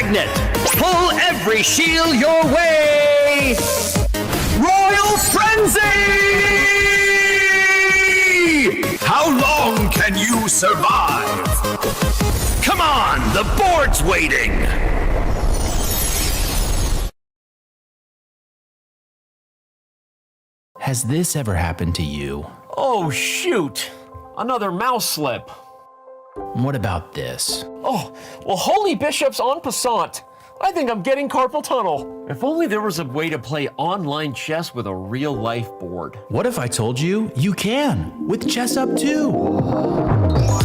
magnet. Pull every shield your way. Royal Frenzy! How long can you survive? Come on, the board's waiting. Has this ever happened to you? Oh, shoot. Another mouse slip. What about this? Oh, well, holy bishops en passant. I think I'm getting carpal tunnel. If only there was a way to play online chess with a real-life board. What if I told you you can with ChessUp 2?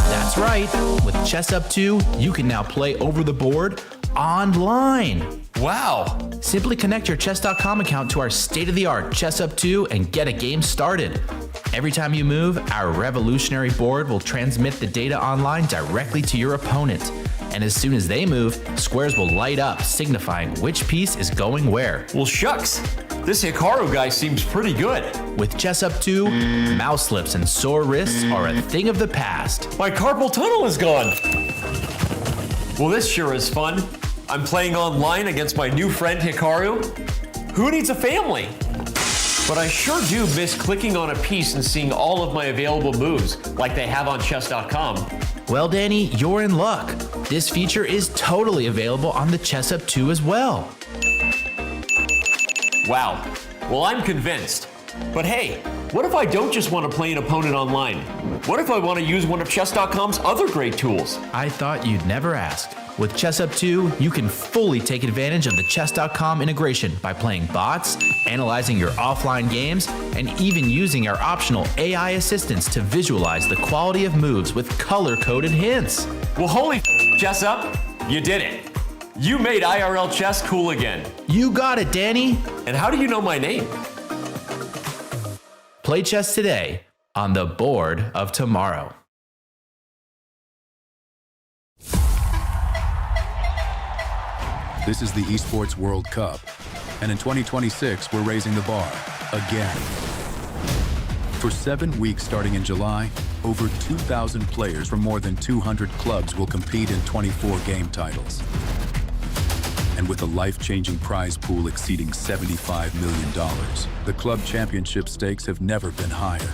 That's right. With ChessUp 2, you can now play over the board online. Wow. Simply connect your chess.com account to our state-of-the-art ChessUp 2 and get a game started. Every time you move, our revolutionary board will transmit the data online directly to your opponent. And as soon as they move, squares will light up, signifying which piece is going where. Well, shucks. This Hikaru guy seems pretty good. With ChessUp 2, mouse slips and sore wrists are a thing of the past. My carpal tunnel is gone. Well, this sure is fun. I'm playing online against my new friend Hikaru. Who needs a family? But I sure do miss clicking on a piece and seeing all of my available moves, like they have on chess.com. Well, Danny, you're in luck. This feature is totally available on the ChessUp 2 as well. Wow. Well, I'm convinced. But hey, what if I don't just want to play an opponent online? What if I want to use one of chess.com's other great tools? I thought you'd never ask. With ChessUp 2, you can fully take advantage of the chess.com integration by playing bots, analyzing your offline games, and even using our optional AI assistants to visualize the quality of moves with color-coded hints. Well, holy ChessUp, you did it. You made IRL chess cool again. You got it, Danny. And how do you know my name? Play chess today on the board of tomorrow. This is the Esports World Cup, and in 2026, we're raising the bar again. For 7 weeks starting in July, over 2,000 players from more than 200 clubs will compete in 24 game titles. And with a life-changing prize pool exceeding $75 million, the club championship stakes have never been higher.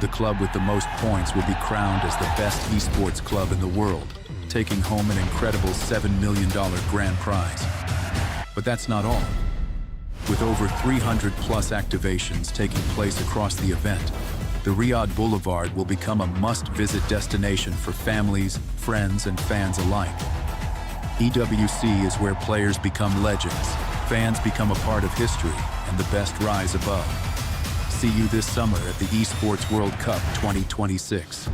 The club with the most points will be crowned as the best esports club in the world, taking home an incredible $7 million grand prize. But that's not all. With over 300 plus activations taking place across the event, the Riyadh Boulevard will become a must-visit destination for families, friends, and fans alike. EWC is where players become legends, fans become a part of history, and the best rise above. See you this summer at the Esports World Cup 2026.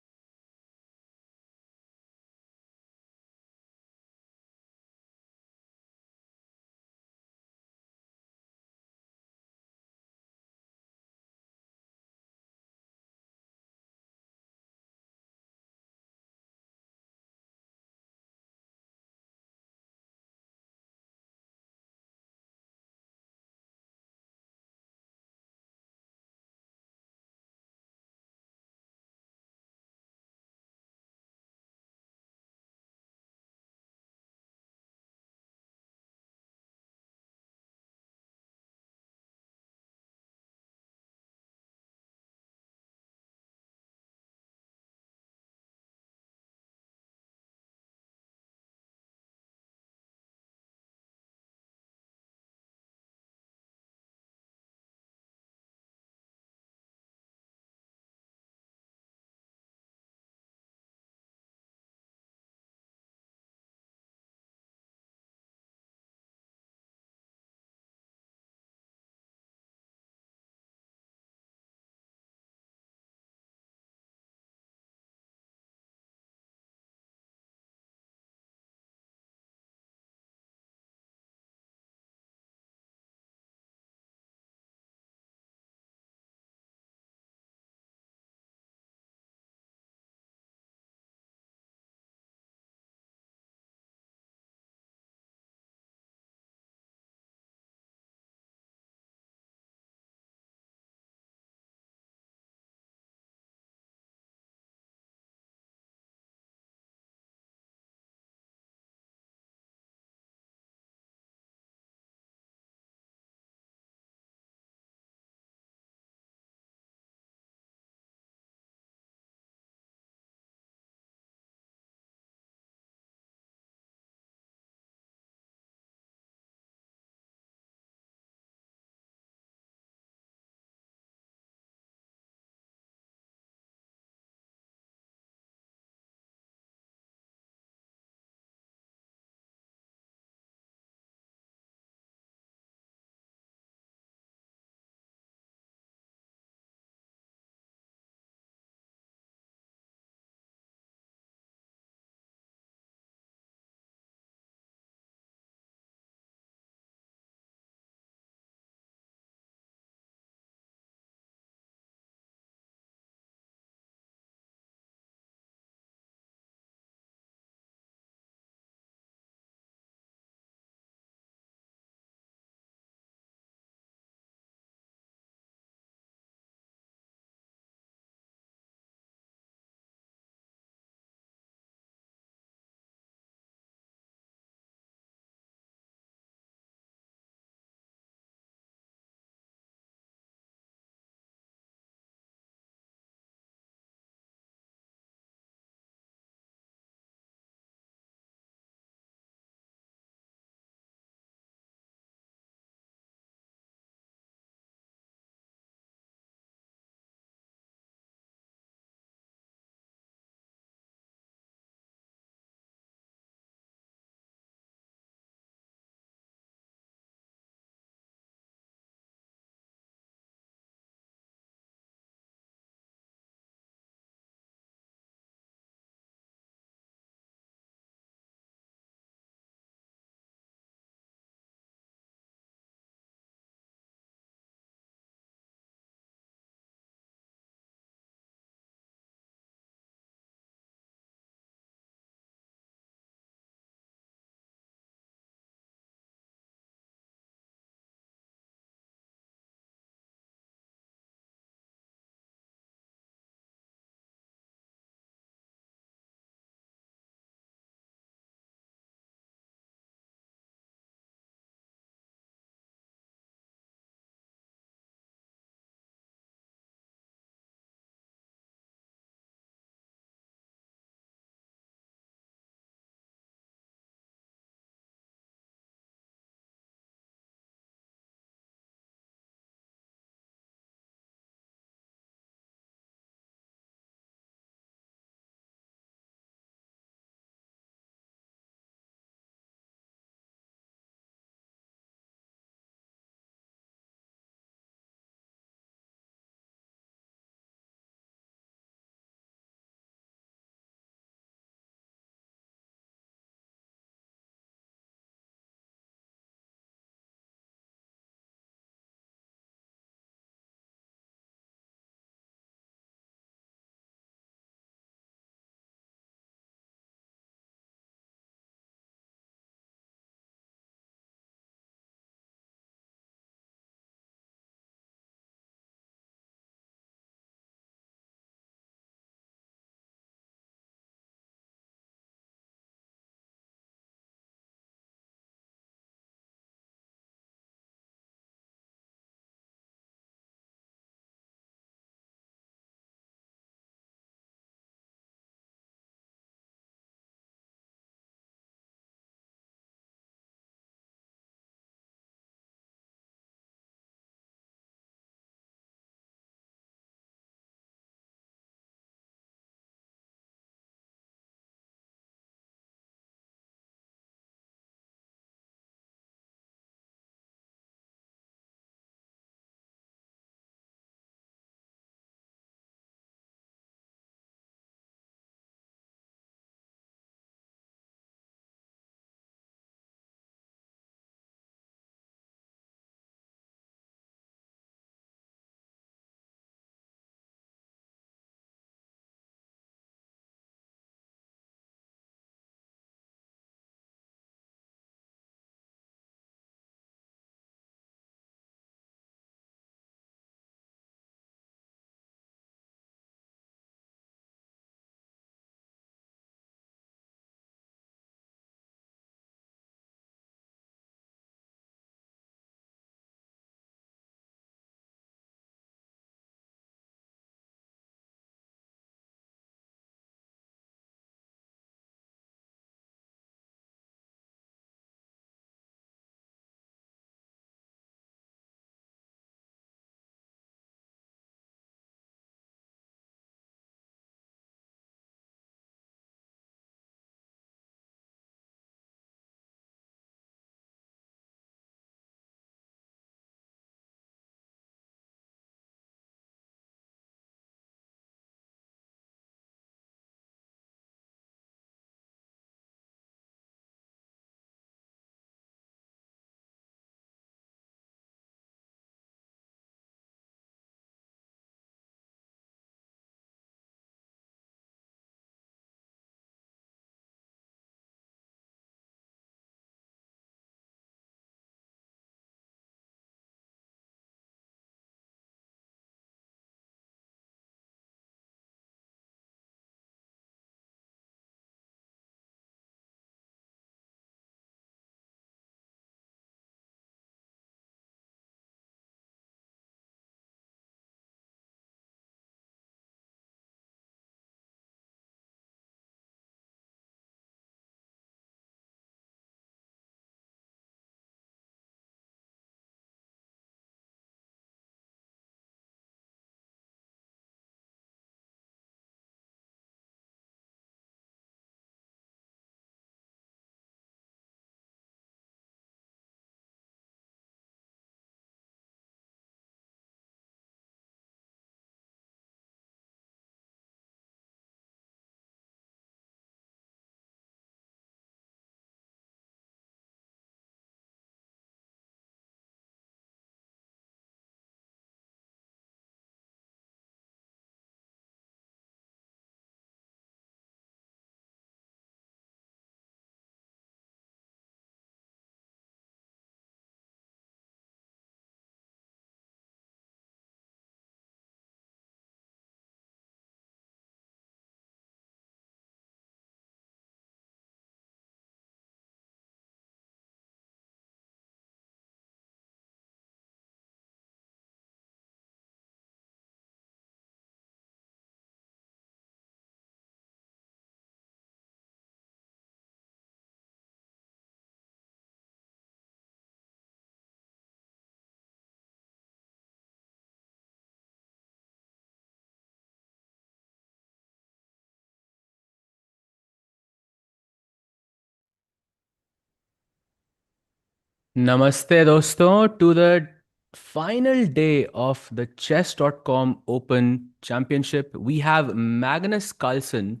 Namaste doston to the final day of the chess.com Open Championship. We have Magnus Carlsen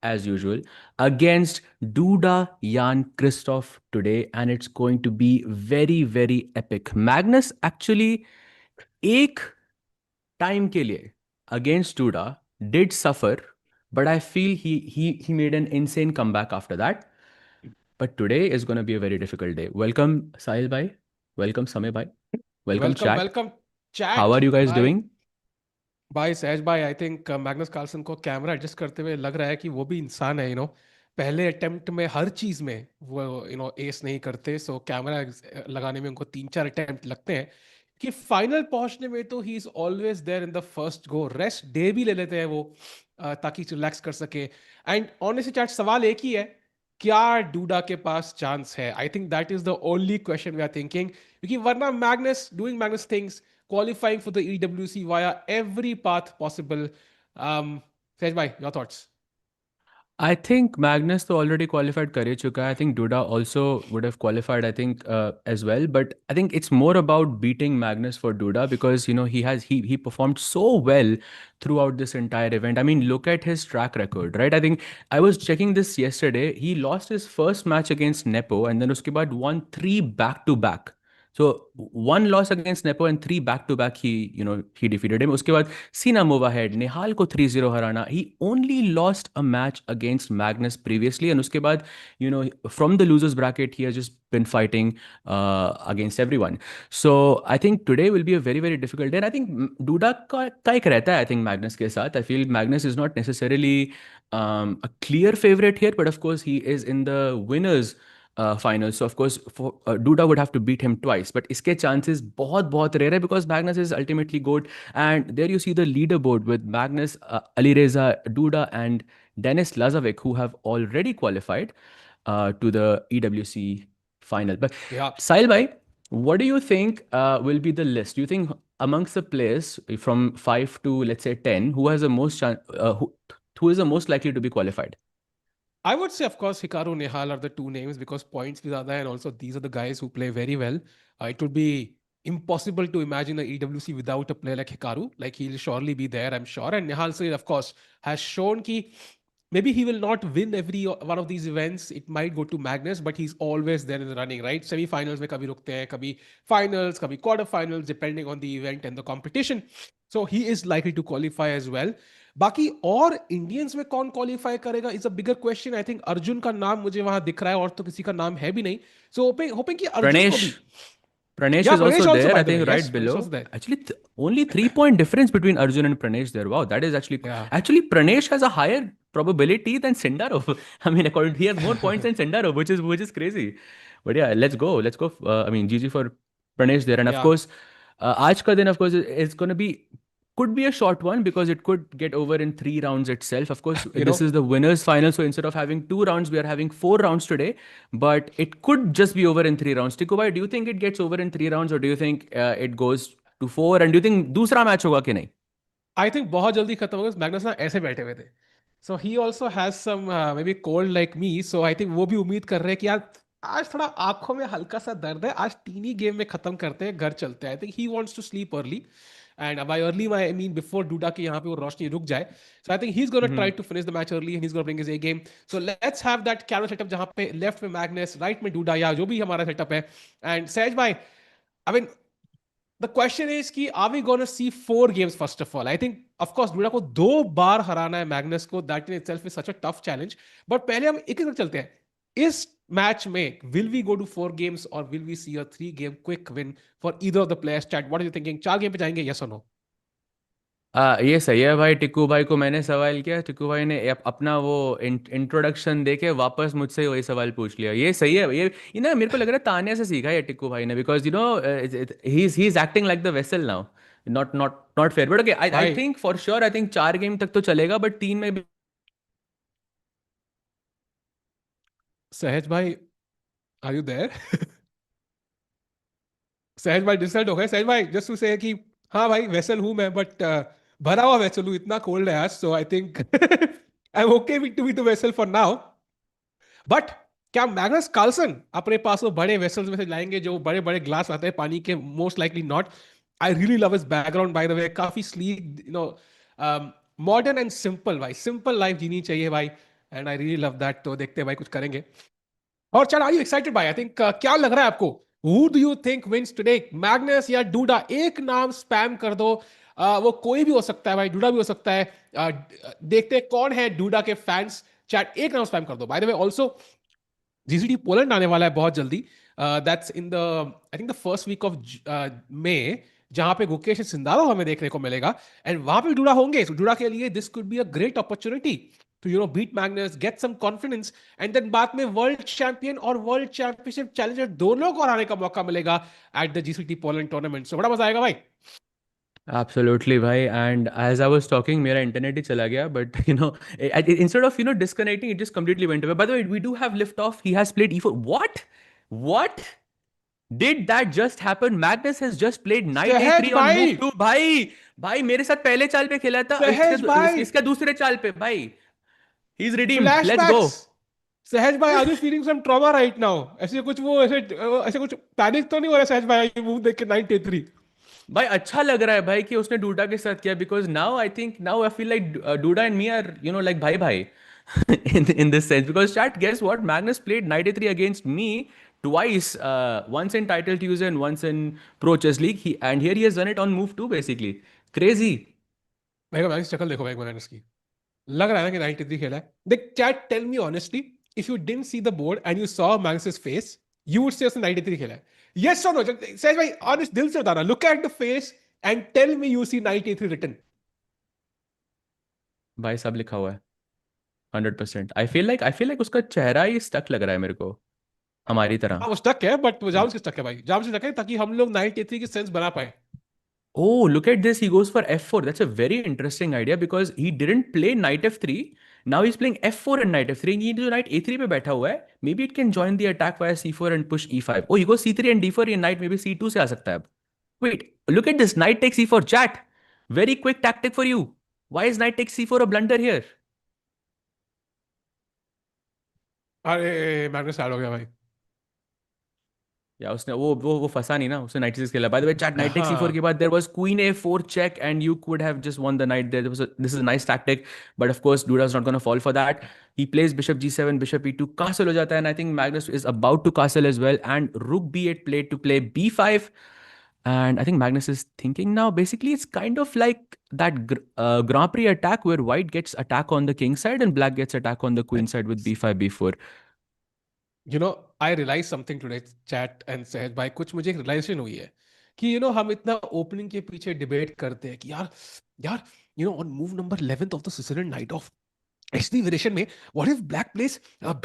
as usual against Duda Jan-Krzysztof today, and it's going to be very very epic. Magnus actually एक time के लिए against Duda did suffer, but I feel he made an insane comeback after that. But today is going to be a very difficult day. Welcome, Sahil bhai. Welcome, Samay bhai. Welcome, chat. Welcome, How chat. are you guys भाई doing? भाई सहज भाई आई think Magnus Carlsen को camera adjust करते हुए लग रहा है कि वो भी इंसान है पहले अटेम्प्ट में हर चीज में वो एस नहीं करते, सो कैमरा लगाने में उनको 3-4 अटेम्प्ट लगते हैं कि फाइनल पहुंचने में तो ही is always there in the first go. Rest day भी ले लेते हैं वो ताकि रिलैक्स कर सके। एंड ऑनेस्टली चैट सवाल एक ही है, क्या डूडा के पास चांस है? I think that is the only question we are thinking, क्योंकि वरना Magnus doing Magnus things, qualifying for the EWC via every path possible. Sej bhai, your thoughts? I think Magnus तो already qualified कर ही चुका है. I think Duda also would have qualified, I think, as well. But I think it's more about beating Magnus for Duda because he performed so well throughout this entire event. I mean, look at his track record, right? I think I was checking this yesterday. He lost his first match against Nepo and then उसके बाद won 3 back to back. So 1 loss against Nepo and 3 back to back he defeated him. उसके बाद Sina Movahed, Nihal को 3-0 हराना. He only lost a match against Magnus previously and उसके बाद from the losers bracket he has just been fighting against everyone. So I think today will be a very very difficult day. And I think Duda का एक रहता है I think Magnus के साथ. I feel Magnus is not necessarily a clear favorite here, but of course he is in the winners final. So of course Duda would have to beat him twice, but iske chances बहुत rare hai because Magnus is ultimately good. And there you see the leaderboard with Magnus, Alireza, Duda and Denis Lazavik, who have already qualified to the EWC final. But Yeah, Sahil bhai, what do you think will be the list? Do you think amongst the players from 5 to let's say 10, who has the most who is the most likely to be qualified? I would say, of course, Hikaru, Nihal are the two names because points with other, and also these are the guys who play very well. It would be impossible to imagine a EWC without a player like Hikaru. Like he'll surely be there, I'm sure. And Nihal Sarin, of course, has shown ki maybe he will not win every one of these events. It might go to Magnus, but he's always there in the running, right? Semi-finals में कभी रुकते हैं, कभी finals, कभी quarter-finals, depending on the event and the competition. So he is likely to qualify as well. बाकी और Indians में कौन क्वालिफाई करेगा is a bigger question. I think Arjun का नाम मुझे वहां दिख रहा है और तो किसी का नाम है भी नहीं, सो होपिंग कि अर्जुन को भी Pranesh Yeah, is Pranesh also also, there, by I the think, way. right Yes, Pranesh below. was there. Actually, only 3-point difference between Arjun and Pranesh there. Wow, that is actually Yeah. actually Pranesh has a higher probability than Sindarov. I mean, according he has more points than Sindarov, which is crazy. But yeah, let's go. I mean, GG for Pranesh there, and of Yeah. course, आज का दिन, of course, is going to be could be a short one because it could get over in 3 rounds itself. Of course, this is the winners final, so instead of having 2 rounds, we are having 4 rounds today. But it could just be over in 3 rounds. Tikubai, do you think it gets over in 3 rounds, or do you think it goes to 4? And do you think दूसरा match होगा कि नहीं? I think बहुत जल्दी खत्म होगा। Magnus ना ऐसे बैठे हुए थे, so he also has some maybe cold like me, so I think वो भी उम्मीद कर रहे हैं कि यार आज थोड़ा आंखों में हल्का सा दर्द है, आज 3 ही गेम में खत्म करते हैं, घर चलते हैं। I think he wants to sleep early, and by early I mean before Duda के यहाँ पे वो रोशनी रुक जाए। So I think he is gonna try to finish the match early and he is gonna bring his A game. So let's have that camera setup जहाँ पे left में मैग्नस, राइट में डूडा, या जो भी हमारा सेटअप है। And Sahaj भाई, I mean the question is कि are we going to see 4 games first of all? I think of course Duda को 2 बार हराना है मैग्नस को, that in itself is such a tough challenge. But पहले हम एक एक चलते हैं। इस मैच में will we go to 4 games or will we see a 3 game quick win for either of the players? Chat, what are you thinking? 4 game पे जाएंगे, yes or no? ये सही है भाई। टिक्कू भाई को मैंने सवाल किया, टिक्कू भाई ने अपना वो इंट्रोडक्शन देके वापस मुझसे वही सवाल पूछ लिया। ये सही है। ये ना मेरे को लग रहा है तान्या से सीखा है टिक्कू भाई ने, because he is acting like the vessel now. Not fair, but okay, I think for sure, I think 4 game तक तो चलेगा, बट 3 में भी। सहज भाई, आर यू देयर? सहज भाई डिसाइड हो गए। सहज भाई जस्ट टू से कि हाँ भाई वेसल हूं मैं, बट भरा हुआ वेसल हूं, इतना कोल्ड है आज, so I think I am okay with to be the vessel for now. But क्या मैग्नस कार्लसन अपने पास वो बड़े वेसल्स में से लाएंगे जो बड़े बड़े ग्लास आते हैं पानी के? Most likely not. I really love his background bye the वे. काफी स्लीक, मॉडर्न एंड सिंपल भाई. सिंपल लाइफ जीनी चाहिए भाई. And I really love that. तो देखते हैं भाई कुछ करेंगे. और चल, आर यू एक्साइटेड भाई? आई थिंक क्या लग रहा है आपको? Who do you think wins today, Magnus या डूडा? एक नाम स्पैम कर दो. वो कोई भी हो सकता है भाई, डूडा भी हो सकता है. देखते हैं कौन है डूडा के फैंस. चैट एक नाम स्पैम कर दो. By the way also GCT Poland आने वाला है बहुत जल्दी. That's in the, I think the first week of May, जहां पे गुकेश सिंदारोव हमें देखने को मिलेगा. एंड वहां पे डूडा होंगे. सो डूडा के लिए this could be a great opportunity to beat Magnus, get some confidence. And then बाद में वर्ल्ड चैंपियन और वर्ल्ड चैंपियनशिप चैलेंजर दोनों को हराने का मौका मिलेगा at the GCT Poland tournament. So बड़ा मजा आएगा भाई. Absolutely, bhai. And as I was talking, मेरा internet ही चला गया. But instead of disconnecting, it just completely went away. By the way, we do have liftoff. He has played E4. What? What? Did that just happen? Magnus has just played knight सहज a3 on भाई, move 2. भाई मेरे साथ पहले चाल पे खेला था. सहज भाई, इसका दूसरे चाल पे भाई. He's redeemed. Let's go. Flashbacks. Sahaj भाई, are you feeling some trauma right now? ऐसे कुछ वो ऐसे ऐसे कुछ पैनिक तो नहीं हो रहा सहज भाई मूव देख के 93? भाई अच्छा लग रहा है भाई कि उसने डूडा के साथ किया, because now I feel like Duda and me are like भाई भाई in this sense, because chat, guess what, Magnus played knight a3 against me twice, once in title Tuesday and once in Pro Chess League, and here he has done it on move 2 basically. Crazy. भाई शक्ल देखो भाई मैंने इसकी. लग रहा है ना कि 93 खेला है. देख chat, tell me honestly, if you didn't see the board and you saw Magnus face, you would say उसने 93 खेला है? यस और नो? सहज भाई ऑनेस्ट दिल से बताना. Look at the face and tell me you see 93 written. भाई सब लिखा हुआ है 100%. आई फील लाइक उसका चेहरा ही स्टक लग रहा है मेरे को, हमारी तरह. हाँ वो स्टक है, बट वो जाम से स्टक है भाई. जाम से स्टक है ताकि हम लोग 93 की सेंस बना पाए. Oh, look at this. He goes for f4. That's a very interesting idea because he didn't play knight f3. Now he's playing f4 and knight f3. And ये जो knight a3 पे बैठा हुआ है, maybe it can join the attack via c4 and push e5. Oh, he goes c3 and d4. ये knight maybe c2 से आ सकता है अब. Wait, look at this. Knight takes e4. Chat. Very quick tactic for you. Why is knight takes c4 a blunder here? अरे Magnus out हो गया भाई. या उसने वो फंसा नहीं ना, उसने नाइट सिक्स खेला. By the way chat, knight takes e4 हाँ. के बाद there was queen a4 check and you could have just won the knight there. This is a nice tactic, but of course Duda is not gonna fall for that. He plays bishop g7, bishop e2, castle हो जाता है. And I think Magnus is about to castle as well, and rook b8 played to play b5. And I think Magnus is thinking now, basically it's kind of like that Grand Prix attack where white gets attack on the king side and black gets attack on the queen side with b5 b4. I realize something today chat and Sahaj भाई. कुछ मुझे एक realisation हुई है कि हम इतना opening के पीछे डिबेट करते हैं कि यार यार on move number 11th of the Sicilian night of HD variation में, what if black plays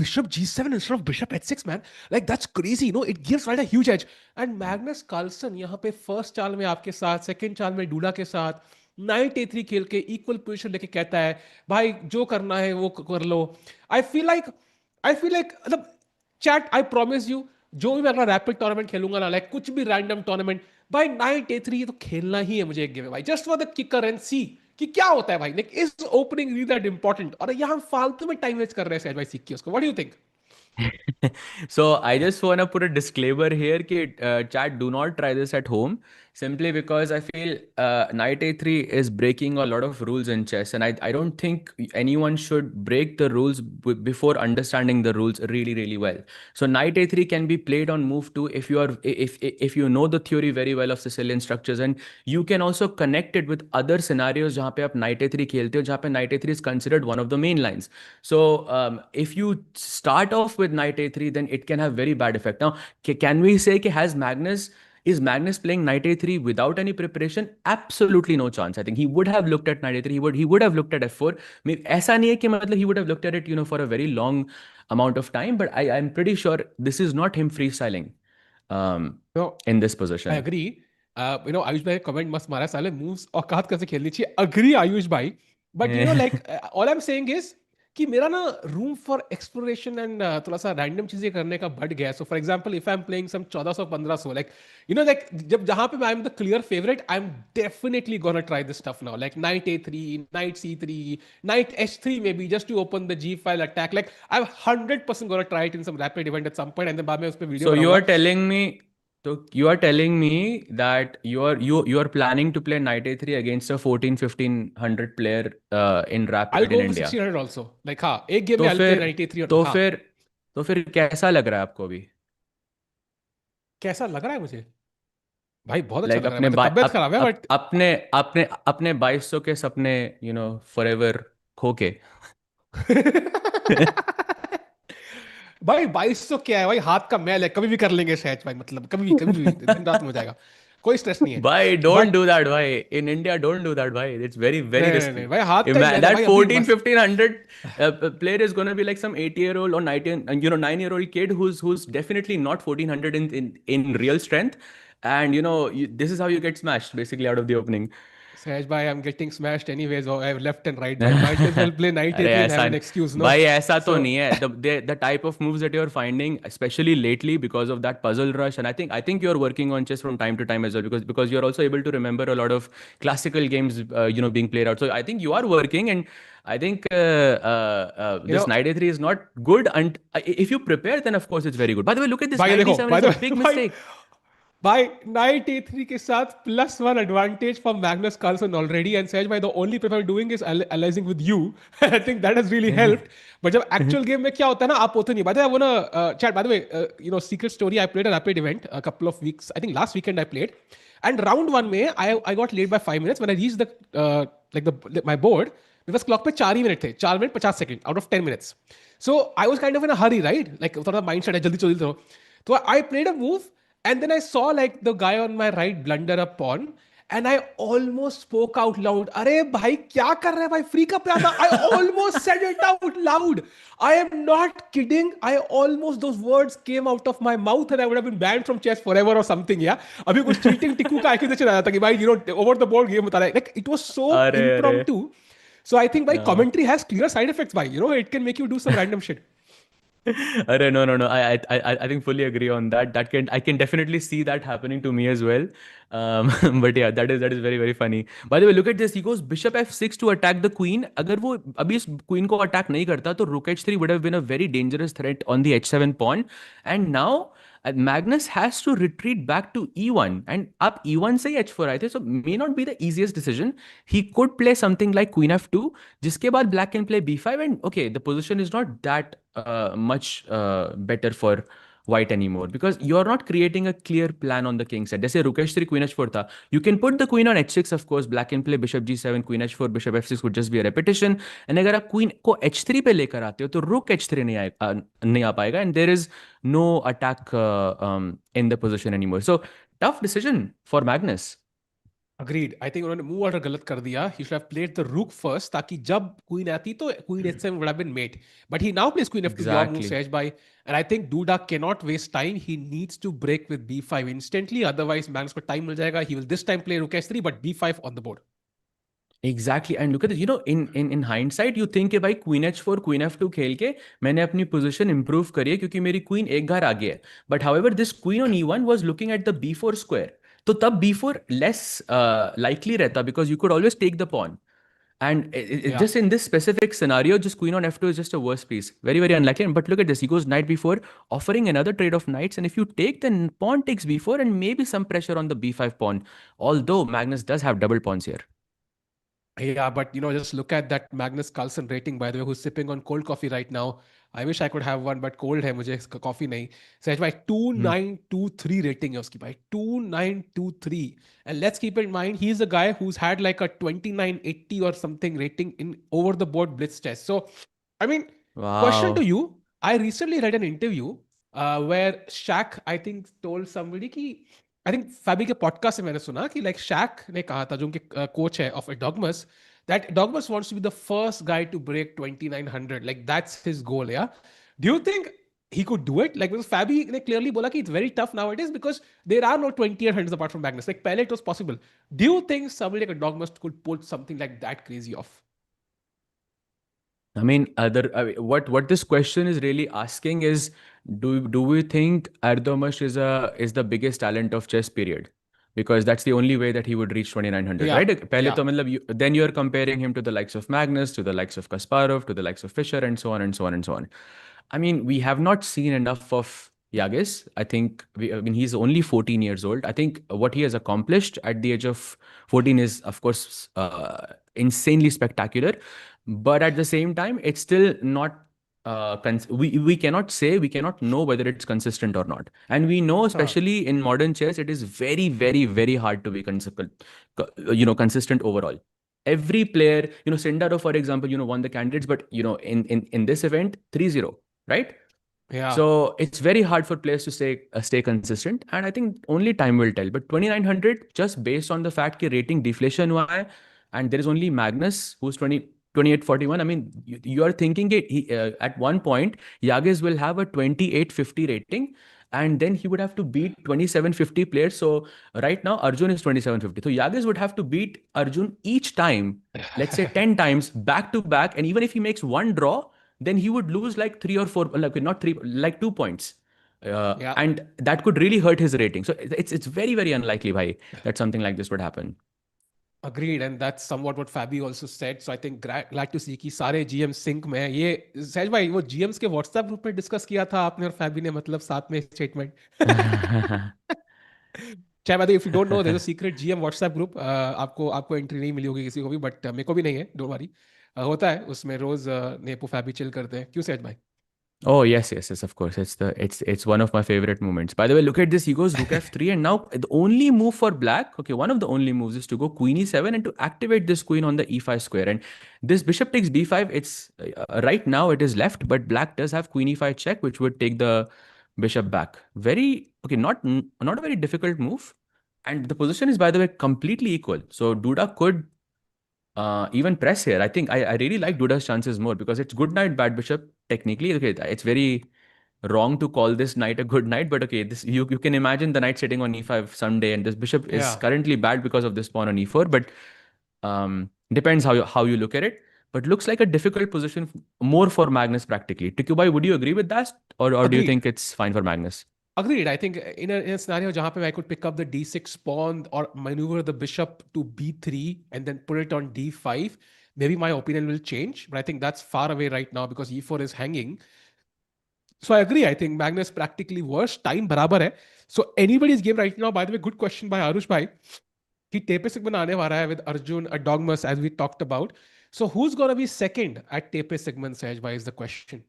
bishop g7 instead of bishop h6, man? Like that's crazy, it gives white a huge edge. And Magnus Carlsen यहाँ पे first चाल में आपके साथ, second चाल में DUDA के साथ knight a3 खेल के इक्वल पोजीशन लेके कहता है भाई जो करना है वो कर लो. आई फील लाइक मतलब चैट, आई प्रॉमिस यू, जो भी मैं अगला रैपिड टूर्नामेंट खेलूंगा ना, लाइक कुछ भी रैंडम टूर्नामेंट, भाई knight a3 तो खेलना ही है मुझे एक गेम में भाई, just for the kicker and see कि क्या होता है भाई. Like is opening really that important? और यहाँ हम फालतू में टाइम वेस्ट कर रहे हैं भाई सीख के उसको. What do you think? So I just want to put a disclaimer here कि chat, do not try this at home, simply because I feel knight a3 is breaking a lot of rules in chess, and I don't think anyone should break the rules before understanding the rules really well. So knight a3 can be played on move 2 if you are if you know the theory very well of Sicilian structures, and you can also connect it with other scenarios जहाँ पे आप knight a3 खेलते हो, जहाँ पे knight a3 is considered one of the main lines. So if you start off with knight a3, then it can have very bad effect. Now, can we say कि is Magnus playing knight a3 without any preparation? Absolutely no chance. I think he would have looked at knight a3. He would have looked at f4. ऐसा नहीं है कि मतलब he would have looked at it for a very long amount of time. But I'm pretty sure this is not him freestyling in this position. I agree. Ayush भाई comment मस्त मारा, साले moves औकात कैसे खेलनी चाहिए. अग्री आयुष भाई. But like all I am saying is कि मेरा ना रूम फॉर एक्सप्लोरेशन एंड थोड़ा सा रैंडम चीजें करने का बढ़ गया. So for example if I am playing some 1400-1500 like like जब जहां पे I am the clear favourite, I am definitely gonna try this stuff now, like knight A3, knight C3, knight H3 maybe just to open the G file attack. Like I'm 100% gonna try it in some rapid event at some point and then बाद में उस पे video So you बनाऊंगा. are telling me, that you are planning to play Knight A3 against a 14-1500 player in I'll Rapid go in for India. 1600 also. Like हाँ, एक game में तो I'll play फिर नाइट A3 और तो हाँ. फिर तो फिर कैसा लग रहा है आपको अभी? कैसा लग रहा है मुझे? भाई बहुत अच्छा लाइक लग रहा है, मतलब तबीयत खराब है बट अपने अपने अपने 2200 के सपने फॉरएवर खो के. भाई 2200 क्या है भाई, हाथ का मैल है, कभी भी कर लेंगे सहज भाई, मतलब कभी भी दिन रात में हो जाएगा, कोई स्ट्रेस नहीं है. Bhai, don't but do that, bhai. In India, don't do that, bhai. It's very, very नहीं risky. भाई, हाथ का ही मैल है That भाई, अभी 14, मस्त. 1500 player is going to be like some 8-year-old or 19, 9-year-old kid who's definitely not 1400 in real strength. And, this is how you get smashed, basically, out of the opening. Sahaj भाई, I am getting smashed anyways, left and right भाई, might as well play knight अरे A3 and have ऐसा an excuse no. भाई ऐसा तो सो नहीं है. The type of moves that you're finding, especially lately, because of that puzzle rush, and I think you're working on chess from time to time as well, because you're also able to remember a lot of classical games, being played out. So I think you are working, and I think you this know Knight A3 is not good. And if you prepare, then of course it's very good. By the way, look at this भाई Knight देखो, D7 by is the a big भाई mistake. भाई knight A3 के साथ +1 advantage for Magnus Carlsen already, and Sahaj भाई the only prefer doing is analysing with you. I think that has really helped. But जब actual game में क्या होता है ना, आप होते नहीं. बाय द वे, वो ना chat, bye the way, secret story, I played a rapid event a couple of weeks, I think last weekend I played, and round 1 में I got late by 5 minutes. When I reached my board, मेरे पास clock पे 4 ही minute थे, 4 minute 50 second out of 10 minutes. So I was kind of in a hurry, right? Like थोड़ा mind set है, जल्दी जल्दी करो. तो I played a move, and then I saw like the guy on my right blunder a pawn, and I almost spoke out loud. अरे भाई क्या कर रहे हैं भाई, फ्री का प्यादा. I almost said it out loud. I am not kidding. Those words came out of my mouth, and I would have been banned from chess forever or something. Yeah. अभी कुछ cheating टिक्कू का accusation आया था कि भाई over the board game बता रहा है. Like it was so अरे impromptu. So I think commentary has clear side effects. Bhai, it can make you do some random shit. Arre, no. I think fully agree on that. I can definitely see that happening to me as well. But yeah, that is very very funny. By the way, look at this. He goes bishop f6 to attack the queen. अगर वो अभी इस queen को attack नहीं करता तो rook h3 would have been a very dangerous threat on the h7 pawn. And now Magnus has to retreat back to e1, and up e1 से ही h4 आए थे, so may not be the easiest decision. He could play something like queen f2, जिसके बाद black can play b5, and okay, the position is not that much better for white anymore, because you're not creating a clear plan on the king side. जैसे rook h3 queen h4 था, you can put the queen on h6, of course. Black can play bishop g7, queen h4, bishop f6 would just be a repetition. And अगर आप queen को h3 पे लेकर आते हो तो rook h3 नहीं आ पाएगा, and there is no attack in the position anymore. So tough decision for Magnus. Agreed. I think उन्होंने मूव ऑर्डर गलत कर दिया. He should have played the rook first, ताकि जब queen आती तो queen h7 would have been mate. But he now plays queen f2, your move, Exactly. Sehj bhai. And I think Duda cannot waste time. He needs to break with b5 instantly. Otherwise, Magnus को time मिल जाएगा. He will this time play rook h3, but b5 on the board. Exactly, and look at this. In hindsight, you think कि भाई queen h4, queen f2 खेल के मैंने अपनी position improve करी है क्योंकि मेरी queen एक घर आगे है. But however, this queen on e1 was looking at the b4 square. तो तब b4 less likely रहता, because you could always take the pawn. And Yeah. just in this specific scenario, just queen on f2 is just a worse piece. Very, very unlikely. But look at this. He goes knight b4, offering another trade of knights. And if you take, then pawn takes b4 and maybe some pressure on the b5 pawn. Although Magnus does have double pawns here. Yeah, but just look at that Magnus Carlsen rating, by the way, who's sipping on cold coffee right now. I wish I could have one, but cold है मुझे, coffee नहीं. सहज भाई 2923 rating है उसकी भाई, 2923. And let's keep in mind, he's a guy who's had like a 2980 or something rating in over the board blitz chess. So, I mean, question to you. I recently read an interview where Shaq, I think, told somebody कि I think Fabi के podcast से मैंने सुना कि like Shaq ने कहा था, जो उनके coach है of Dogmas, that Dogmas wants to be the first guy to break 2900. Like that's his goal, yeah? Do you think he could do it? Like, because Fabi ने clearly बोला कि it's very tough nowadays because there are no 2800s apart from Magnus. Like पहले it was possible. Do you think somebody like a Dogmas could pull something like that crazy off? I mean, what this question is really asking is, do we think Erdomas is the biggest talent of chess period? Because that's the only way that he would reach 2900, Yeah, right? पहले yeah. तो मतलब then you're comparing him to the likes of Magnus, to the likes of Kasparov, to the likes of Fischer, and so on and so on and so on. I mean, we have not seen enough of Yagis. I mean, he's only 14 years old. I think what he has accomplished at the age of 14 is, of course, insanely spectacular. But at the same time, it's still not. We cannot know whether it's consistent or not. And we know, Huh. especially in modern chess, it is very, very, very hard to be consistent overall. Every player, Sindarov, for example, won the candidates, but in this event, 3-0, right? Yeah. So it's very hard for players to stay consistent, and I think only time will tell. But 2900, just based on the fact that rating deflation hua hai, and there is only Magnus who's 2841. I mean, you are thinking at one point Yagis will have a 2850 rating, and then he would have to beat 2750 players. So right now Arjun is 2750. So Yagis would have to beat Arjun each time, let's say 10 times back to back, and even if he makes one draw, then he would lose like 3 or 4, like not 3, like 2 points. Yeah. And that could really hurt his rating. So it's very, very unlikely, bhai, that something like this would happen. Agreed, and that's somewhat what Fabi also said. So I think glad to see कि सारे GM sync में हैं. ये सहज भाई वो GMs के WhatsApp group में डिस्कस किया था आपने और Fabi ने, मतलब साथ में स्टेटमेंट. चाहे by the way, if you don't know, there's a secret GM WhatsApp group. आपको एंट्री नहीं मिली होगी किसी को भी, बट मेरे को भी नहीं है, डोंट वरी. होता है उसमें रोज नेपो फैबी चिल करते हैं. क्यों सहज भाई? Oh yes, of course. It's one of my favorite moments. By the way, look at this. He goes rook f3, and now the only move for black, okay, one of the only moves is to go queen e7 and to activate this queen on the e5 square. And this bishop takes b5. It's right now it is left, but black does have queen e5 check, which would take the bishop back. Very okay, not a very difficult move. And the position is, by the way, completely equal. So Duda could even press here. I think I really like Duda's chances more because it's good knight, bad bishop. Technically, okay, it's very wrong to call this knight a good knight, but okay, this you can imagine the knight sitting on e5 someday, and this bishop is Yeah. currently bad because of this pawn on e4. But depends how you look at it. But looks like a difficult position more for Magnus practically. Tikubai, would you agree with that, or do you Agreed. think it's fine for Magnus? Agreed. I think in a scenario जहाँ पे I could pick up the d6 pawn or maneuver the bishop to b3 and then put it on d5, maybe my opinion will change. But I think that's far away right now because e4 is hanging. So I agree. I think Magnus practically worse. Time बराबर है. So anybody's game right now. By the way, good question by Arush bhai. कि Tepe segment आने वाला है with Arjun Dogmas as we talked about. So who's gonna be second at Tepe segment, Sahaj bhai, is the question.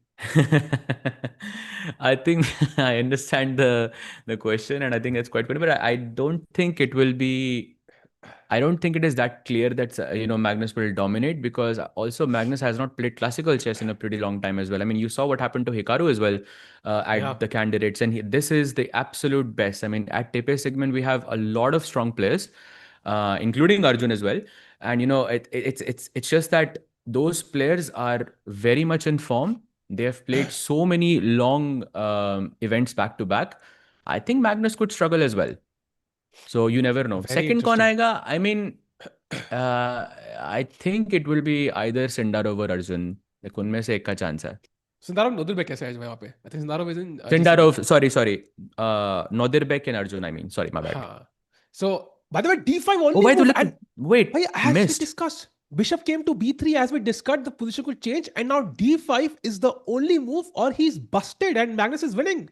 I think I understand the question, and I think it's quite good, but I don't think it will be. I don't think it is that clear that Magnus will dominate, because also Magnus has not played classical chess in a pretty long time as well. I mean, you saw what happened to Hikaru as well at the candidates, and this is the absolute best. I mean, at Tepe segment we have a lot of strong players, including Arjun as well, and it's just that those players are very much in form. They have played so many long events back to back. I think Magnus could struggle as well. So you never know. Very Second कौन interesting. आएगा? I mean, I think it will be either Sindarov or Arjun. Like उनमें से एक का chance है. Sindarov Nodirbek कैसे है वहाँ पे? I think Sindarov is in Sindarov, sorry. Nodirbek and Arjun, I mean. Sorry, my bad. हाँ. So by the way, d5 only Oh, wait, move, look, and wait, as we missed. discussed, bishop came to b3 as we discussed, the position could change, and now d5 is the only move, or he's busted and Magnus is winning.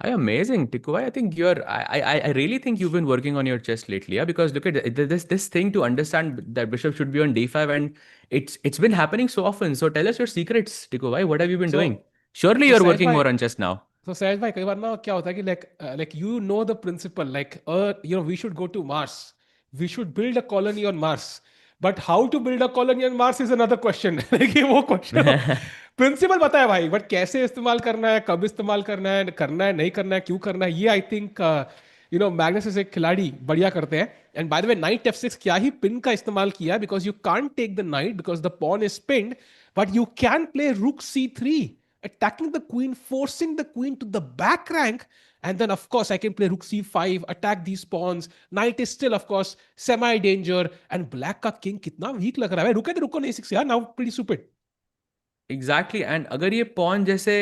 Amazing, Tikubai. I think I really think you've been working on your chess lately, yeah? Because look at this thing to understand that bishop should be on d5, and it's been happening so often. So tell us your secrets, Tikubai. What have you been doing? Surely you're working more on chess now. So Sahaj bhai, कई बार ना क्या होता है कि like you know the principle, like we should go to Mars, we should build a colony on Mars, but how to build a colony on Mars is another question. कि वो question principal पता है भाई, but कैसे इस्तेमाल करना है, कब इस्तेमाल करना है नहीं करना है, क्यों करना है, ये आई थिंक मैग्नस से खिलाड़ी बढ़िया करते हैं. And by the way knight f6 क्या ही पिन का इस्तेमाल किया, because you can't take the knight because the pawn is pinned, but you can play rook c3, attacking the queen, forcing the queen to the back rank, And then, of course, I can play rook c5, attack these pawns. Knight is still, of course, semi-danger. And black का king कितना weak लग रहा है. रुके तो रुको नहीं 6 यार. Now pretty stupid. Exactly. And अगर ये pawn जैसे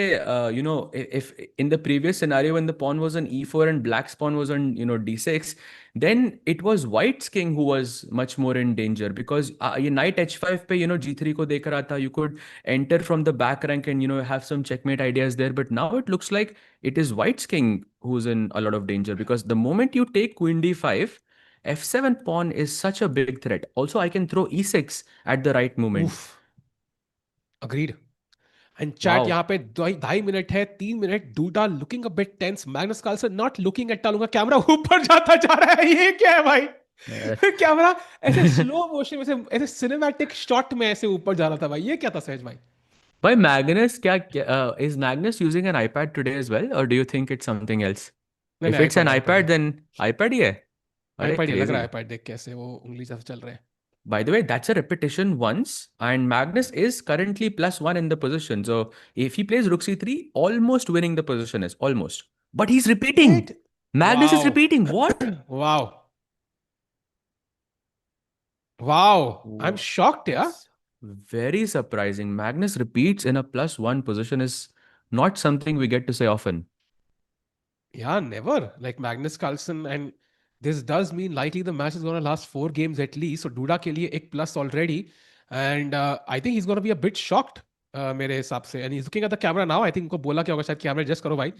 if in the previous scenario when the pawn was on e4 and black's pawn was on d6, then it was white's king who was much more in danger because ये knight h5 पे g3 को देख रहा था. You could enter from the back rank and have some checkmate ideas there. But now it looks like it is white's king who's in a lot of danger because the moment you take queen d5, f7 pawn is such a big threat. Also, I can throw e6 at the right moment. Oof. Agreed. And chat Wow. यहाँ पे 2.5 minute है 3 minute Duda looking a bit tense Magnus Carlsen not looking at टालूंगा camera ऊपर जाता जा रहा है ये क्या है भाई कैमरा ऐसे स्लो मोशन में से ऐसे सिनेमैटिक शॉट में ऐसे ऊपर जा रहा था भाई ये क्या था सहज भाई By Magnus, is Magnus using an iPad today as well, or do you think it's something else? नहीं, If नहीं, it's an iPad, then iPad ही है. अरे iPad ही लग crazy. रहा है iPad देख कैसे वो उंगली से चल रहे हैं By the way, that's a repetition once, and Magnus is currently +1 in the position. So if he plays rook c3, almost winning the position is almost. But he's repeating. Wait. Magnus is Wow. repeating. What? wow I'm shocked yeah Very surprising. Magnus repeats in a +1 position is not something we get to say often. Yeah, never. Like Magnus Carlsen, and this does mean likely the match is going to last 4 games at least. So Duda के लिए एक plus already, and I think he's going to be a bit shocked. मेरे हिसाब से and he's looking at the camera now. I think उनको बोला क्या होगा शायद कैमरा एडजस्ट करो भाई.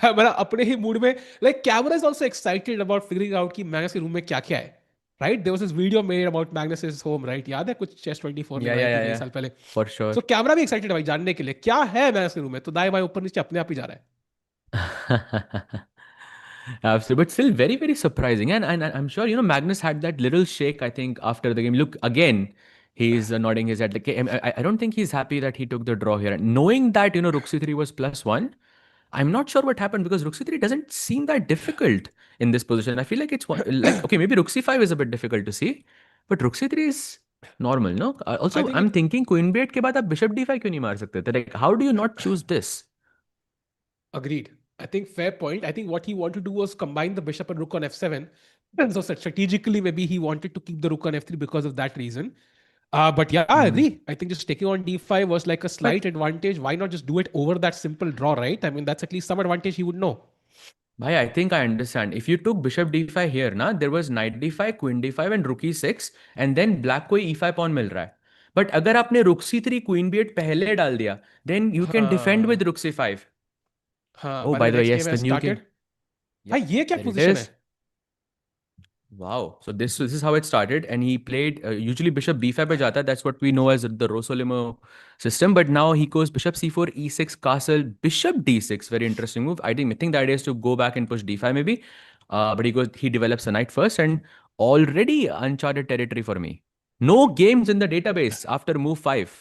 कैमरा अपने ही मूड में like camera is also excited about figuring out कि मैग्नस के रूम में क्या क्या है. Right? There was this video made about Magnus's home, right? याद है कुछ Chess 24 में Yeah. साल पहले. For sure. So कैमरा भी excited है भाई जानने के लिए क्या है मैग्नस के रूम में. तो दाएं बाएं ऊपर नीचे अपने आप ही जा रहा है. Absolutely, but still very, very surprising. And I'm sure, Magnus had that little shake, I think, after the game. Look, again, he's nodding his head. Like, I don't think he's happy that he took the draw here. And knowing that, rook c3 was +1, I'm not sure what happened because rook c3 doesn't seem that difficult in this position. I feel like it's like, okay, maybe rook c5 is a bit difficult to see, but rook c3 is normal, no? Also, I'm thinking queen b8 के बाद आप bishop d5 क्यों नहीं मार सकते थे? Like, how do you not choose this? Agreed. I think fair point. I think what he wanted to do was combine the bishop and rook on f7. And so strategically, maybe he wanted to keep the rook on f3 because of that reason. But yeah, I agree. I think just taking on d5 was like a slight advantage. Why not just do it over that simple draw, right? I mean, that's at least some advantage he would know. Bhai, I think I understand. If you took bishop d5 here, there was knight d5, queen d5 and rook e6 and then black को e5 pawn मिल रहा है. But अगर आपने rook c3, queen b8 पहले डाल दिया, then you can defend with rook c5. Oh, by the way, yes, the new game. Yeah, ये क्या position है? Wow. So this is how it started, and he played usually bishop b5 पे जाता है. That's what we know as the Rossolimo system. But now he goes bishop c4, e6, castle, bishop d6. Very interesting move. I think the idea is to go back and push d5 maybe. But he develops a knight first, and already uncharted territory for me. No games in the database after move 5.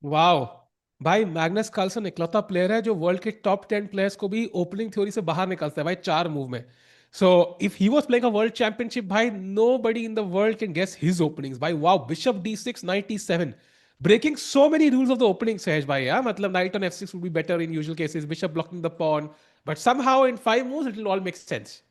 Wow. भाई Magnus Carlsen इकलौता player है जो world के top 10 players को भी opening theory से बाहर निकालता है भाई 4 मूव में. So if he was playing a world championship, bhai, nobody in the world can guess his openings. Bhai, wow, bishop d6, knight e7. Breaking so many rules of the opening, Sahej bhai. Yeah? Matlab, knight on f6 would be better in usual cases. Bishop blocking the pawn. But somehow in 5 moves, it will all make sense.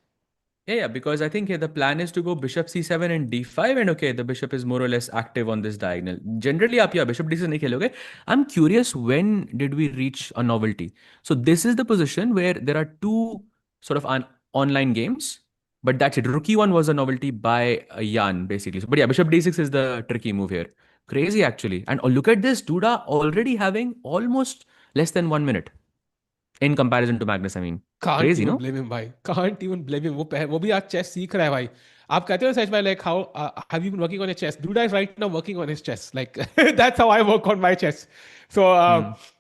Yeah, because I think the plan is to go bishop c7 and d5 and okay, the bishop is more or less active on this diagonal. Generally, आप bishop d6 नहीं खेलोगे. I'm curious, when did we reach a novelty? So this is the position where there are two sort of online games, but that's it. Rook e1 was a novelty by Jan, basically. So, but yeah, bishop d6 is the tricky move here. Crazy, actually. And look at this, Duda already having almost less than 1 minute in comparison to Magnus, I mean. Can't Crazy, even no? blame him, bhai. Can't even blame him. वो भी आज chess सीख रहा है भाई. आप कहते हो Sahej bhai, like how have you been working on your chess? Duda is right now working on his chess. Like that's how I work on my chess. So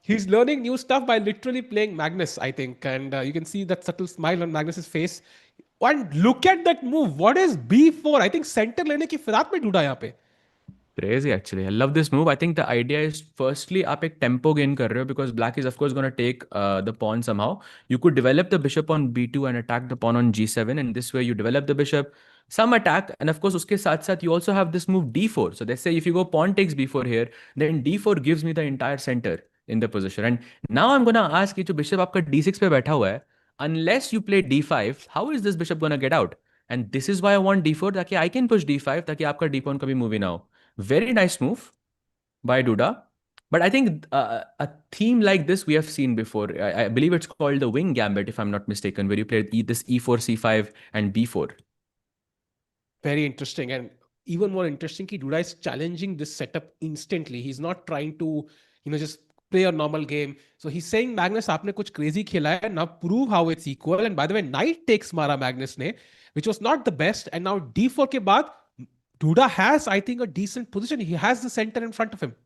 he's learning new stuff by literally playing Magnus, I think. And you can see that subtle smile on Magnus's face. And look at that move. What is b4? I think center लेने की फिराक में Duda यहाँ पे. Crazy, actually. I love this move. I think the idea is firstly आप एक tempo gain कर रहे हो because black is of course going to take the pawn somehow. You could develop the bishop on b2 and attack the pawn on g7, and this way you develop the bishop, some attack, and of course उसके साथ साथ you also have this move d4. So let's say if you go pawn takes b4 here, then d4 gives me the entire center in the position. And now I'm going to ask कि जो bishop आपका d6 पे बैठा हुआ है, unless you play d5, how is this bishop going to get out? And this is why I want d4, that I can push d5, that aapka d pawn kabhi move now. Very nice move by Duda. But I think a theme like this we have seen before. I believe it's called the wing gambit, if I'm not mistaken, where you play this e4, c5, and b4. Very interesting. And even more interesting, ki Duda is challenging this setup instantly. He's not trying to, just play a normal game. So he's saying, Magnus, aapne kuch crazy khela hai. Now prove how it's equal. And by the way, knight takes mara Magnus ne, which was not the best. And now d4 ke baad, Duda has, I think, a decent position. He has the center in front of him.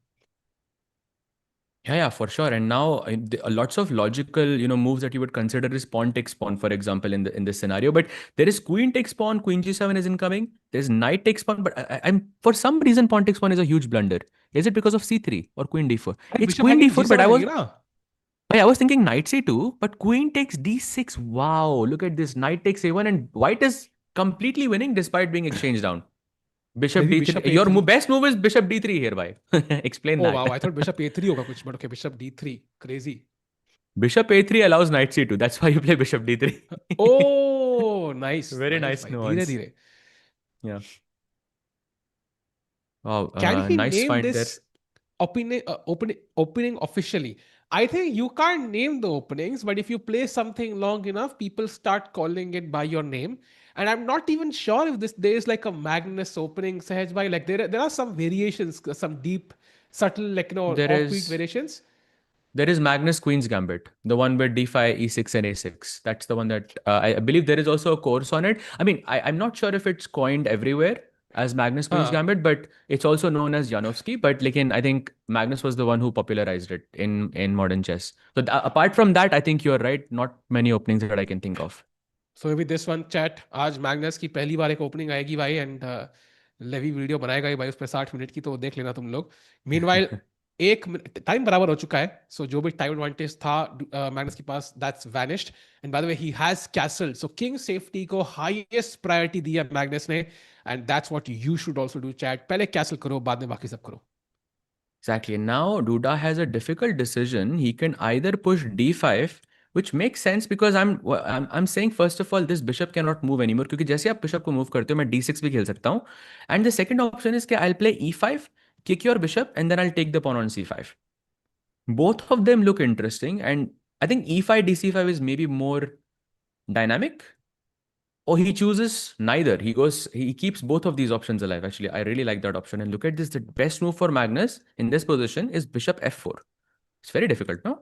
Yeah, for sure. And now lots of logical, moves that you would consider is pawn takes pawn, for example, in this scenario. But there is queen takes pawn, queen g7 is incoming. There's knight takes pawn, but I'm for some reason pawn takes pawn is a huge blunder. Is it because of c3 or queen d4? It's queen d4, but I was thinking knight c2, but queen takes d6. Wow, look at this. Knight takes a1, and white is completely winning despite being exchanged down. Bishop Maybe d3. bishop Your A3. best move is bishop d3 here, bhai. Explain Oh that. wow, I thought bishop a3 hoga kuch, but okay, bishop d3. Crazy. Bishop a3 allows knight c2. That's why you play bishop d3. Oh, nice. Very nice bhai. nuance. Dheere dheere. Yeah. Wow. Can he Nice name find there. this opening officially? I think you can't name the openings, but if you play something long enough, people start calling it by your name. And I'm not even sure if there is like a Magnus opening, Sahaj bhai. Like there are some variations, some deep, subtle, There offbeat is variations. there is Magnus Queen's Gambit, the one with d5, e6, and a6. That's the one that I believe there is also a course on it. I mean, I'm not sure if it's coined everywhere as Magnus Queen's Gambit, but it's also known as Janovsky. But I think Magnus was the one who popularized it in modern chess. So apart from that, I think you're right. Not many openings that I can think of. So maybe this one chat, आज Magnus की पहली बार एक opening आएगी भाई, and levy video बनाएगा ही भाई उस पर 60 मिनट की, तो देख लेना तुम लोग. मीनवाइल एक टाइम बराबर हो चुका है, सो जो भी टाइम एडवांटेज था मैग्नस के पास, that's vanished. And by the way he has castle, so king safety को हाईएस्ट प्रायोरिटी दिया मैग्नस ने, and that's what you should also do chat. पहले कैसल करो, बाद में बाकी सब करो. Exactly. Now Duda has a difficult decision. He can either push d5, which makes sense because I'm saying first of all this bishop cannot move anymore, क्योंकि जैसे आप bishop को move करते हो मैं d6 भी खेल सकता हूँ. And the second option is कि I'll play e5, kick your bishop, and then I'll take the pawn on c5. Both of them look interesting, and I think e5 dc5 is maybe more dynamic. Or he chooses neither. He keeps both of these options alive. Actually, I really like that option. And look at this. The best move for Magnus in this position is bishop f4. It's very difficult, no?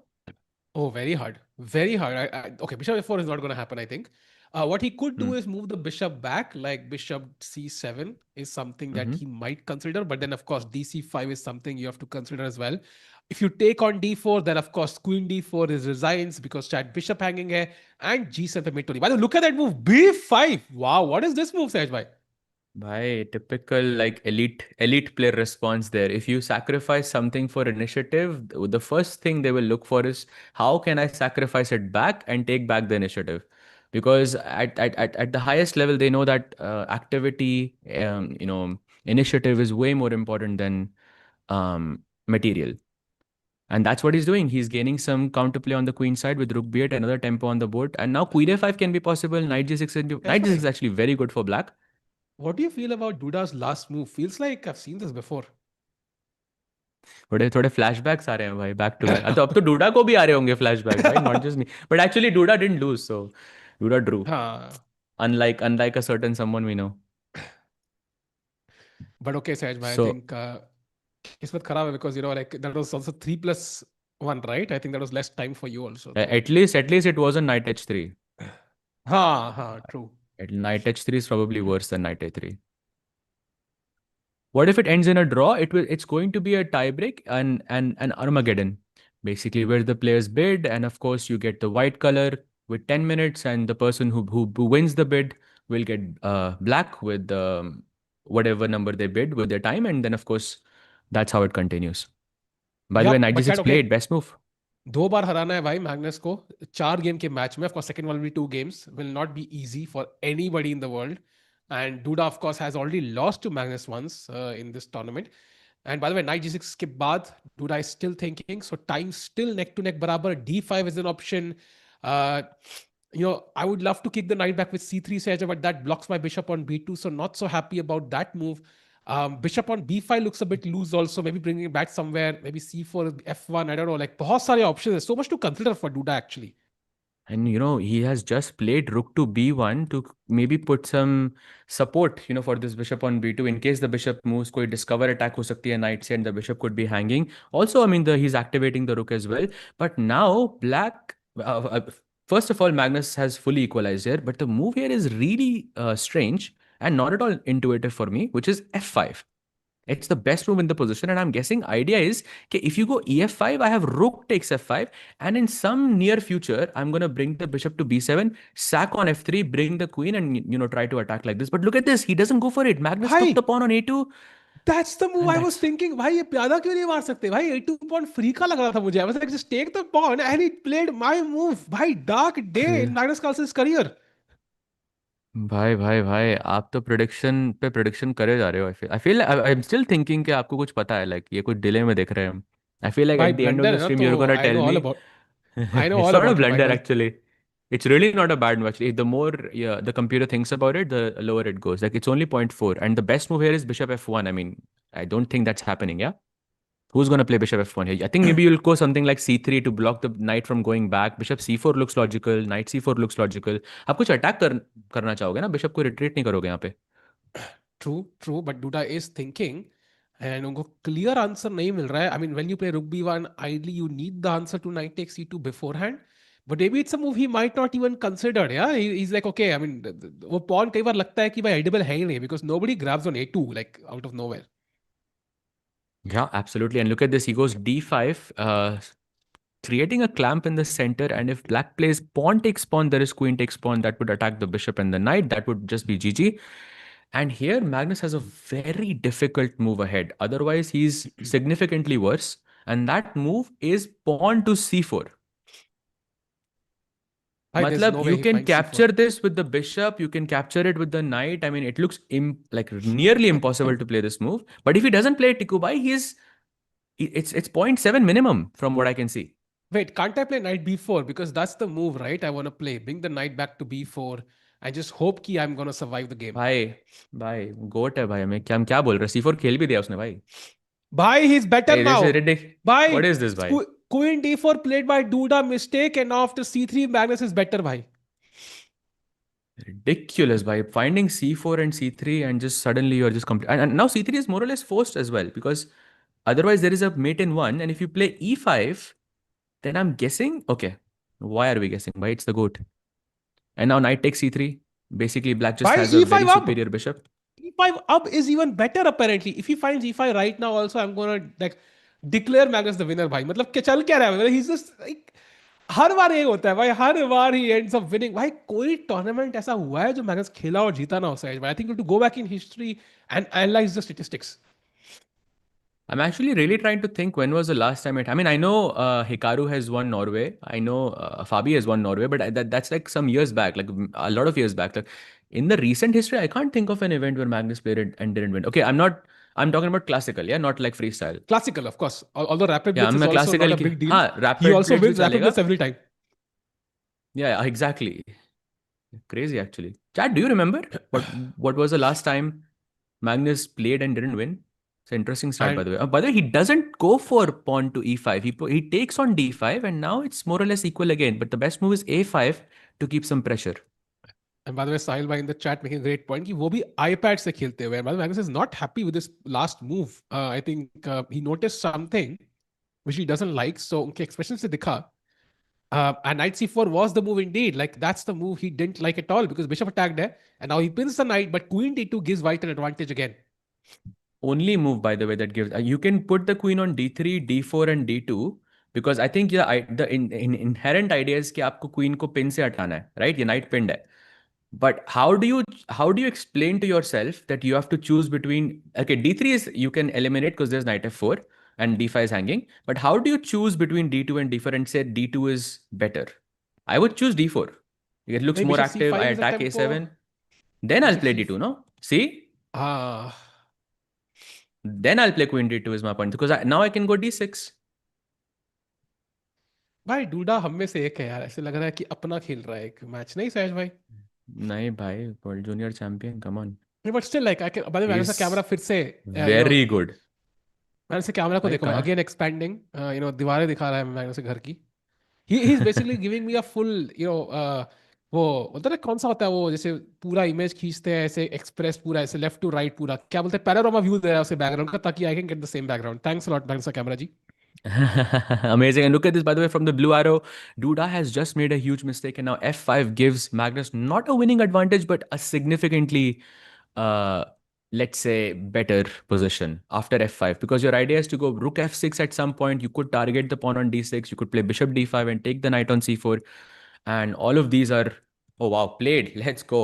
Oh, very hard. Very hard. Okay, bishop f4 is not going to happen, I think. What he could do is move the bishop back, like bishop c7 is something that he might consider. But then, of course, dc5 is something you have to consider as well. If you take on d4, then, of course, queen d4 is resigns because chat bishop hanging hai, and g7 mid 20. By the way, look at that move, b5. Wow, what is this move, Sahaj bhai? Bhai, typical like elite player response there. If you sacrifice something for initiative, the first thing they will look for is how can I sacrifice it back and take back the initiative? Because at the highest level, they know that activity, initiative is way more important than material. And that's what he's doing. He's gaining some counterplay on the queen side with rook b8, another tempo on the board. And now queen a5 can be possible. Knight g6. Knight g6 is actually very good for black. What do you feel about Duda's last move? Feels like I've seen this before. थोड़े flashbacks आ रहे हैं भाई, back to back. अब तो Duda को भी आ रहे होंगे flashbacks, right? Not just me. But actually Duda didn't lose, so Duda drew. Unlike a certain someone we know. But okay, Sahaj bhai, So- I think kismat kharab hai because like that was also 3+1, right? I think that was less time for you also. At least it wasn't knight h3. True. Knight h3 is probably worse than knight a3. What if it ends in a draw? It's going to be a tiebreak and an Armageddon, basically, where the players bid, and of course you get the white color with 10 minutes, and the person who wins the bid will get black with whatever number they bid with their time, and then of course that's how it continues. By the way, knight g6 played, best move. 2 बार हराना है भाई Magnus को 4 game के match में. Of course, second one will be 2 games. Will not be easy for anybody in the world. And Duda, of course, has already lost to Magnus once in this tournament. And by the way, knight g6 के बाद Duda is still thinking. So time still neck to neck बराबर. d5 is an option. I would love to kick the knight back with c3 edge, but that blocks my bishop on b2, so not so happy about that move. Bishop on b5 looks a bit loose also, maybe bringing it back somewhere, maybe c4, f1, I don't know, like बहुत सारे options, there's so much to consider for Duda actually. And he has just played rook to b1 to maybe put some support, for this bishop on b2 in case the bishop moves. कोई discover attack हो सकती है knight से, and the bishop could be hanging. Also, I mean, he's activating the rook as well. But now black, first of all, Magnus has fully equalized here. But the move here is really strange and not at all intuitive for me, which is f5. It's the best move in the position, and I'm guessing idea is okay, if you go ef5, I have rook takes f5, and in some near future, I'm gonna bring the bishop to b7, sack on f3, bring the queen, and try to attack like this. But look at this, he doesn't go for it. Magnus took the pawn on a2. That's the move I was thinking. भाई ये प्यादा क्यों नहीं मार सकते? भाई a2 pawn free का लग रहा था मुझे. I was like, just take the pawn, and he played my move. भाई dark day in Magnus Carlsen's career. भाई भाई भाई आप तो प्रेडिक्शन करे जा रहे हो. I feel I am still thinking कि आपको कुछ पता है, लाइक ये कुछ डिले में देख रहे हैं हम. आई फील लाइक भाई at the end of blunder the है ना, स्ट्रीम तो you are gonna I tell know me. all about. I know It's all not a about it, भाई. blunder Like, actually. It's really not a bad move actually. The more the computer thinks about it, the lower it goes. Like it's only 0.4. And the best move here is bishop f1. I mean, I don't think that's happening, yeah? Who's going to play bishop f1 here? I think maybe you'll go something like c3 to block the knight from going back. Bishop c4 looks logical. Knight c4 looks logical. आप कुछ attack करना चाहोगे ना? Bishop को retreat नहीं करोगे यहाँ पे. true, but Duda is thinking, and उनको clear answer नहीं मिल रहा है. I mean, when you play rook b1, ideally you need the answer to knight takes c2 beforehand. But maybe it's a move he might not even consider. Yeah, he's like, okay. I mean, वो pawn कई बार लगता है कि भाई edible है ही नहीं, because nobody grabs on a2 like out of nowhere. Yeah, absolutely. And look at this. He goes d5, creating a clamp in the center. And if black plays pawn takes pawn, there is queen takes pawn. That would attack the bishop and the knight. That would just be GG. And here, Magnus has a very difficult move ahead. Otherwise, he's significantly worse. And that move is pawn to c4. Matlab, you can capture this with the bishop, you can capture it with the knight. I mean, it looks like nearly impossible to play this move. But if he doesn't play Tikubai, it's 0.7 minimum from what I can see. Wait, can't I play knight b4? Because that's the move, right? I want to play. Bring the knight back to b4. I just hope कि I'm gonna survive the game. भाई गोट है भाई. हमें क्या बोल रहा है? c4 खेल भी दिया उसने भाई. Bhai, he's better Hey, now. this is ridiculous. Bhai, What is this, bhai? Queen d4 played by Duda, mistake, and after c3 Magnus is better, bhai. Ridiculous, bhai. Finding c4 and c3 and just suddenly you're just and now c3 is more or less forced as well, because otherwise there is a mate in one, and if you play e5, then I'm guessing, okay, why are we guessing, bhai? It's the goat. And now knight takes c3. Basically, black just has a very superior bishop. e5 up is even better apparently. If he finds e5 right now also, I'm gonna like declare Magnus the winner, भाई. मतलब चल क्या रहा है? He's just like हर बार ये होता है भाई. हर बार he ends up winning. भाई कोई tournament ऐसा हुआ है जो Magnus खेला और जीता ना हो सके? I think you have to go back in history and analyze the statistics. I'm actually really trying to think when was the last time I mean, I know Hikaru has won Norway. I know Fabi has won Norway, but that's like some years back, like a lot of years back. Like in the recent history, I can't think of an event where Magnus played it and didn't win. Okay, I'm talking about classical, yeah, not like freestyle. Classical, of course. Although rapid yeah, blitz is also not a big deal. He also wins rapid blitz every time. Yeah, exactly. Crazy actually. Chad, do you remember what was the last time Magnus played and didn't win? It's an interesting start, by the way. By the way, he doesn't go for pawn to e5. He takes on d5, and now it's more or less equal again. But the best move is a5 to keep some pressure. And by the way, Sahil bhai in the chat making a great point कि वो भी iPad से खेलते हुए. By the way, Magnus is not happy with this last move. I think he noticed something which he doesn't like. So उनके expression से दिखा. And knight c4 was the move indeed. Like that's the move he didn't like at all, because bishop attacked there, and now he pins the knight, but queen d2 gives white an advantage again. Only move, by the way, that gives you can put the queen on d3, d4, and d2, because I think the inherent idea is कि आपको queen को pin से हटाना है, right? ये knight pinned है. But how do you explain to yourself that you have to choose between, okay, d3 is you can eliminate because there's knight f4 and d5 is hanging, but how do you choose between d2 and d4 and say d2 is better? I would choose d4. It looks more active. I attack a7. Then I'll play d2, no? See? Then I'll play queen d2 is my point, because now I can go d6. भाई DUDA हम में से एक है यार, ऐसे लग रहा है कि अपना खेल रहा है एक मैच, नहीं सहज भाई? नहीं भाई, world junior champion, come on. But still like I can, बाद में मैंने इज से कैमरा फिर से वेरी गुड मैंने से कैमरा को भाई। देखो भाई, कहाँ? अगेन एक्सपेंडिंग, दीवारें दिखा रहा है मैंने से घर की। He is basically giving me a full, वो बोलते हैं ना कौन सा होता है वो, जैसे पूरा इमेज खींचते हैं ऐसे एक्सप्रेस पूरा ऐसे लेफ्ट टू राइट पूरा, क्या बोलते हैं, पैनोरामा व्यू दे रहा है उसे बैकग्राउंड का, ताकि I can get the same background. Thanks a lot मैंने से camera ji. Amazing. And look at this, by the way, from the blue arrow, Duda has just made a huge mistake. And now F5 gives Magnus not a winning advantage, but a significantly, uh, let's say, better position after F5. Because your idea is to go rook F6 at some point. You could target the pawn on D6. You could play bishop D5 and take the knight on C4. And all of these are, oh wow, played. Let's go.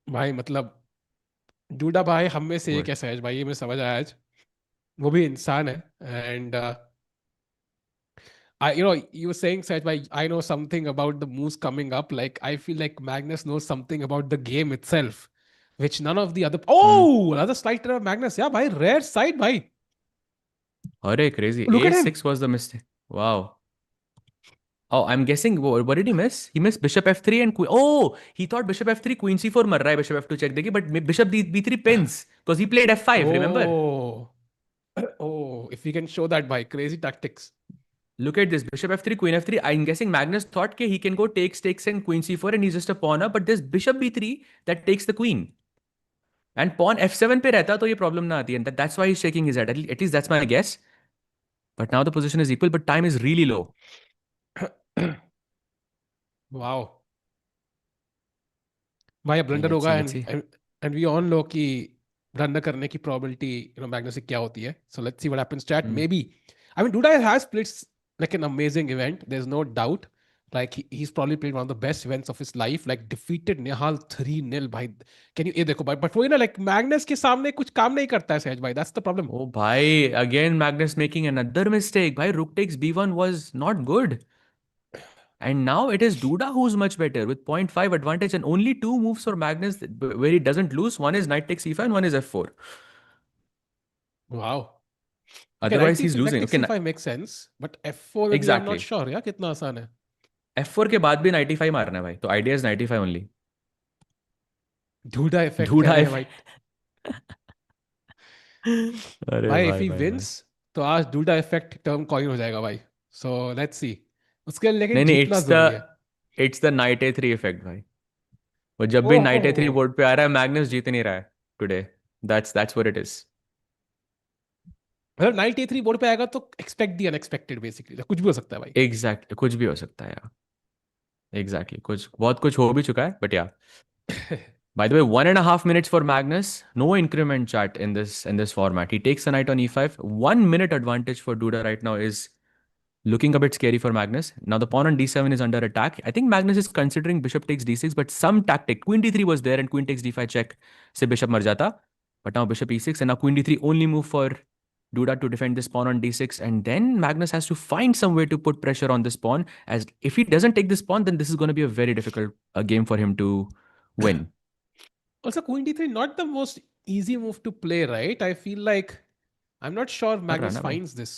भाई मतलब DUDA भाई हम में से एक What? है सहज भाई, ये मुझे समझ आया आज। वो भी इंसान है। And you were saying, Saj, I know something about the moves coming up. Like, I feel like Magnus knows something about the game itself, which none of the other. Hmm. Oh, another slight error of Magnus. Yeah, bhai, rare side, bhai. Hooray, crazy. Look at him. A6 was the mistake. Wow. Oh, I'm guessing. What did he miss? He missed bishop f3 and queen. Oh, he thought bishop f3, queen c4 mar raha hai, bishop f2 check degi, but bishop b3 pins because he played f5. Remember? Oh, oh, if we can show that, bhai, crazy tactics. Look at this, bishop f3, queen f3. I'm guessing Magnus thought he can go takes and queen c4 and he's just a pawn up. But this bishop b3 that takes the queen and pawn f7 पे रहता तो ये problem ना आती. And that's why he's shaking his head. At least that's my guess. But now the position is equal, but time is really low. Wow. भाई Okay, blunder let's होगा, see. Let's see. And we on low कि blunder करने की probability Magnus से क्या होती है। So let's see what happens chat. Hmm. Maybe I mean Duda has played like an amazing event, there's no doubt. Like he's probably played one of the best events of his life, like defeated Nihal 3-0 भाई। can you ये देखो भाई, but वो ना like Magnus के सामने कुछ काम नहीं करता है सहज भाई, that's the problem. Oh, bhai, again Magnus making another mistake. Bhai, rook takes b1 was not good. And now it is Duda who's much better with 0.5 advantage and only two moves for Magnus where he doesn't lose. One is knight takes e5 and one is f4. Wow. Okay, Otherwise, he's knight losing. takes Okay, c5 makes sense, but f4 में भी I'm not exactly. sure यार कितना आसान है। f4 के बाद भी knight e5 मारना है भाई. तो idea is knight e5 only. DUDA effect कह Duda रहे हैं if भाई। अरे भाई इफ भाई ही भाई भाई. विंस तो आज डूडा इफेक्ट टर्म कॉइन हो जाएगा भाई। सो लेट्स सी, उसके लिए लेकिन नहीं नहीं, जीतना जरूरी है। it's the knight a3 effect भाई. वो जब भी knight a3 ओह, बोर्ड पे आ रहा है, Magnus जीत नहीं रहा है today. That's what it is. मतलब नाइट ए3 बोर्ड पे आएगा तो एक्सपेक्ट दी अनएक्सपेक्टेड, बेसिकली कुछ भी हो सकता है भाई। Exactly. कुछ भी हो सकता है यार. Exactly. कुछ बहुत कुछ हो भी चुका है, but yeah. By the way, 1.5 minutes for Magnus. No increment chat in this format. He takes the knight on e5. 1 minute advantage for Duda right now is looking a bit scary for Magnus. Now the pawn on d7 is under attack. I think Magnus is considering bishop takes d6, but some tactic. Queen d3 was there and queen takes d5 check. Se bishop mar jata. But now bishop e6 and now queen d3 only move for Duda to defend this pawn on d6. And then Magnus has to find some way to put pressure on this pawn. As if he doesn't take this pawn, then this is going to be a very difficult game for him to win. Also queen d3 not the most easy move to play, right? I feel like I'm not sure कर रहा है Magnus ना भाई. finds this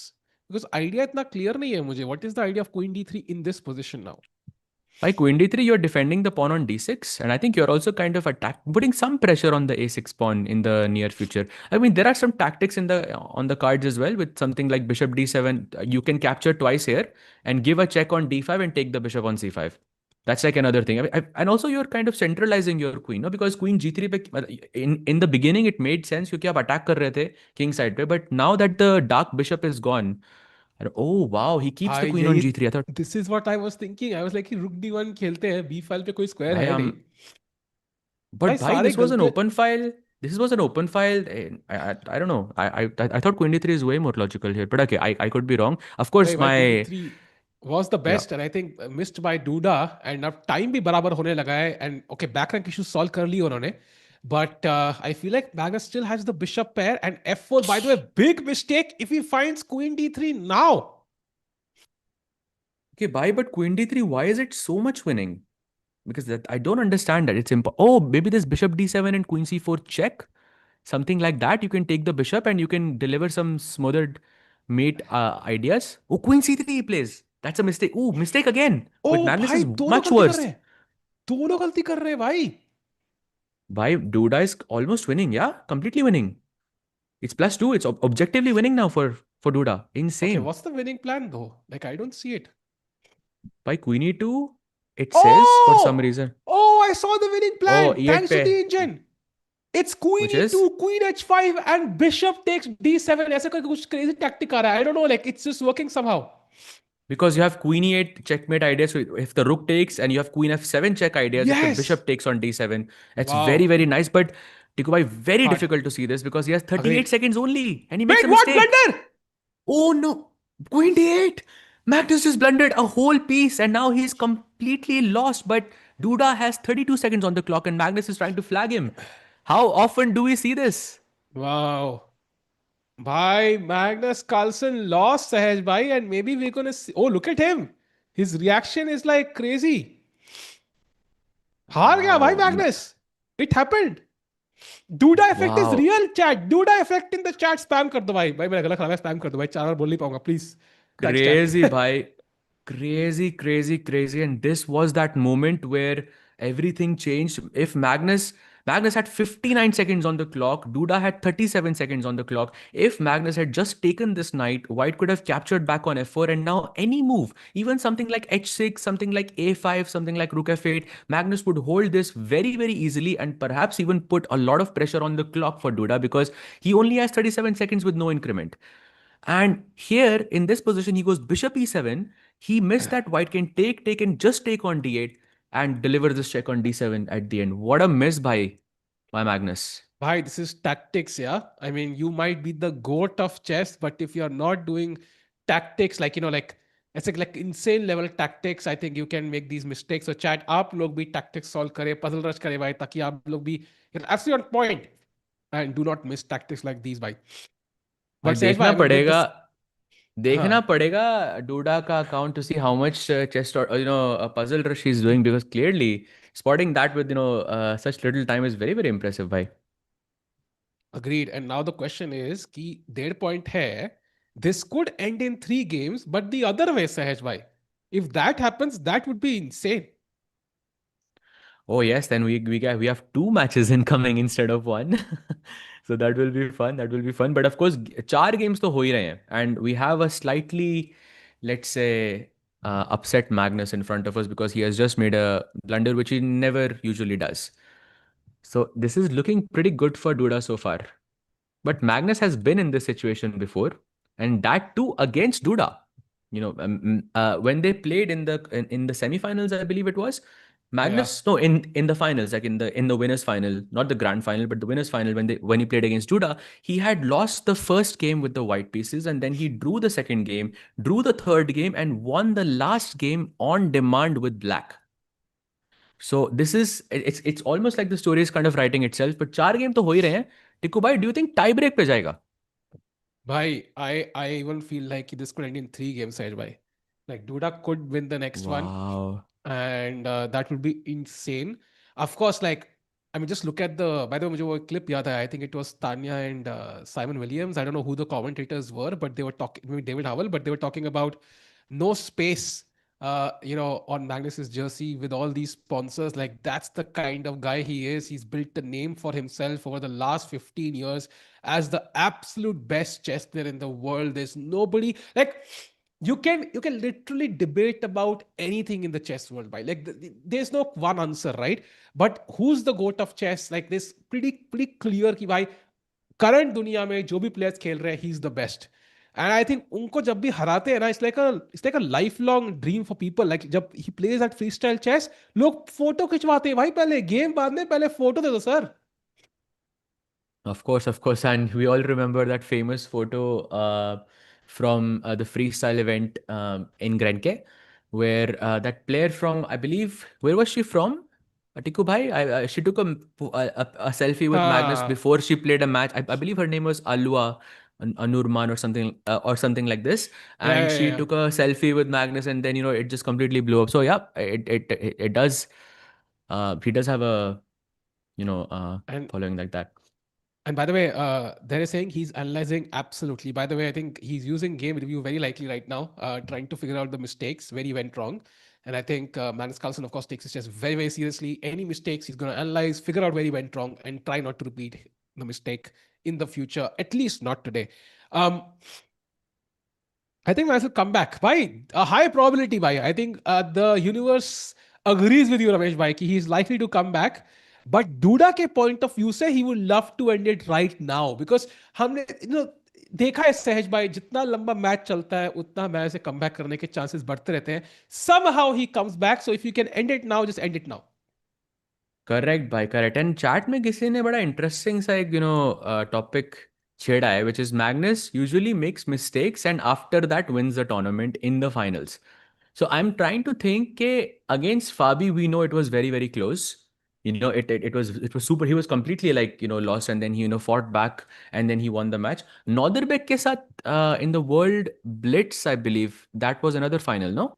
because idea इतना clear नहीं है मुझे, what is the idea of queen d3 in this position now? By queen d3, you're defending the pawn on d6, and I think you're also kind of putting some pressure on the a6 pawn in the near future. I mean, there are some tactics on the cards as well, with something like bishop d7. You can capture twice here and give a check on d5 and take the bishop on c5. That's like another thing. And also you're kind of centralizing your queen, no? Because queen g3 in the beginning it made sense क्योंकि आप attack कर रहे थे king side पे, but now that the dark bishop is gone, oh wow, he keeps the queen on यही, g3. I thought, this is what I was thinking. I was like कि rook d1 खेलते हैं, b file पे कोई square भाई है हम नहीं भाई, But bhai, सारे this was an गलतियां। open file. This was an open file. I don't know. I thought queen d3 is way more logical here. But okay, I could be wrong. Of course, भाई queen my d3 was the yeah. best and I think missed by Duda, and अब time भी बराबर होने लगा है and okay back rank issues solve कर लिए उन्होंने, but I feel like Magnus still has the bishop pair and f4, by the way big mistake if he finds queen d3 now. Okay, bhai, but queen d3, why is it so much winning? Because I don't understand that. Oh, maybe this bishop d7 and queen c4 check. Something like that. You can take the bishop and you can deliver some smothered mate ideas. Oh, queen c3 he plays. That's a mistake. Oh, mistake again. But O Magnus भाई is दोनों much गलती कर रहे worse. हैं, दोनों गलती कर रहे हैं भाई. Bhai, Duda is almost winning. Yeah, completely winning. It's +2. It's objectively winning now for Duda. Okay, Insane. what's the winning plan though? Like I don't see it. By queen e2, it says for some Oh! reason. Oh, I saw the winning Oh, plan. e8 Thanks to pe, the engine. It's queen which is e2, queen h5, and bishop takes d7. ऐसा कोई कुछ crazy tactic आ रहा है. I don't know. Like it's just working somehow. because you have queen e8 checkmate idea. So if the rook takes, and you have queen f7 check ideas, if the Yes. bishop takes on d7, it's very, Wow. very nice. But Tikubai, very Hard. difficult to see this because he has 38 Agreed. seconds only and he makes Wait, a what mistake. blunder? Oh no, queen d8. Magnus just blundered a whole piece and now he's completely lost. But Duda has 32 seconds on the clock and Magnus is trying to flag him. How often do we see this? Wow. Bhai, Magnus Carlsen lost Sahaj bhai, and maybe we're gonna see. Oh, look at him. His reaction is like crazy. हार गया भाई Wow. Magnus. It happened. Duda effect is Wow. real chat. Duda effect in the chat. Spam कर दो भाई. भाई मेरा गला खराब है. Spam कर दो भाई. 4 बार बोल नहीं पाऊंगा. Please. Thanks chat. Crazy, bhai. Crazy, crazy, crazy. And this was that moment where everything changed. If Magnus had 59 seconds on the clock, Duda had 37 seconds on the clock. If Magnus had just taken this knight, White could have captured back on f4, and now any move, even something like h6, something like a5, something like rook f8, Magnus would hold this very, very easily and perhaps even put a lot of pressure on the clock for Duda because he only has 37 seconds with no increment. And here in this position, he goes bishop e7. He missed that white can take, and just take on d8 and deliver this check on d7 at the end. What a miss by Magnus. Bhai, this is tactics, yeah. I mean, you might be the goat of chess, but if you're not doing tactics, like like it's like insane level tactics, I think you can make these mistakes. So chat, आप लोग भी tactics solve करें, puzzle rush करें भाई, ताकि आप लोग भी you're absolutely on point and do not miss tactics like these, भाई. भाई But Sahaj bhai, I mean, with this, देखना हाँ, पड़ेगा डूडा का account to see how much chess or puzzle rush he's doing because clearly spotting that with such little time is very, very impressive, bhai. agreed. And now the question is, कि their point है, this could end in 3 games, but the other way, Sahaj bhai, if that happens, that would be insane. Oh yes, then we have two matches incoming instead of one. So that will be fun. That will be fun. But of course, चार games तो हो ही रहे हैं, and we have a slightly, let's say, upset Magnus in front of us because he has just made a blunder which he never usually does. So this is looking pretty good for Duda so far. But Magnus has been in this situation before, and that too against Duda. When they played in the semifinals, I believe it was Yeah. Magnus. No, in the finals, like in the winners final, not the grand final, but the winners final. When he played against Duda, he had lost the first game with the white pieces, and then he drew the second game, drew the third game, and won the last game on demand with black. So this is it's almost like the story is kind of writing itself. But चार game तो हो ही रहे हैं. टिकू भाई, do you think tie break पे जाएगा? Bhai, I even feel like this could end in 3 games, Sahaj bhai. Like Duda could win the next one, Wow. and that would be insane. Of course, like I mean, just look at the. By the way, मुझे वो clip याद है. I think it was Tanya and Simon Williams. I don't know who the commentators were, but they were talking. Maybe David Howell, but they were talking about no space. On Magnus's jersey with all these sponsors. Like that's the kind of guy he is. He's built a name for himself over the last 15 years as the absolute best chess player in the world. There's nobody like you can literally debate about anything in the chess world, by like there's no one answer, right? But who's the goat of chess? Like this pretty clear कि भाई current दुनिया में जो भी players खेल रहे हैं, he's the best. And I think उनको जब भी हराते हैं ना, it's like a lifelong dream for people. Like जब he plays that freestyle chess, लोग फोटो खिंचवाते हैं भाई, पहले गेम बाद में पहले फोटो दे दो sir. Of course, of course. And we all remember that famous photo from the freestyle event in Grenke, where that player from, I believe, where was she from? Atiku Bhai? She took a selfie with Magnus हाँ, before she played a match. I believe her name was Alua Anurman or something like this. yeah, And yeah, she yeah. took a selfie with Magnus, and then it just completely blew up. So yeah, it does. He does have a And following like that. And by the way, they're saying he's analyzing absolutely. By the way, I think he's using game review very likely right now, trying to figure out the mistakes where he went wrong. And I think Magnus Carlsen, of course, takes his chess very, very seriously. Any mistakes, he's going to analyze, figure out where he went wrong, and try not to repeat the mistake in the future, at least not today. I think Magnus will come back. Bhai, a high probability, bhai. I think the universe agrees with you, Ramesh bhai, कि he's likely to come back. But Duda के point of view से he would love to end it right now because हमने देखा है सहज भाई जितना लंबा मैच चलता है उतना मैच से कम बैक करने के चांसेस बढ़ते रहते हैं. Somehow he comes back, so if you can end it now, just end it now. Correct भाई, करेक्ट. एंड चैट में किसी ने बड़ा इंटरेस्टिंग सा एक टॉपिक छेड़ा है, which is Magnus usually makes mistakes and after that wins the tournament in the finals. So I'm trying to think ke against Fabi we know it was very very close. It was super. He was completely lost and then he fought back and then he won the match. Nodirbek ke sath in the World Blitz I believe that was another final, no?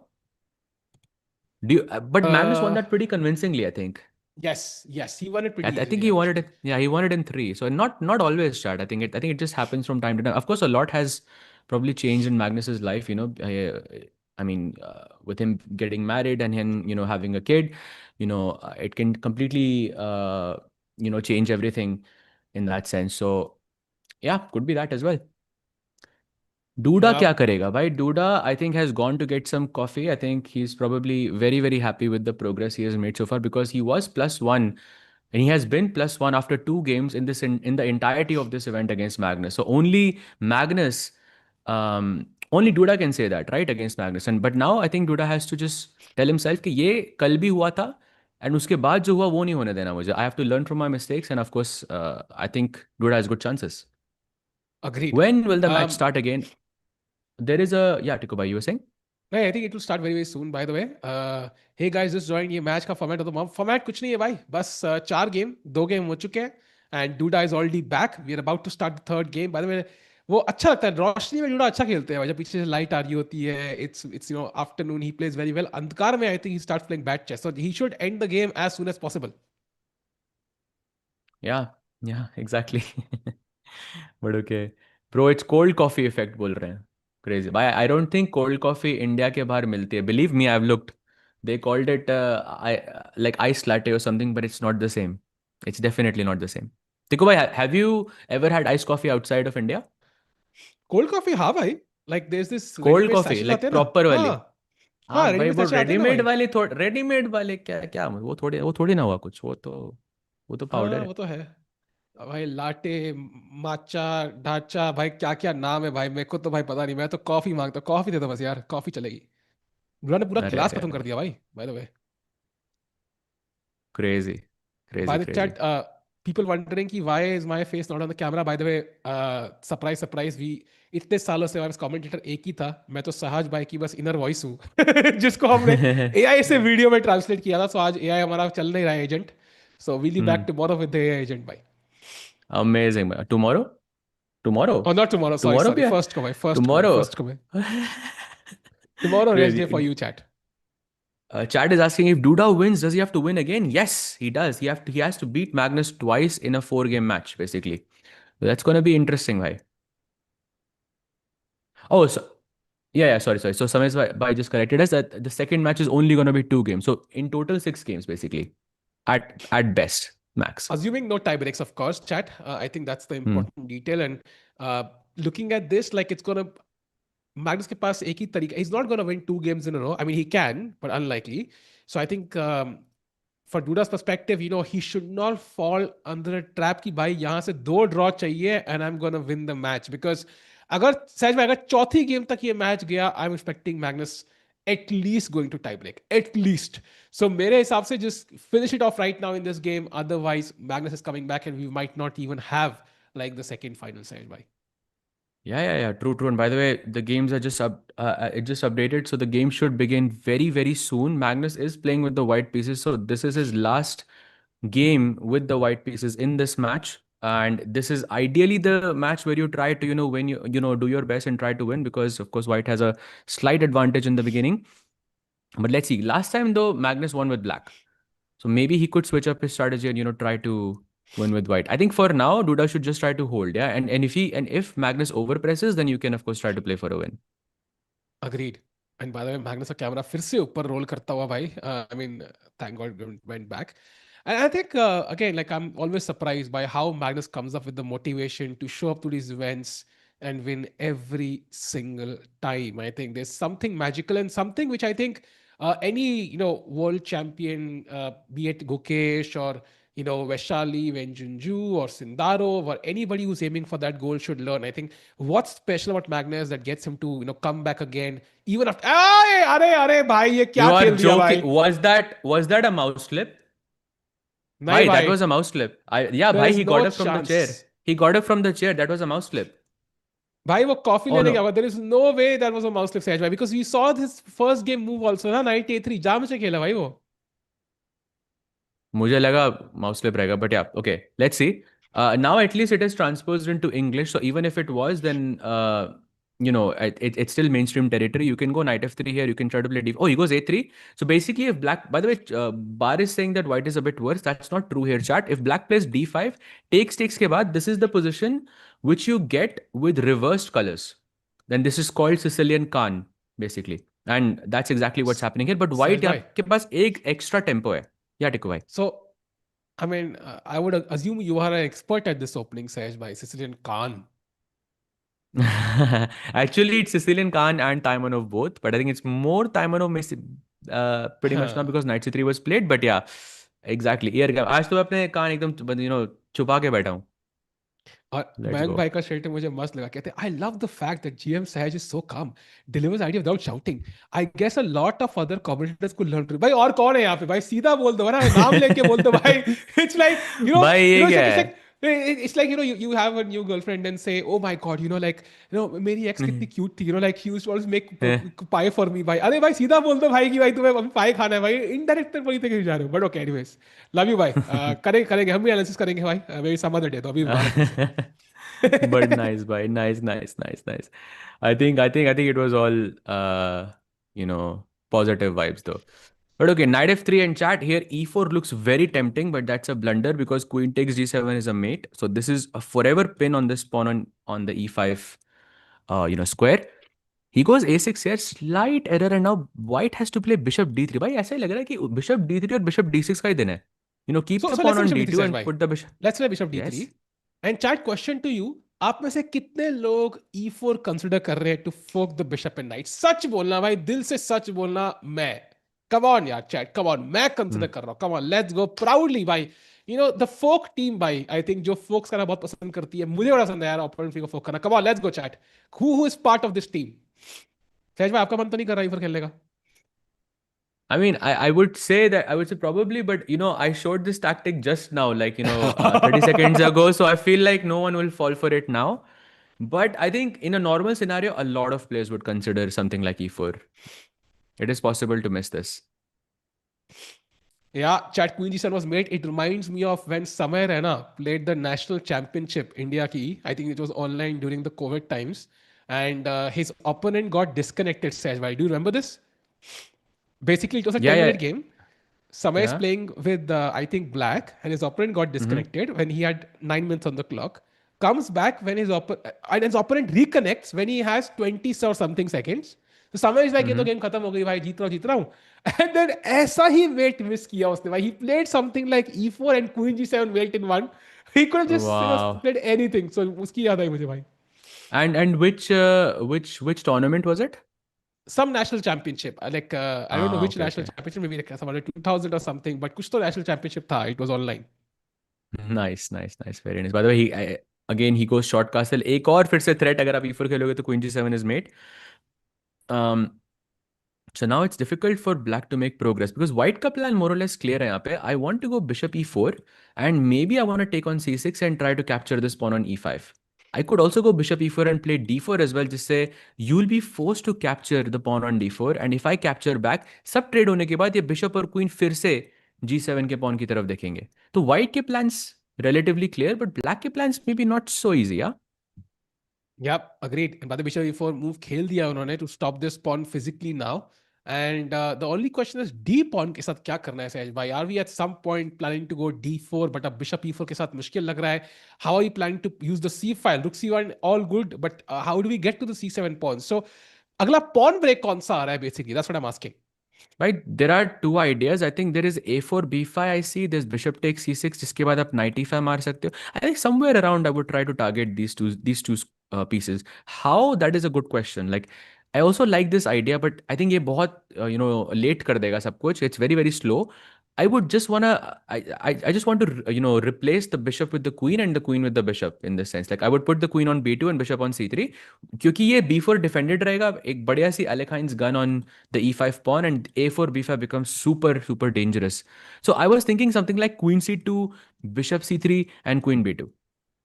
But Magnus won that pretty convincingly, I think. Yes, he won it pretty I easily, think he won it. Yeah, he won it in 3. So not always, Chad. I think it just happens from time to time. Of course, a lot has probably changed in Magnus's life. I mean, with him getting married and him having a kid, it can completely change everything in that sense. So yeah, could be that as well. Duda क्या करेगा भाई? Duda I think has gone to get some coffee. I think he's probably very very happy with the progress he has made so far because he was +1 and he has been +1 after 2 games in the entirety of this event against Magnus. So only Magnus, only Duda can say that, right, against Magnus. But now I think Duda has to just tell himself कि ये कल भी हुआ था and उसके बाद जो हुआ वो नहीं होने देना मुझे. I have to learn from my mistakes and of course I think Duda has good chances. Agreed. When will the match start again? There is a Tiku bhai, you were saying? No, I think it will start very very soon. By the way, hey guys, just join ये match का format. तो format कुछ नहीं है भाई, बस 4 game, 2 game हो चुके हैं and Duda is already back. We are about to start the third game. By the way वो अच्छा लगता है, रोशनी में डूडा अच्छा खेलते हैं भाई, जब पीछे से लाइट आ रही होती है. It's afternoon he plays very well. अंधकार में I think he starts playing bad chess, so he should end the game as soon as possible. Yeah, exactly. But okay. Bro, it's cold coffee effect बोल रहे हैं. Crazy. But I don't think cold coffee India के बाहर मिलती है. Believe me, I've looked. They called it like ice latte or something, but it's not the same. It's definitely not the same. Tiku bhai, have you ever had iced coffee outside of India? Cold coffee, हाँ भाई. Like there is this Cold coffee, like proper वाली. हाँ हाँ भाई, readymade वो sachet आते हैं ना रेडीमेड वाले क्या वो थोड़ी ना हुआ कुछ. वो तो पाउडर हाँ है. वो तो है भाई. लाटे, माचा, ढांचा, भाई क्या क्या नाम है भाई. मेरे को तो भाई पता नहीं, मैं तो कॉफी मांगता हूँ. कॉफी दे दो बस यार, कॉफी चलेगी. बुरा ने पूरा अरे गिलास अरे खत्म अरे, कर दिया भाई. Bye the way, crazy by crazy the crazy. chat, people wondering कि why is my face not on the camera. By the way, surprise, we इतने सालों से हमारे कमेंटेटर एक ही था. मैं तो सहज भाई की बस इनर वॉइस हूँ जिसको हमने एआई से वीडियो में ट्रांसलेट किया था. सो आज एआई हमारा चल नहीं रहा है agent. So will be back tomorrow with the AI agent भाई. Amazing. Tomorrow? Oh, not tomorrow. Sorry, Tomorrow sorry. भी है? First को भाई, first को भाई, Tomorrow. first को भाई. Tomorrow rest day Crazy. for you, chat. Chad is asking if Duda wins, does he have to win again? Yes, he does. He has to beat Magnus twice in a 4-game match, basically. So that's going to be interesting, bhai. Oh, so yeah. Sorry. So Samesh bhai just corrected us that the second match is only going to be 2 games. So in total 6 games, basically, at best, max. Assuming no tie breaks, of course, chat. I think that's the important detail. And looking at this, like it's gonna Magnus के पास एक ही तरीका. He's not gonna win 2 games in a row. I mean, he can, but unlikely. So I think for Duda's perspective, he should not fall under a trap कि भाई यहाँ से 2 draw चाहिए and I'm gonna win the match. Because अगर चौथी game तक ये match गया, I'm expecting Magnus at least going to tie break. At least. So मेरे हिसाब से just finish it off right now in this game. Otherwise, Magnus is coming back and we might not even have like the second final side by. Yeah. True. And by the way, the games are just it just updated, so the game should begin very, very soon. Magnus is playing with the white pieces, so this is his last game with the white pieces in this match, and this is ideally the match where you try to when you do your best and try to win, because of course white has a slight advantage in the beginning. But let's see. Last time though, Magnus won with black, so maybe he could switch up his strategy and try to win with white. I think for now, Duda should just try to hold. Yeah. And if Magnus overpresses, then you can of course try to play for a win. Agreed. And by the way, Magnus का camera फिर से ऊपर role करता हुआ भाई. I mean, thank God it went back. And I think again, like I'm always surprised by how Magnus comes up with the motivation to show up to these events and win every single time. I think there's something magical and something which I think any world champion, be it Gukesh or Vaishali, Venjunju or Sindarov or anybody who's aiming for that goal should learn. I think what's special about Magnus that gets him to come back again even after. अरे भाई ये क्या You are खेल दिया भाई. joking. Was that a mouse slip? नहीं Bhai, that भाई. was a mouse slip. Yeah, There bhai, is he no got it from the chair. chance. He got it from the chair. That was a mouse slip. भाई वो coffee Oh लेने no. गया. There is no way that was a mouse slip सहज भाई, because we saw this first game move also ना 98-3 जाम से खेला भाई वो. मुझे लगा mouse slip रहेगा, but yeah, okay. Let's see. Now at least it is transposed into English. So even if it was, then it's still mainstream territory. You can go knight f3 here. You can try to play d. Oh, he goes a3. So basically, if black, by the way, Bar is saying that white is a bit worse. That's not true here, chat. If black plays d5, takes के बाद, this is the position which you get with reversed colors. Then this is called Sicilian Khan, basically. And that's exactly what's happening here. But white Sahaj bhai. के पास एक extra tempo है. Yeah, Tikku bhai. So I mean, I would assume you are an expert at this opening, Sahaj bhai. Sicilian Khan. Actually, it's Sicilian Khan and Taimanov both, but I think it's more Taimanov pretty much now because knight c3 was played. But yeah, exactly. आज तो अपने कान एकदम छुपा के बैठा हूँ. और मयंक भाई का स्टेटमेंट मुझे मस्त लगा. कहते I love the fact that GM Sahaj is so calm, delivers idea without shouting. I guess a lot of other commentators को लर्न. भाई और कौन है यहाँ पे भाई, सीधा बोल दो ना, नाम लेके बोल दो भाई. इट्स लाइक भाई ये क्या है? it's like you have a new girlfriend and say, oh my god, मेरी एक्स कितनी क्यूट थी, like she used to always make pie for me. भाई अरे भाई सीधा बोल दो भाई कि भाई तुम्हें अभी पाई खाना है भाई. इनडायरेक्ट वही तक जा रहे हो. But okay, anyways love you भाई. करेंगे हम भी एनालिसिस करेंगे भाई, मेरी सम अदर डे. तो अभी But nice, bhai. Nice. I think it was all positive vibes though. But okay, knight f3 and chat here. E4 looks very tempting, but that's a blunder because queen takes g7 is a mate. So this is a forever pin on this pawn on the e5 square. He goes a6 here, slight error, and now white has to play bishop d3. भाई ऐसा ही लग रहा है कि bishop d3 और bishop d6 का ही दिन है. Keep the pawn on d2 and put the bishop. Let's play bishop d3. Yes. And chat, question to you. आप में से कितने लोग e4 कंसिडर कर रहे हैं to fork the bishop and knight? सच बोलना भाई, दिल से सच बोलना. मैं come on यार chat, come on, मैं कंसिडर कर रहा हूँ. come on, let's go proudly भाई. the folk team भाई, I think जो folks करना बहुत पसंद करती है, मुझे बड़ा पसंद है यार opponent को folk करना. come on, let's go chat. who is part of this team? सहज भाई आपका मन तो नहीं कर रहा e4 खेलने का? I mean, I would say probably, but I showed this tactic just now, like 30 seconds ago, so I feel like no one will fall for it now. But I think in a normal scenario, a lot of players would consider something like e4. It is possible to miss this. Yeah, chat, queen g7 was made. It reminds me of when Samay Raina played the national championship India ki. I think it was online during the COVID times, and his opponent got disconnected. Sahaj bhai, do you remember this? Basically, it was a 10-minute game. Samay is playing with, I think, black, and his opponent got disconnected when he had 9 minutes on the clock. Comes back when his opponent reconnects when he has 20 or something seconds. So Samay is like, ये तो game खत्म हो गई भाई, जीत रहा हूँ. And then ऐसा ही weight miss किया उसने भाई. He played something like e4 and queen g7 weight in one. He could have just played anything. So उसकी याद आई मुझे भाई. And which tournament was it? Some national championship, I don't know which national championship, maybe like some 2000 or something, but कुछ तो national championship था. It was online. Nice, very nice. By the way, he goes short castle. एक और फिर से threat, अगर आप e4 खेलोगे तो queen g7 is mate. So now it's difficult for black to make progress because white का plan more or less clear है यहाँ पे. I want to go bishop e4 and maybe I want to take on c6 and try to capture this pawn on e5. I could also go bishop e4 and play d4 as well, जिससे you'll be forced to capture the pawn on d4, and if I capture back, सब trade होने के बाद ये bishop और queen फिर से g7 के pawn की तरफ देखेंगे. तो white के plans relatively clear, but black के plans maybe not so easy, yeah? Yep, agreed. And by the bishop e4 move खेल दिया उन्होंने to stop this pawn physically now. And the only question is D pawn के साथ क्या करना है सहज भाई? Are we at some point planning to go D4 but अब bishop E4 के साथ मुश्किल लग रहा है? How are you planning to use the C file? Rook C1 all good, but how do we get to the C7 pawn? So अगला pawn break कौन सा आ रहा है basically? That's what I'm asking. Right, there are two ideas. I think there is a4 b5. I see there's bishop takes c6. जिसके बाद आप knight e5 मार सकते हो. I think somewhere around I would try to target these two pieces. How? That is a good question. Like I also like this idea, but I think ये बहुत late कर देगा सब कुछ. It's very very slow. I would just wanna I just want to replace the bishop with the queen and the queen with the bishop in this sense. Like I would put the queen on b2 and bishop on c3 क्योंकि ये b4 defended रहेगा. एक बढ़िया सी Alekhine's gun on the e5 pawn and a4 b5 becomes super super dangerous. So I was thinking something like queen c2, bishop c3 and queen b2.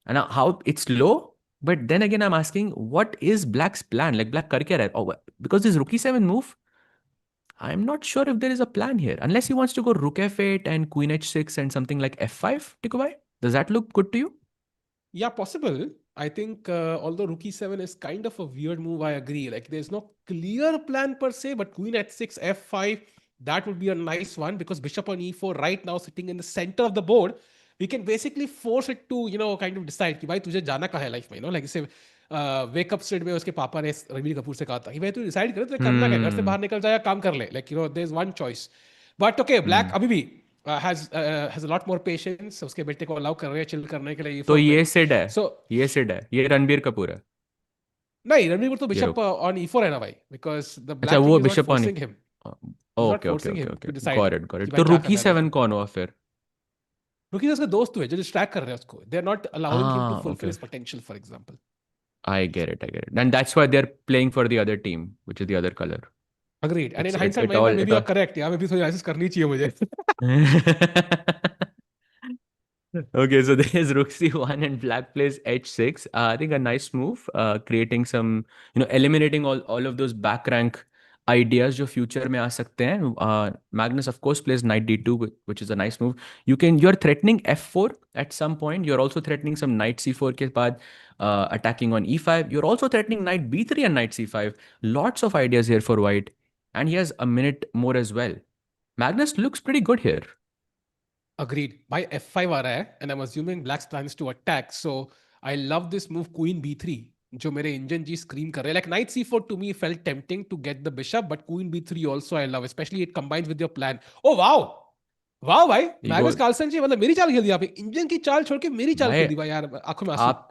And now how it's low, but then again I'm asking what is black's plan? Like black कर क्या रहा है? Oh, because this rook e7 move, I'm not sure if there is a plan here. Unless he wants to go rook f8 and queen h6 and something like f5, Tikubai. Does that look good to you? Yeah, possible. I think although rook e7 is kind of a weird move, I agree. Like there's no clear plan per se, but queen h6, f5, that would be a nice one because bishop on e4 right now sitting in the center of the board, we can basically force it to, kind of decide कि भाई तुझे जाना कहाँ है life में, like जैसे wake up street में उसके पापा ने रणबीर कपूर से कहा था कि भाई तू डिसाइड कर तुझे करना क्या, घर से बाहर निकल जाए या काम कर ले, like there is one choice. But okay, black अभी भी has a lot more patience. उसके बेटे को अलाउ कर रहे हैं चिल करने के लिए. तो ये सिड है, so ये सिड है, ये रणबीर कपूर है. नहीं, रणबीर तो बिशप ऑन e4 है ना भाई, because the अच्छा black वो king is not bishop on. forcing him. Okay okay okay okay, got it got it. तो rook e7 कौन हुआ फिर? रुकी उसका दोस्त हुए जो डिस्ट्रैक्ट कर रहे हैं उसको. They are not allowing him to fulfill okay. his potential, for example. I get it. And that's why they're playing for the other team, which is the other color. Agreed. And in It hindsight, maybe you're correct. Yeah, maybe थोड़ी analysis करनी चाहिए मुझे. Okay, so there's rook c1 and black plays h6. I think a nice move, creating some, eliminating all of those back rank ideas जो future में आ सकते हैं. Magnus of course plays knight d2, which is a nice move. You're threatening f4 at some point. You're also threatening some knight c4 के बाद attacking on e5. You're also threatening knight b3 and knight c5. Lots of ideas here for white, and he has a minute more as well. Magnus looks pretty good here. Agreed. By f5 आ रहा है, and I'm assuming black's plans to attack. So I love this move queen b3, जो मेरे engine जी scream कर रहे हैं. Like knight c4 to me felt tempting to get the bishop, but queen b3 also I love, especially it combines with your plan. Oh wow, wow भाई, Magnus Carlsen जी मतलब मेरी चाल खेल दी आपने. इंजन की चाल छोड़ के मेरी चाल खेल दी भाई यार, आंखों में आंसू.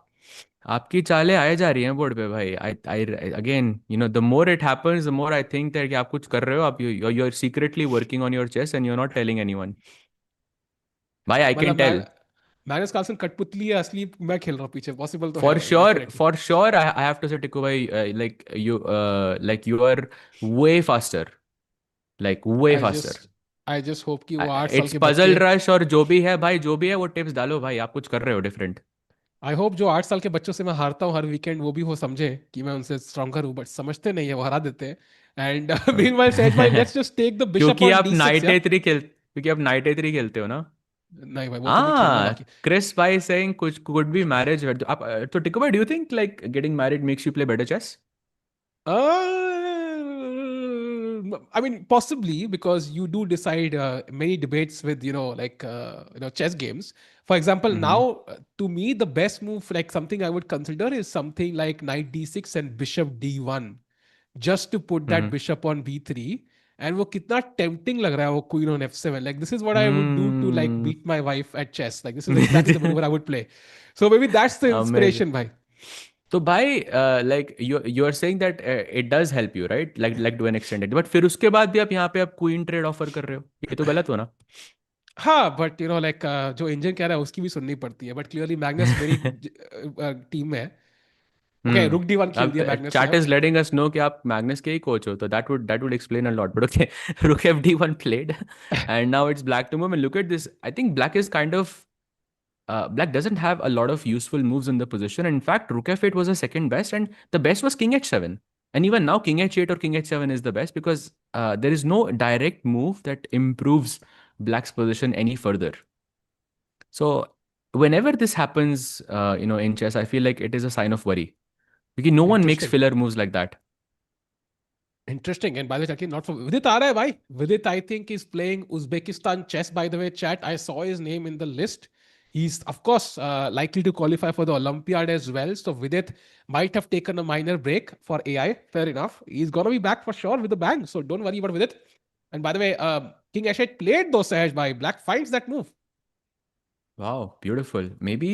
आपकी चालें आए जा रही हैं बोर्ड पे भाई. I again, the more it happens, the more I think that कि आप कुछ कर रहे हो. आप you're secretly working on your chess and you're not telling anyone. भाई I can tell. Magnus Carlsen कठपुतली है, असली मैं खेल रहा हूँ पीछे. पॉसिबल तो For sure I have to say Tikku भाई, like you are way faster, like way faster. I just hope कि वो 8 साल It's के puzzle बच्चे, rush और जो भी है भाई, जो भी है वो टिप्स डालो भाई. आप कुछ कर रहे हो डिफरेंट. आई होप जो 8 साल के बच्चों से मैं हारता हूँ हर वीकेंड, वो भी वो समझे कि मैं उनसे स्ट्रॉन्गर हूँ, बट समझते नहीं है, वो हरा देते हैं. एंड मीनवाइल सेज भाई, let's just take the bishop on d6. क्योंकि आप नाइट a3 खेलते हो ना. नहीं भाई, वो तो नहीं खेलना बाकी. Chris by saying could be marriage. तो Tikku भाई, do you think like getting married makes you play better chess? I mean, possibly, because you do decide many debates with, chess games. For example, now, to me, the best move, like something I would consider is something like knight d6 and bishop d1, just to put that bishop on b3. And वो कितना tempting लग रहा है वो queen on f7. Like this is what I would do to like beat my wife at chess. Like this is exactly the maneuver I would play. So maybe that's the inspiration, भाई. तो भाई like you are saying that it does help you, right? Like to an extent. But फिर उसके बाद भी आप यहाँ पे आप queen trade offer कर रहे हो. ये तो गलत हो ना? हाँ, but like जो इंजन कह रहा है उसकी भी सुननी पड़ती है. But clearly Magnus मेरी टीम में है. Okay, rook d1 खेल दिया Magnus. Chat is letting us know कि आप Magnus के ही coach हो, तो that would explain a lot. But okay, rook fd1 played, and now it's black to move. And look at this. I think black is kind of black doesn't have a lot of useful moves in the position. In fact, rook f8 was the second best, and the best was king h7. And even now, king h8 or king h7 is the best because there is no direct move that improves black's position any further. So whenever this happens, in chess, I feel like it is a sign of worry. Because no one makes filler moves like that. Interesting. And by the way, Jackie, not for Vidit aa raha hai, bhai. Vidit, I think, is playing Uzbekistan chess, by the way, chat. I saw his name in the list. He's, of course, likely to qualify for the Olympiad as well. So Vidit might have taken a minor break for AI. Fair enough. He's going to be back for sure with a bang. So don't worry about Vidit. And by the way, King Ashet played those Sahaj by Black finds that move. Wow, beautiful. Maybe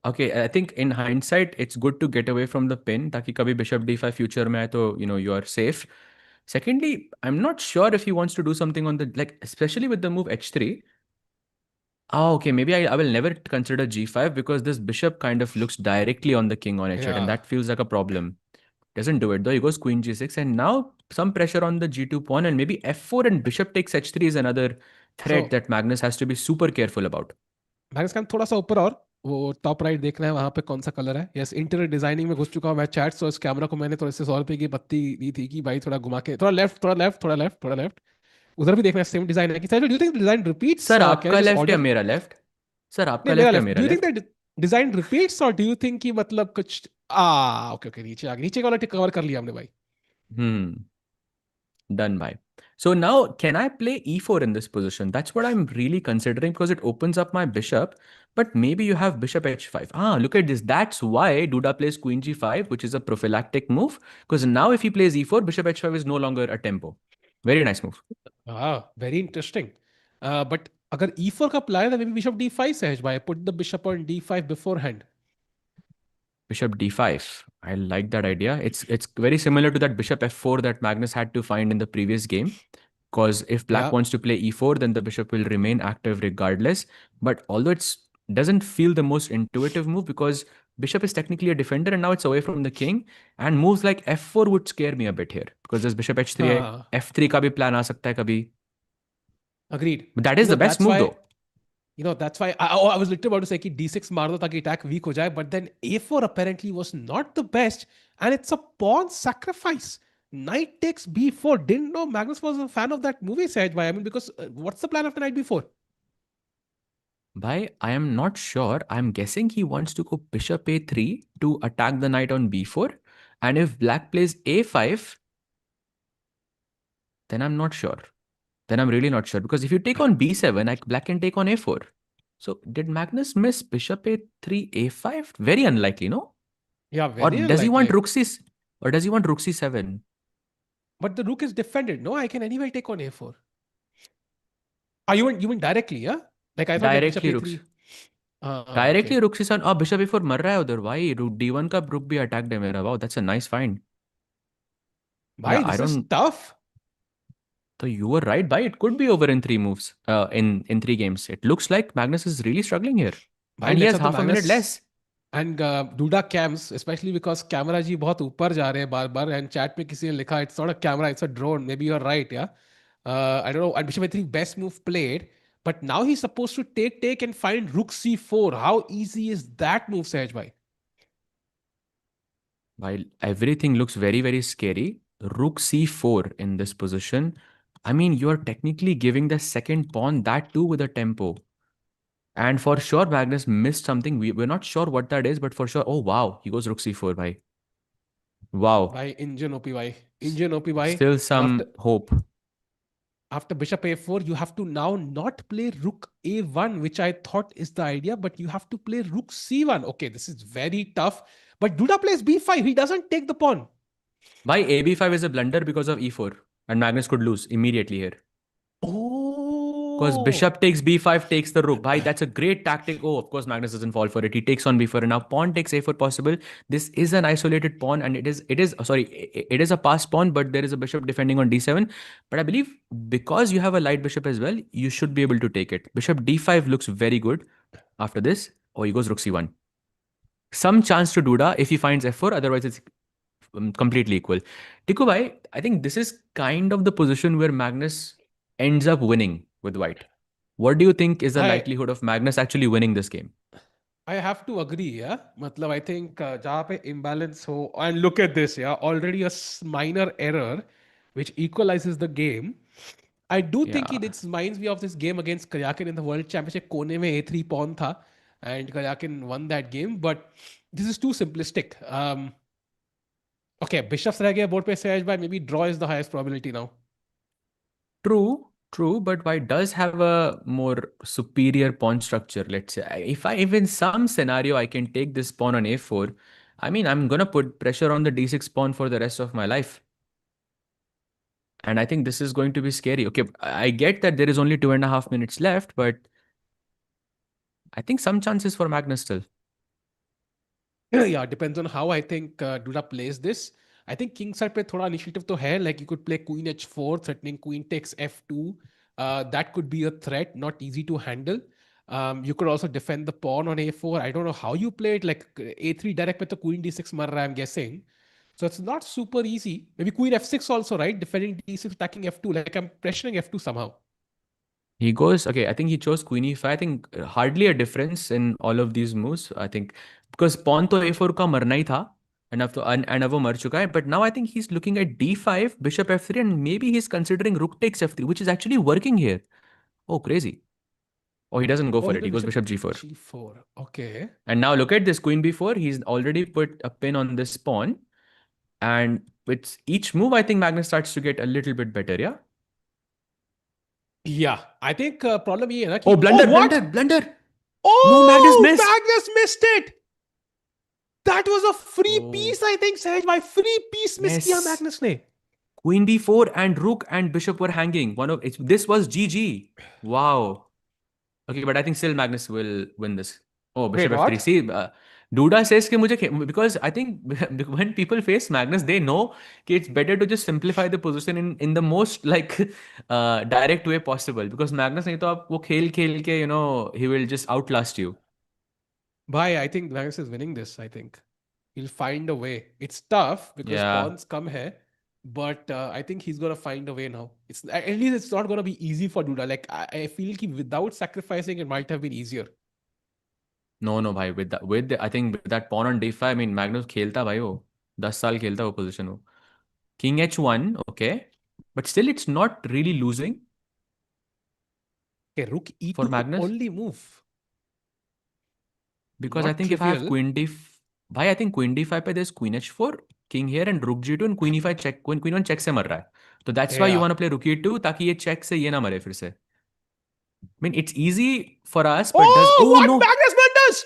okay. I think in hindsight, it's good to get away from the pin, ताकि कभी bishop d5 future में आए तो you are safe. Secondly, I'm not sure if he wants to do something on the like, especially with the move h3. Oh, okay. Maybe I will never consider g5 because this bishop kind of looks directly on the king on h8, and Yeah. that feels like a problem. Doesn't do it though. He goes queen g6, and now some pressure on the g2 pawn, and maybe f4 and bishop takes h3 is another threat So that Magnus has to be super careful about. Magnus came थोड़ा सा ऊपर और वो top right देख रहे हैं वहां पे कौन सा कलर है. यस, इंटीरियर डिजाइनिंग में घुस चुका हूं मैं चैट. सो इस कैमरा को मैंने थोड़े से 100 रुपए की बत्ती दी थी कि भाई थोड़ा घुमा के थोड़ा लेफ्ट थोड़ा लेफ्ट थोड़ा लेफ्ट थोड़ा लेफ्ट. उधर भी देखना सेम डिजाइन है कि sir do you think design repeats. Sir can आपका जस्ट लेफ्ट या ऑर्डर. मेरा लेफ्ट? सर आपका नहीं मेरा लेफ्ट या लेफ्ट. मेरा do you think left? That design repeats और डू यू थिंक कि मतलब कुछ ओके ओके नीचे आ गया. नीचे का वाला कवर कर लिया हमने भाई. Done by. So now, can I play e4 in this position? That's what I'm really considering because it opens up my bishop. But maybe you have bishop h5. Ah, look at this. That's why Duda plays queen g5, which is a prophylactic move. Because now if he plays e4, bishop h5 is no longer a tempo. Very nice move. Very interesting. But अगर e4 का plan है तो bishop d5 सहज भाई. Put the bishop on d5 beforehand. Bishop d5. I like that idea. It's very similar to that bishop f4 that Magnus had to find in the previous game. Because if black Yeah. wants to play e4, then the bishop will remain active regardless. But although it's doesn't feel the most intuitive move because bishop is technically a defender and now it's away from the king. And moves like f4 would scare me a bit here because there's bishop h3, हाँ. f3 का भी plan आ सकता है कभी. Agreed. But that is the best that's move why, though. that's why I was literally about to say कि d6 मार दो ताकि attack weak हो जाए. But then a4 apparently was not the best and it's a pawn sacrifice. Knight takes b4. Didn't know Magnus was a fan of that movie, Sahaj bhai. I mean, because what's the plan after knight b4? Bhai, I am not sure. I'm guessing he wants to go bishop a3 to attack the knight on b4. And if black plays a5, then I'm not sure. Then I'm really not sure. Because if you take on b7, black can take on a4. So did Magnus miss bishop a3, a5? Very unlikely, no? Yeah, Or very does he want unlikely. rook c or does he want rook c7? But the rook is defended. No, I can anyway take on a4. You mean directly, yeah? Like I thought like Directly bishop rooks. a3. Directly rook c7. Oh, bishop a4 मर रहा है उधर. Why? Rook d1 का rook भी attacked है मेरा. Wow, that's a nice find. Bhai, Yeah, I this is don't. tough. So you were right, bhai. It could be over in 3 moves. In 3 games. It looks like Magnus is really struggling here. Bhai, And he let's has have the half a minute Magnus less. and Duda cams, especially because camera जी बहुत ऊपर जा रहे हैं बार-बार and chat में किसी ने लिखा it's not a camera, it's a drone. Maybe you're right, yeah. I don't know. And bishop a3 best move played, but now he's supposed to take and find rook c4. How easy is that move, Sahaj bhai? While everything looks very, very scary, rook c4 in this position. I mean, you're technically giving the second pawn, that too with a tempo. And for sure, Magnus missed something. We're not sure what that is, but for sure. Oh, wow. He goes rook c4, bhai. Wow. Bhai, Indian OP bhai. Indian OP bhai. Still So some hope. after bishop a4, you have to now not play rook a1, which I thought is the idea, but you have to play rook c1. Okay, this is very tough. But Duda plays b5. He doesn't take the pawn. Bhai, ab5 is a blunder because of e4. And Magnus could lose immediately here. Because Oh. bishop takes b5, takes the rook. Bhai, that's a great tactic. Oh, of course, Magnus doesn't fall for it. He takes on b4. And now pawn takes a4 possible. This is an isolated pawn. And it is a passed pawn, but there is a bishop defending on d7. But I believe because you have a light bishop as well, you should be able to take it. Bishop d5 looks very good after this. Oh, he goes rook c1. Some chance to Duda if he finds f4. Otherwise, it's completely equal. Tiku bhai, I think this is kind of the position where Magnus ends up winning with white. What do you think is the likelihood of Magnus actually winning this game? I have to agree, yeah. मतलब I think जहाँ पे imbalance हो, and look at this, yeah, already a minor error which equalizes the game. I do think Yeah. it reminds me of this game against Karyakin in the World Championship. कोने में a3 pawn था, and Karyakin won that game. But this is too simplistic. Okay, bishops रह गए board पे सहज भाई. Maybe draw is the highest probability now. True, but white does have a more superior pawn structure, let's say. If in some scenario I can take this pawn on a4, I mean, I'm gonna put pressure on the d6 pawn for the rest of my life. And I think this is going to be scary. Okay, I get that there is only 2.5 minutes left, but I think some chances for Magnus still. Yeah, depends on how I think Duda plays this. I think king side पे थोड़ा initiative तो है. Like you could play queen h4, threatening queen takes f2. That could be a threat, not easy to handle. You could also defend the pawn on a4. I don't know how you play it. Like a3 direct पे तो queen d6 मर रहा है, I'm guessing. So it's not super easy. Maybe queen f6 also, right? Defending d6, attacking f2. Like I'm pressuring f2 somehow. He goes, okay, I think he chose queen e5. I think hardly a difference in all of these moves. I think because pawn to a4 का मरना ही था. And अब वो मर चुका है. But now I think he's looking at d5, bishop f3, and maybe he's considering rook takes f3, which is actually working here. Oh, crazy. Oh, he doesn't go Oh, for he it. He goes goes bishop g4. g4. Okay. And now look at this queen b4. He's already put a pin on this pawn. And with each move, I think Magnus starts to get a little bit better, yeah? Yeah, I think problem ये है ना कि Oh, blunder, what? blunder. Oh, No, Magnus missed. Magnus missed it. That was a free Oh. piece, I think, Sahaj. My free piece miss Yes. किया Magnus ने. Queen b4 and rook and bishop were hanging. This was GG. Wow. Okay, but I think still Magnus will win this. Oh, bishop Wait, f3. what? See, Duda says कि मुझे because I think when people face Magnus, they know कि it's better to just simplify the position in the most like direct way possible. Because Magnus नहीं तो आप वो खेल के he will just outlast you. Bhai, I think Magnus is winning this. I think he'll find a way. It's tough because Yeah. pawns come here, but I think he's gonna find a way now. It's at least it's not gonna be easy for Duda. Like I feel कि without sacrificing, it might have been easier. No, bhai. I think with that pawn on d5, I mean Magnus खेलता भाई वो 10 साल खेलता वो position वो. King h1, okay, but still it's not really losing Okay, rook e2 for Magnus only move. because Not I think if I have trivial. queen d, bhai I think queen d5 पे there's queen h4, king here and rook g2 and queen e5 check. Queen 1 check से मर रहा है. So that's why you Yeah. want to play rook e2 ताकि ये check से ये ना मरे फिर से. I mean it's easy for us, but what no. Magnus blunders?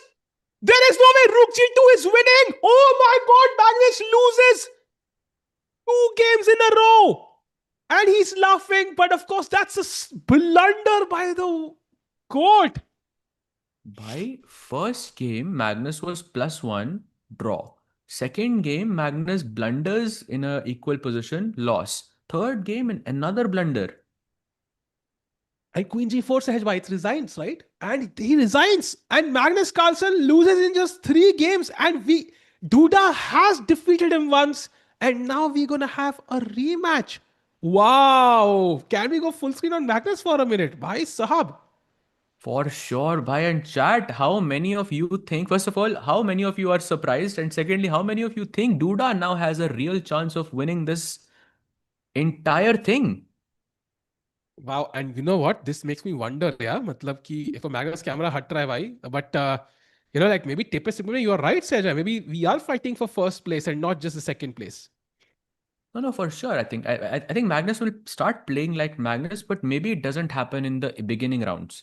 There is no way Rook G2 is winning. Oh my God, Magnus loses 2 games in a row. And he's laughing, but of course that's a blunder by the court. By first game, Magnus was +1, draw. Second game, Magnus blunders in a equal position, loss. Third game, and another blunder. And Queen G4 Sahaj Bhai, it resigns, right? And he resigns. And Magnus Carlsen loses in just 3 games. And Duda has defeated him once. And now we're going to have a rematch. Wow. Can we go full screen on Magnus for a minute? Bhai Sahab. For sure, bhai. And chat, how many of you think, first of all, how many of you are surprised? And secondly, how many of you think Duda now has a real chance of winning this entire thing? Wow, and you know what? This makes me wonder, yeah. Matlab ki if a Magnus camera हट रहा है भाई, but like maybe typically you are right, Sejai. Maybe we are fighting for first place and not just the second place. No, for sure. I think Magnus will start playing like Magnus, but maybe it doesn't happen in the beginning rounds.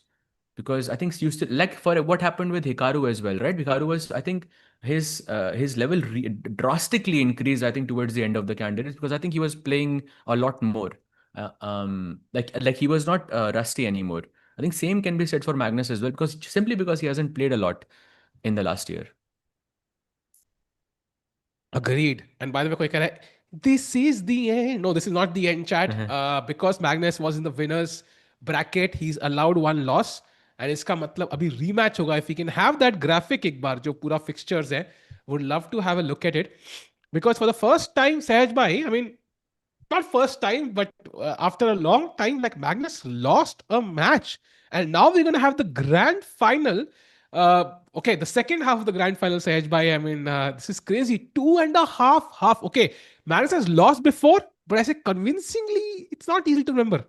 Because I think you still like for what happened with Hikaru as well, right? Hikaru was, I think, his level drastically increased, I think, towards the end of the candidates because I think he was playing a lot more. Like he was not rusty anymore. I think same can be said for Magnus as well because he hasn't played a lot in the last year. Agreed. And by the way, koi keh raha hai, this is the end. No, this is not the end, chat. Because Magnus was in the winners bracket, he's allowed 1 loss. And iska matlab abhi rematch hoga. If we can have that graphic ek baar, jo pura fixtures hai, would love to have a look at it. Because for the first time, Sahaj bhai, I mean, not first time, but after a long time, like Magnus lost a match. And now we're going to have the grand final. Okay, the second half of the grand final, Sahaj bhai, I mean, this is crazy. 2.5 half. Okay, Magnus has lost before, but I say convincingly, it's not easy to remember.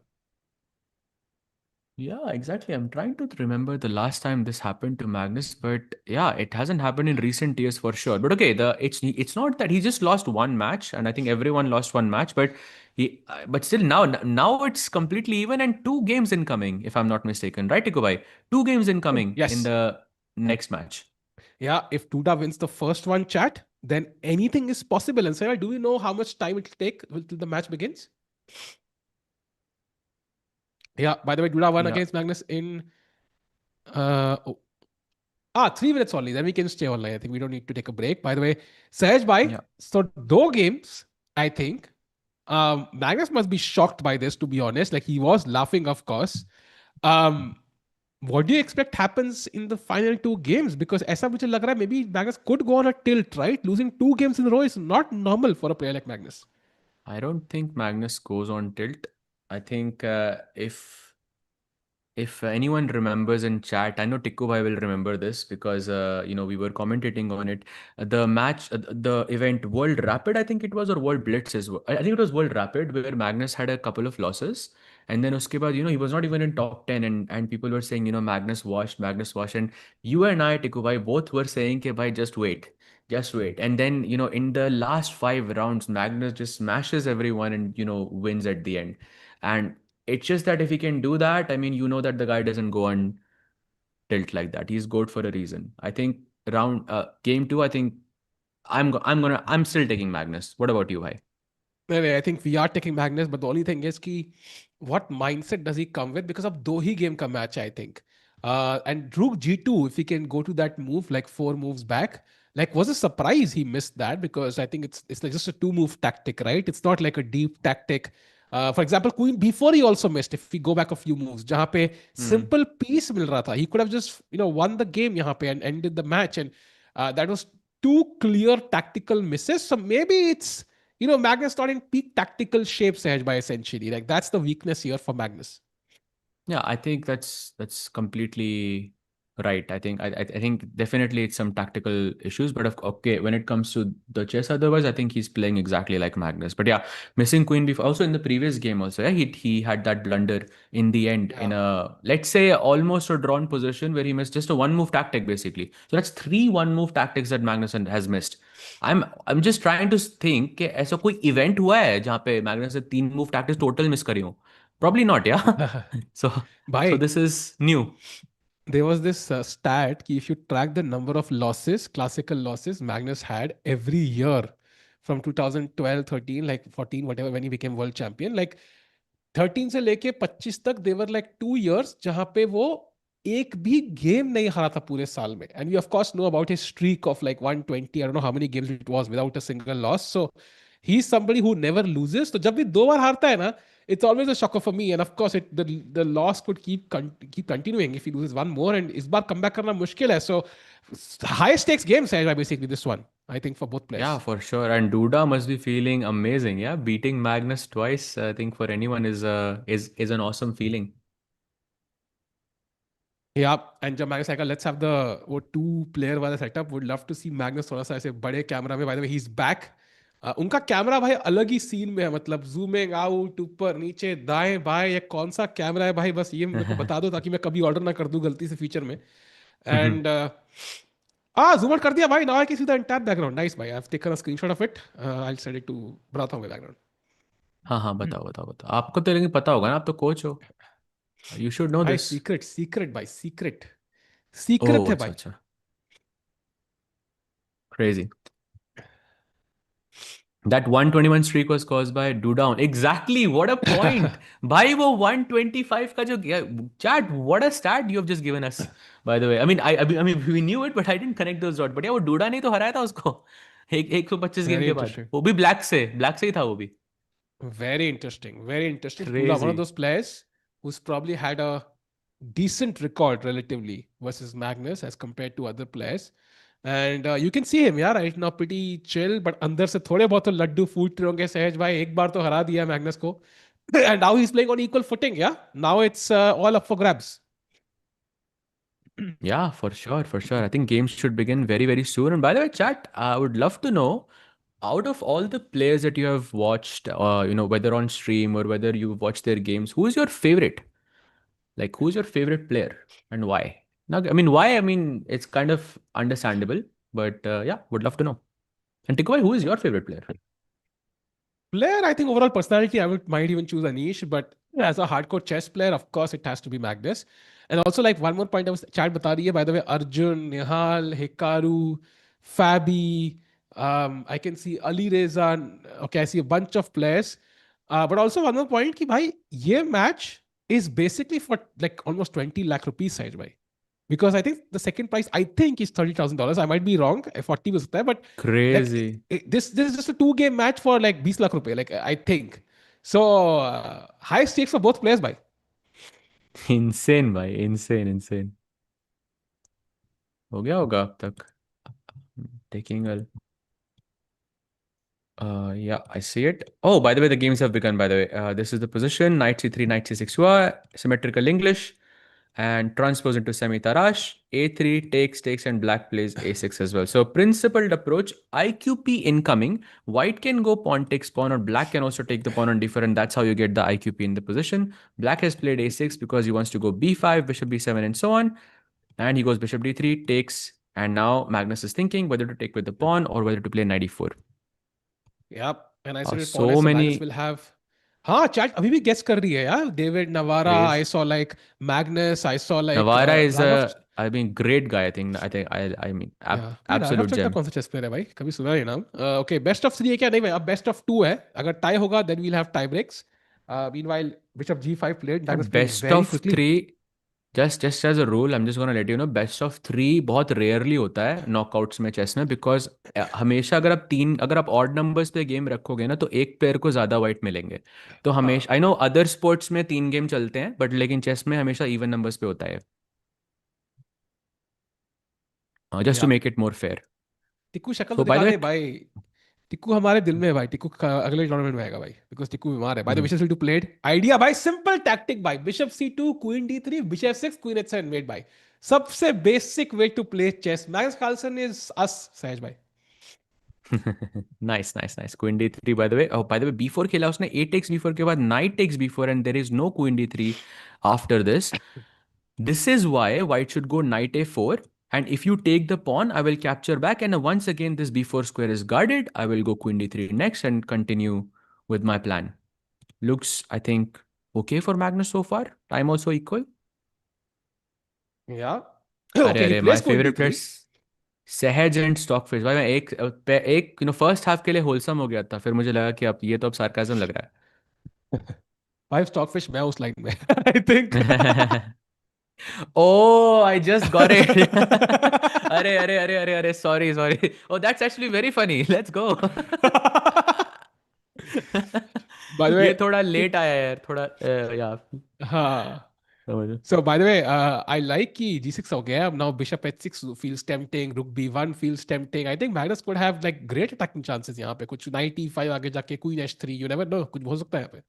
Yeah, exactly. I'm trying to remember the last time this happened to Magnus, but yeah, it hasn't happened in recent years for sure. But okay, it's not that he just lost one match, and I think everyone lost one match, but but still now it's completely even and two games incoming, if I'm not mistaken, right, Tikubai? Two games incoming in Yes. the next match. Yeah, if Duda wins the first one, chat, then anything is possible. And Sarah, do we know how much time it'll take till the match begins? Yeah, by the way, Duda won Yeah, against Magnus in oh, 3 minutes only. Then we can stay online. I think we don't need to take a break. By the way, Sahaj bhai, yeah. so though games, I think. Magnus must be shocked by this, to be honest. Like he was laughing, of course. Um, what do you expect happens in the final two games? Because ऐसा मुझे लग रहा है maybe Magnus could go on a tilt, right? Losing two games in a row is not normal for a player like Magnus. I don't think Magnus goes on tilt. I think if anyone remembers in chat, I know Tikku will remember this because we were commentating on it. The match, the event World Rapid, I think it was, or World Blitz is. I think it was World Rapid where Magnus had a couple of losses, and then uske baad, he was not even in top 10, and people were saying, Magnus washed, and you and I, Tikku both were saying, "Ke bhai, just wait." Just wait. And then, in the last 5 rounds, Magnus just smashes everyone and, wins at the end. And it's just that if he can do that, I mean, that the guy doesn't go on tilt like that. He's good for a reason. I think game two, I think I'm still taking Magnus. What about you, bhai? No, I think we are taking Magnus, but the only thing is ki, what mindset does he come with? Because of do he game ka match, I think. And Rook G2, if he can go to that move, like 4 moves back, like was a surprise he missed that because I think it's like just a 2 move tactic, right? It's not like a deep tactic. For example, Queen before he also missed. If we go back a few moves, जहाँ पे Hmm. simple piece मिल रहा था, he could have just won the game यहाँ पे and ended the match, and that was two clear tactical misses. So maybe it's Magnus not in peak tactical shape, Sahaj, by essentially. Like that's the weakness here for Magnus. Yeah, I think that's completely right. I think definitely it's some tactical issues, but okay, when it comes to the chess, otherwise I think he's playing exactly like Magnus. But yeah, missing queen before also in the previous game also, yeah, he had that blunder in the end in Yeah. a, let's say, almost a drawn position where he missed just a one move tactic basically. So that's three one move tactics that Magnus has missed. I'm just trying to think कि ऐसा कोई event हुआ है जहाँ पे Magnus ने तीन move tactics total miss करी हो. Probably not, yeah. So, so Bhai, this is new. there was this stat ki if you track the number of losses, classical losses Magnus had every year from 2012, 13, like 14, whatever, when he became world champion, like 13 से लेके 25 तक देवर like 2 years जहां पे वो एक भी game नहीं हारा था पूरे साल में and we of course know about his streak of like 120 I don't know how many games it was without a single loss so he is somebody who never loses तो जब भी 2 बार हारता है ना it's always a shocker for me and of course the loss could keep continuing if he loses one more and इस बार comeback करना मुश्किल है so high stakes games है basically this one I think for both players. Yeah, for sure. And Duda must be feeling amazing. Yeah, beating Magnus twice, I think for anyone is an awesome feeling. Yeah, and जब Magnus आएगा, let's have the वो 2 player वाला setup. Would love to see Magnus थोड़ा सा ऐसे बड़े camera में. By the way, he's back. उनका कैमरा भाई अलग ही सीन में है मतलब जूमिंग आउट ऊपर नीचे दाएं बाएं ये कौन सा कैमरा है भाई बस ये मेरे को बता दो ताकि मैं कभी ऑर्डर ना कर दूं गलती से फीचर में एंड जूम आउट कर दिया भाई now I can see the entire background nice भाई I have taken a screenshot of it I will send it to बनाता हूं मैं बैकग्राउंड हाँ हाँ, बताओ बताओ बताओ, आपको तो लेकिन पता होगा ना, आप तो कोच हो. You should know भाई this. सीक्रेट सीक्रेट भाई सीक्रेट सीक्रेट Oh, है अच्छा भाई अच्छा. Crazy. That 121 streak was caused by Duda. Exactly. What a point. भाई वो 125 का जो chat, what a stat you have just given us. By the way, I mean we knew it, but I didn't connect those dots. But yeah, वो Duda ने ही तो हराया था उसको. 125 गेम वेरी के बाद. इंटरेस्टिंग वो भी ब्लैक से ही था वो भी. Very interesting. Very interesting. Dula, one of Crazy. those players who's probably had a decent record relatively versus Magnus as compared to other players. And you can see him, yeah, right now pretty chill, but अंदर से थोड़े बहुत तो लड्डू फूट रहे होंगे सहज भाई एक बार तो हरा दिया मैग्नस को and now he's playing on equal footing, yeah. Now it's all up for grabs. Yeah, for sure, for sure. I think games should begin very, very soon. And by the way, chat, I would love to know, out of all the players that you have watched, whether on stream or whether you've watched their games, who is your favorite? Like, who's your favorite player and why? Now, I mean, why? I mean, it's kind of understandable, but yeah, would love to know. And Tikoy, who is your favorite player? Player, I think overall personality, might even choose Anish, but as a hardcore chess player, of course, it has to be Magnus. And also, like one more point, I was chat bata rahi hai, by the way, Arjun, Nihal, Hikaru, Fabi, I can see Ali Reza, okay, I see a bunch of players. But also one more point, ki bhai, ye match is basically for like almost 20 lakh rupees size, bhai. Because I think the second prize, I think, is $30,000. I might be wrong. 40 was there, but Crazy. like, this is just a 2 game match for like 20 lakh rupees. Like I think so. High stakes for both players, bhai. Insane, bhai. Insane. हो गया होगा अब तक. Taking a yeah, I see it. Oh, by the way, the games have begun, by the way. This is the position, knight c3, knight c6, symmetrical English, and transpose into semi-Tarash. a3 takes, and black plays a6 as well. So principled approach, IQP incoming. White can go pawn takes pawn, or black can also take the pawn on d4, and that's how you get the IQP in the position. Black has played a6 because he wants to go b5, bishop b7, and so on. And he goes bishop d3, takes, and now Magnus is thinking whether to take with the pawn or whether to play knight e4. Yep. And I said it, So many Magnus will have. हाँ chat अभी भी guess कर रही है यार. David Navara, I saw like Magnus, I saw like Navara is Raghav. I mean, great guy. I mean, Yeah. absolute Raghav gem. कौन सा chess player है भाई? कभी सुना नहीं नाम. Okay, best of 3 है क्या? नहीं भाई, अब best of 2 है. अगर tie होगा, then we'll have tie breaks. Meanwhile, bishop g5 played. Magnus played Best very of quickly. 3, just as a rule, I'm just gonna let you know, best of 3 बहुत rarely होता है knockouts में chess में, because हमेशा अगर आप odd numbers पे game रखोगे ना, तो एक player को ज़्यादा white मिलेंगे. तो हमेशा, I know other sports में 3 game चलते हैं, but लेकिन chess में हमेशा even numbers पे होता है. Just to Yeah. make it more fair. Tikku शक्ल So तो by दिखा the दे way, भाई. टिक्कू हमारे दिल में है भाई. टिक्कू अगले टूर्नामेंट में आएगा भाई, बिकॉज टिक्कू बीमार है. By the Mhm. Bishop c2 played. Idea भाई, सिंपल टैक्टिक भाई. Bishop c2, queen d3, bishop 6, queen h7 mate भाई. सबसे basic way to play chess. Magnus Carlsen is us, Sahaj भाई. Nice. Queen d3, by the way. Oh, by the way, b4 खेला उसने. A takes b4 के बाद knight takes b4, and there is no queen d3 after this. This is why white should go knight a4. And if you take the pawn, I will capture back. And once again, this b4 square is guarded. I will go queen d3 next and continue with my plan. Looks, I think, okay for Magnus so far. Time also equal. Yeah. अरे Okay, he my plays queen favorite d3. players. सहज and Stockfish भाई. मैं एक first half के लिए wholesome हो गया था, फिर मुझे लगा कि अब ये तो अब सार्काज्म लग रहा भाई स्टॉकफिश मैं उस लाइन में. I think. है. Oh, I just got it. अरे sorry. Oh, that's actually very funny. Let's go. By the way, ये थोड़ा लेट आया यार, थोड़ा या हाँ. समझो. So by the way, I like कि g6 हो गया. Now bishop h6 feels tempting, rook b1 feels tempting. I think Magnus could have like great attacking chances यहाँ पे. कुछ knight e5 आगे जाके queen h3. You never know. कुछ हो सकता है यहाँ पे.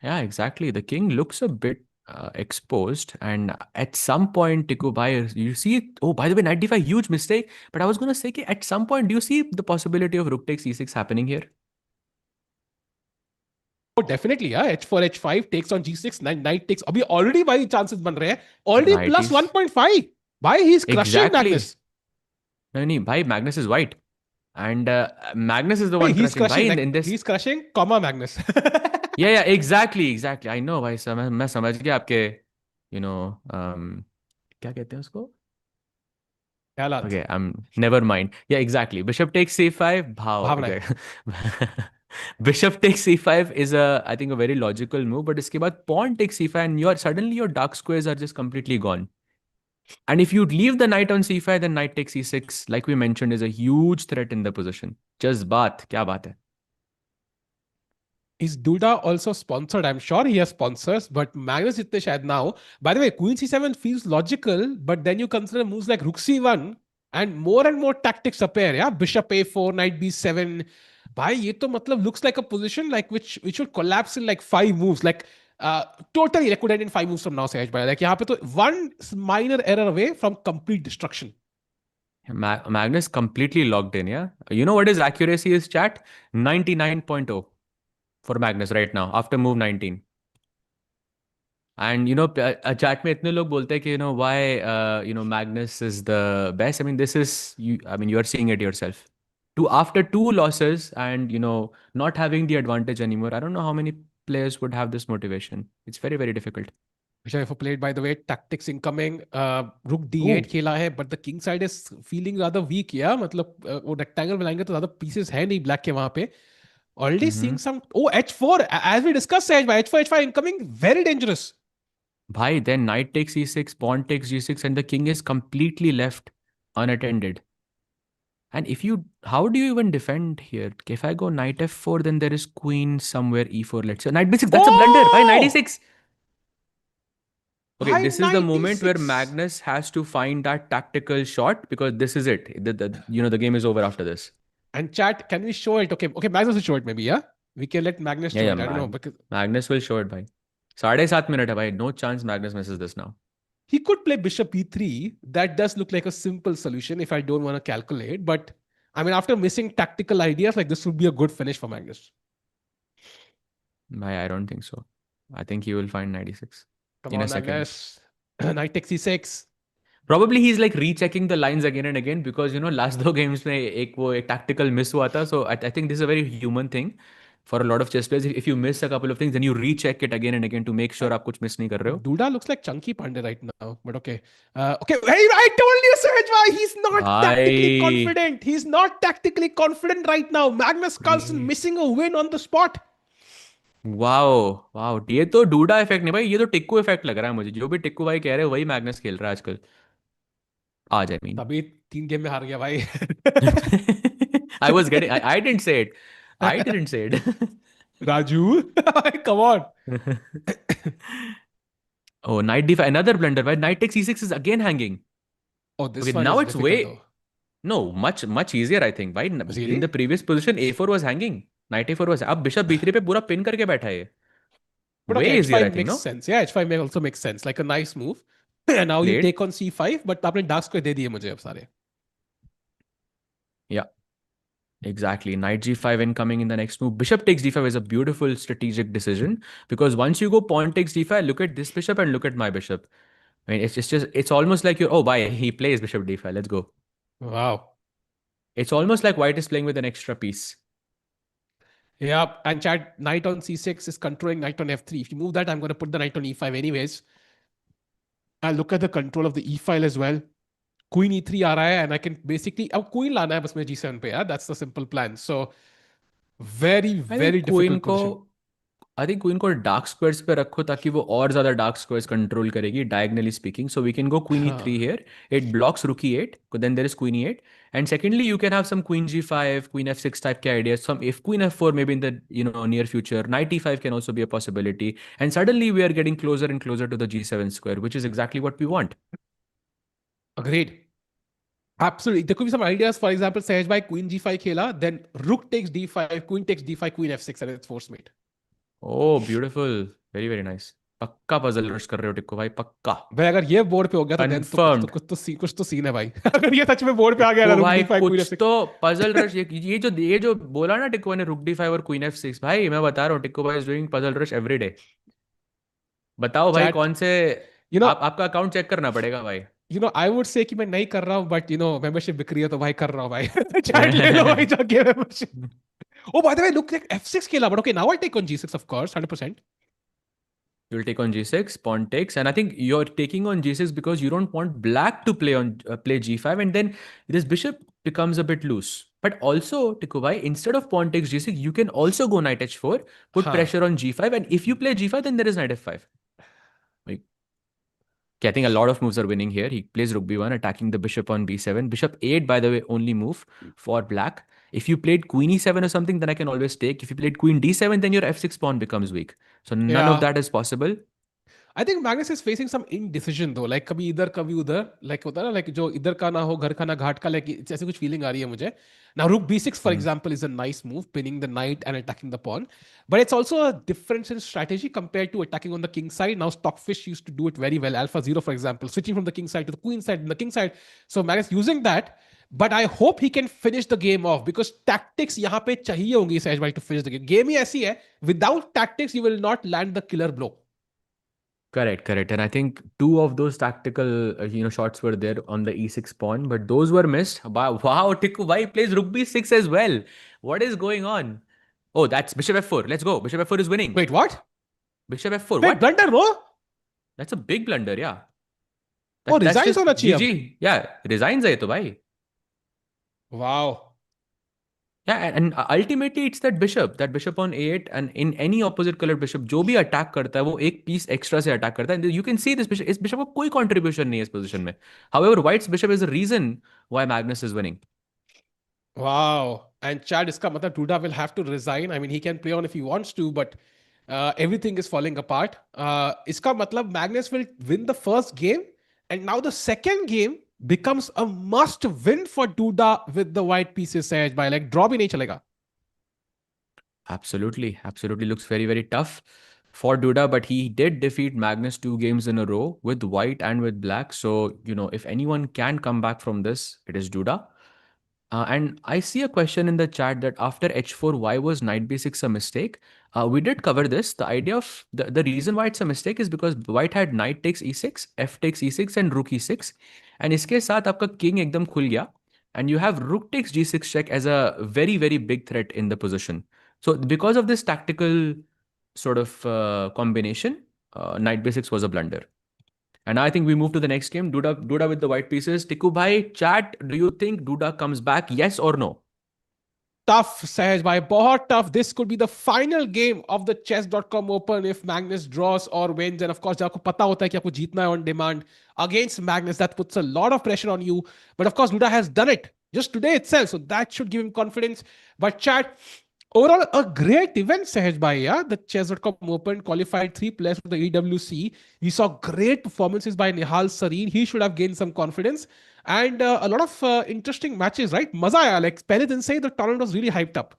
Yeah, exactly. The king looks a bit exposed, and at some point, Tiku bhai, you see. Oh, by the way, knight d5, huge mistake. But I was gonna say, at some point, do you see the possibility of rook takes e6 happening here? Oh, definitely, yeah. h4, h5 takes on g6, knight takes. अभी already भाई chances बन रहे हैं. Already Knight plus is- 1.5. भाई, he's crushing Exactly. Magnus. No, bhai, Magnus is white, and Magnus is the Wait, one he's crushing. crushing. Bhai, Like, in this. he's crushing, comma Magnus. Yeah, exactly. I know, भाई. मैं समझ गया आपके, क्या कहते हैं उसको? क्या हालात? Okay, never mind. Yeah, exactly. Bishop takes c5. भावना है. Okay. Bishop takes c5 is I think a very logical move, but इसके बाद pawn takes c5, and suddenly your dark squares are just completely gone. And if you leave the knight on c5, then knight takes c6, like we mentioned, is a huge threat in the position. Just क्या बात है? Is Duda also sponsored? I'm sure he has sponsors, but Magnus itne shayad now. By the way, Queen C7 feels logical, but then you consider moves like Rook C1 and more tactics appear. Yeah, Bishop A4, Knight B7. Bhai, ye to matlab looks like a position like which would collapse in like 5 moves. Like totally it could end in 5 moves from now, Sahaj bhai. Like yahan pe to one minor error away from complete destruction. Magnus completely locked in, yeah? You know what his accuracy is, chat? 99.0 for Magnus right now, after move 19. And chat में इतने लोग बोलते हैं कि why Magnus is the best. I mean, this is you. I mean, you are seeing it yourself. After two losses and not having the advantage anymore. I don't know how many players would have this motivation. It's very, very difficult. Which I played, by the way, tactics incoming. Rook Ooh. d8 खेला है, but the king side is feeling rather weak. Yeah, मतलब वो rectangle बनाएंगे तो ज़्यादा pieces है नहीं black के वहाँ पे. Already seeing some. Oh, h4. As we discussed, Sahej, h4, h5 incoming, very dangerous. Bhai, then knight takes e6, pawn takes g6, and the king is completely left unattended. And how do you even defend here? If I go knight f4, then there is queen somewhere e4, let's say. Knight b6, that's a blunder. Bhai, knight e6. Okay, Bhai, this is the knight moment where d6. Magnus has to find that tactical shot because this is it. The game is over after this. And chat, can we show it? Okay, Magnus will show it maybe, yeah? We can let Magnus show it. I don't know. Because Magnus will show it, bhai. 7.5 minutes hai, bhai. No chance Magnus misses this now. he could play bishop e3. That does look like a simple solution if I don't want to calculate. But I mean, after missing tactical ideas, like this would be a good finish for Magnus. Bhai, I don't think so. I think he will find 96. Come in on, a second. Magnus. Knight takes e6. Probably he's like rechecking the lines again and again because last two games में एक tactical miss हुआ था. So I think this is a very human thing for a lot of chess players. If you miss a couple of things, then you recheck it again and again to make sure आप कुछ miss नहीं कर रहे हो. Duda looks like Chunky Pandey right now, but okay. Okay, hey, I told you, Sahej, he's not tactically confident. He's not tactically confident right now. Magnus Carlsen missing a win on the spot. Wow ये तो DUDA effect नहीं भाई, ये तो Tikku effect लग रहा है मुझे. जो भी टिक्कू भाई कह रहे हो वही मैग्नस खेल रहा है आजकल. आज आई मीन तभी 3 गेम में हार गया भाई. I didn't say it. I didn't say it. Raju, come on. Oh, knight d5, another blunder. Why knight takes e6 is again hanging. Oh, this Okay, one now is it's difficult, no, much easier I think. Why Really? in the previous position a4 was hanging. Knight a4 was. अब bishop b3 पे पूरा pin करके बैठा है. But Way okay, easier I h5 think, makes no? sense. Yeah, h5 may also make sense. Like a nice move. And now you Played. take on c5, but आपने dark square दे दिए मुझे अब सारे. Yeah. Exactly. Knight g5 incoming in the next move. Bishop takes d5 is a beautiful strategic decision because once you go pawn takes d5, look at this bishop and look at my bishop. I mean, it's almost like oh, bye, he plays bishop d5. Let's go. Wow. It's almost like white is playing with an extra piece. Yeah, and chat, knight on c6 is controlling knight on f3. If you move that, I'm going to put the knight on e5 anyways. I'll look at the control of the e file as well. Queen e3 आ रहा है, and I can basically अब queen लाना है बस मैं g7 पे. Yeah, that's the simple plan. So very difficult position. I think queen को dark squares पे रखो ताकि वो और ज्यादा dark squares control करेगी diagonally speaking. So we can go queen e3 here. It blocks rook e8. Then there is queen e8. And secondly, you can have some queen g5, queen f6 type के ideas. Some if queen f4 maybe in the near future. Knight e5 can also be a possibility. And suddenly we are getting closer and closer to the g7 square, which is exactly what we want. Agreed. Absolutely. There could be some ideas. For example, Sahej by queen g5 खेला, then rook takes d5, queen takes d5, queen f6, and it's force mate. Oh, beautiful. Very, very nice. पक्का puzzle rush कर रहे हो टिक्को भाई, पक्का. भाई अगर ये बोर्ड पे हो गया तो then Confirmed. तो कुछ तो सीन है भाई. अगर ये सच में बोर्ड पे आ गया ना तो rook भाई d5, queen कुछ f6. तो puzzle rush ये जो बोला ना टिक्को ने rook d5 और queen f6 भाई मैं बता रहा हूँ टिक्को भाई is doing puzzle rush every day. बताओ भाई Chat, कौन से you know, आपका अकाउंट चेक करना पड़ेगा भाई. I would say कि मैं नहीं कर रहा हूँ, but membership बिक रही है तो भाई कर रहा हूँ भाई. Chat ले लो भाई जाके membership. Oh, by the way, look like f6 खेला, but okay, now I'll take on g6 of course, 100%. You'll take on g6, pawn takes, and I think you're taking on g6 because you don't want black to play g5, and then this bishop becomes a bit loose. But also, Tikubai, instead of pawn takes g6, you can also go knight h4, put pressure on g5, and if you play g5, then there is knight f5. I think a lot of moves are winning here. He plays rook b1, attacking the bishop on b7. Bishop 8, by the way, only move for black. If you played queen e7 or something, then I can always take. If you played queen d7, then your f6 pawn becomes weak. So none of that is possible. I think Magnus is facing some indecision though, like कभी इधर कभी उधर, like होता है ना, like जो इधर का ना हो घर का ना घाट का, like ऐसी कुछ feeling आ रही है मुझे. Now rook b6 for example is a nice move, pinning the knight and attacking the pawn, but it's also a difference in strategy compared to attacking on the king side. Now Stockfish used to do it very well. Alpha Zero for example, switching from the king side to the queen side and the king side. So Magnus using that, but I hope he can finish the game off because tactics यहाँ पे चाहिए होंगी सहज भाई to finish the game. Game ही ऐसी है, without tactics you will not land the killer blow. Correct, correct. And I think two of those tactical, shots were there on the e6 pawn, but those were missed. Wow, Tikku Bhai plays rook b6 as well. What is going on? Oh, that's bishop f4. Let's go. Bishop f4 is winning. Wait, what? Bishop f4. Wait, What? blunder, no? That's a big blunder, yeah. Oh, That's resigns just होना चाहिए अब. GG. Yeah, resigns है ये तो भाई. Wow. Yeah, and ultimately it's that bishop on a8 and in any opposite colored bishop जो भी attack करता है वो एक piece extra से attack करता है. And you can see this bishop, इस bishop का कोई contribution नहीं है इस position में. However, white's bishop is the reason why Magnus is winning. Wow. And Chad, iska matlab Duda will have to resign. I mean, he can play on if he wants to, but everything is falling apart. Iska matlab Magnus will win the first game, and now the second game becomes a must win for Duda with the white pieces, Sahaj bhai. Like, draw bhi nahi chalega. Absolutely, absolutely looks very, very tough for Duda, but he did defeat Magnus 2 games in a row with white and with black. So, if anyone can come back from this, it is Duda. And I see a question in the chat that after h4, why was knight b6 a mistake? We did cover this. The idea of the reason why it's a mistake is because white had knight takes e6, f takes e6, and rook e6. And iske saath aapka king ekdam khul gaya. And you have rook takes g6 check as a very, very big threat in the position. So because of this tactical sort of combination, knight b6 was a blunder. And I think we move to the next game. Duda with the white pieces. Tikku bhai, chat, do you think Duda comes back? Yes or no? Tough, Sahaj bhai. Bahut tough. This could be the final game of the chess.com Open if Magnus draws or wins. And of course, aapko pata hota hai ki aapko jeetna hai on demand against Magnus. That puts a lot of pressure on you. But of course, Duda has done it just today itself. So that should give him confidence. But chat, overall, a great event, Sahaj bhai. Yeah? The chess.com Open qualified 3 players for the EWC. We saw great performances by Nihal Sarin. He should have gained some confidence. And a lot of interesting matches, right? Maza aaya. Like, pehle din se the tournament was really hyped up.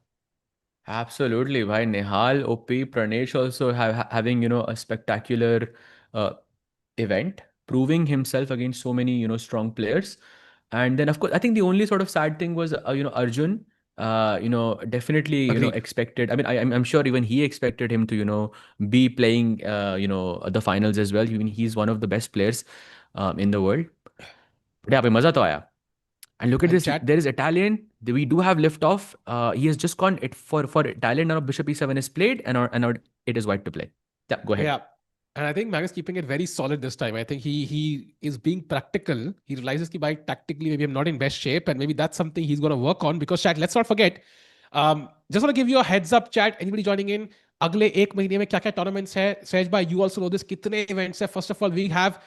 Absolutely, bhai. Nihal, OP, Pranesh also having, a spectacular event, proving himself against so many, strong players. And then, of course, I think the only sort of sad thing was, Arjun. Definitely, Agreed. expected. I mean, I'm sure even he expected him to, be playing, the finals as well. Even he's one of the best players in the world. But yeah, maza to aaya. And look at And this. chat- There is Italian. We do have liftoff. He has just gone it for Italian. Now Bishop e7 is played, and now it is white to play. Yeah, go ahead. Yeah. And I think Magnus keeping it very solid this time. I think he is being practical. He realizes that by tactically, maybe I'm not in best shape, and maybe that's something he's going to work on. Because chat, let's not forget. Just want to give you a heads up, chat. Anybody joining in? अगले एक महीने में क्या-क्या tournaments है? Sahaj bhai, you also know this. कितने events है? First of all, we have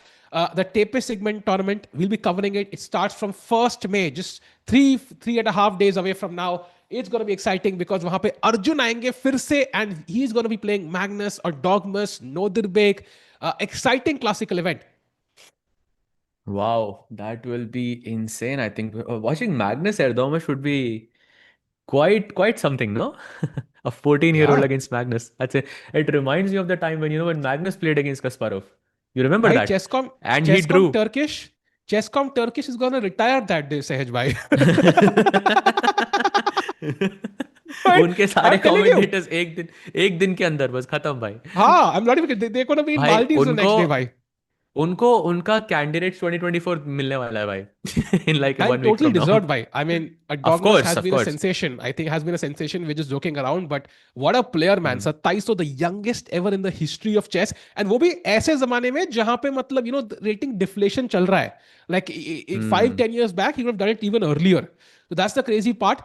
the Tape segment tournament. We'll be covering it. It starts from 1st May, just three and a half days away from now. It's going to be exciting because वहां पे अर्जुन आएंगे फिर से and he's going to be playing Magnus or Dogmas, Nodirbek. Exciting classical event. Wow, that will be insane. I think watching Magnus Erdome should be quite something, no? A 14-year-old Yeah. against Magnus. That's it. It reminds me of the time when Magnus played against Kasparov. You remember Bhai, that? Chesscom, And he drew. Chesscom Turkish is going to retire that day, Sahaj bhai. But उनके सारे I'm telling you. commentators एक दिन के अंदर बस खत्म भाई. हाँ, I'm not even. They're going to be in भाई Maldives the next day, उनको bhai. उनको उनका कैंडिडेट 2024 मिलने वाला है भाई. In like And 1 week totally from now. deserved, bhai. I mean, a Dogmas course, has of been a course. sensation. I think has been a sensation. We're just joking around, but what a player, man. 27, the youngest ever in the history of chess. And वो भी ऐसे जमाने में जहाँ पे मतलब the rating deflation चल रहा है. Like 5-10 years back, he would have done it even earlier. So that's the crazy part.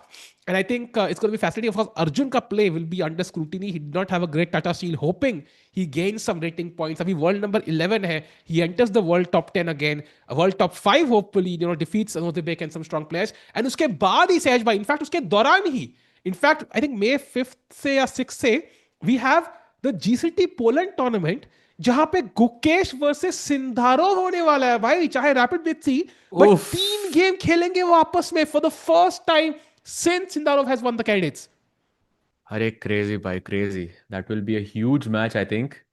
And I think it's going to be fascinating. Of course, Arjun ka play will be under scrutiny. He did not have a great Tata Steel. Hoping he gains some rating points. Abhi world number 11 hai. He enters the world top 10 again. A world top 5 hopefully, defeats Nodirbek and some strong players. And uske baad hi Sahaj bhai. In fact, uske dauran hi. In fact, I think May 5th se ya 6th se, we have the GCT Poland tournament जहां पे Gukesh versus सिंधारोव होने वाला है भाई चाहे rapid with see but 3 game खेलेंगे वो आपस में for the first time since Sindarov has won the candidates. Arey, crazy, bhai, crazy. That will be a huge match, I think.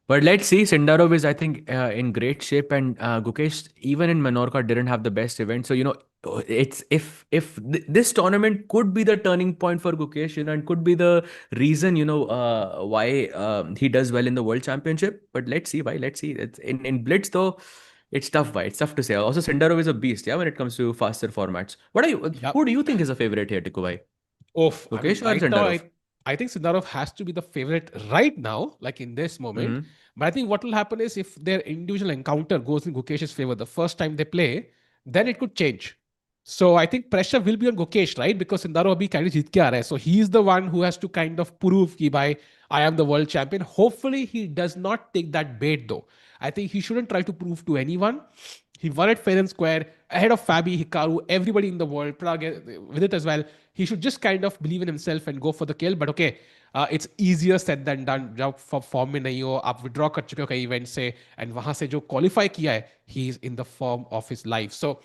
But let's see. Sindarov is, I think, in great shape, and Gukesh, even in Menorca, didn't have the best event. So, it's if this tournament could be the turning point for Gukesh, and could be the reason, why he does well in the World Championship. But let's see, why? Let's see. It's in Blitz though. It's tough, why? It's tough to say. Also, Sindarov is a beast, yeah, when it comes to faster formats. What are you? Yep. Who do you think is a favorite here, Tiku bhai? Gukesh or right now, Sindarov? I think Sindarov has to be the favorite right now, like in this moment. Mhm. But I think what will happen is if their individual encounter goes in Gukesh's favor the first time they play, then it could change. So I think pressure will be on Gukesh, right? Because Sindarov abhi kind of jeet ke aa raha hai. So he's the one who has to kind of prove ki bhai, I am the world champion. Hopefully he does not take that bait though. I think he shouldn't try to prove to anyone. He won it fair and square ahead of Fabi, Hikaru, everybody in the world, Prague with it as well. He should just kind of believe in himself and go for the kill. But okay, it's easier said than done. जब form में नहीं हो, आप withdraw कर चुके हो कई event से, and वहां से जो qualify किया है, he is in the form of his life. So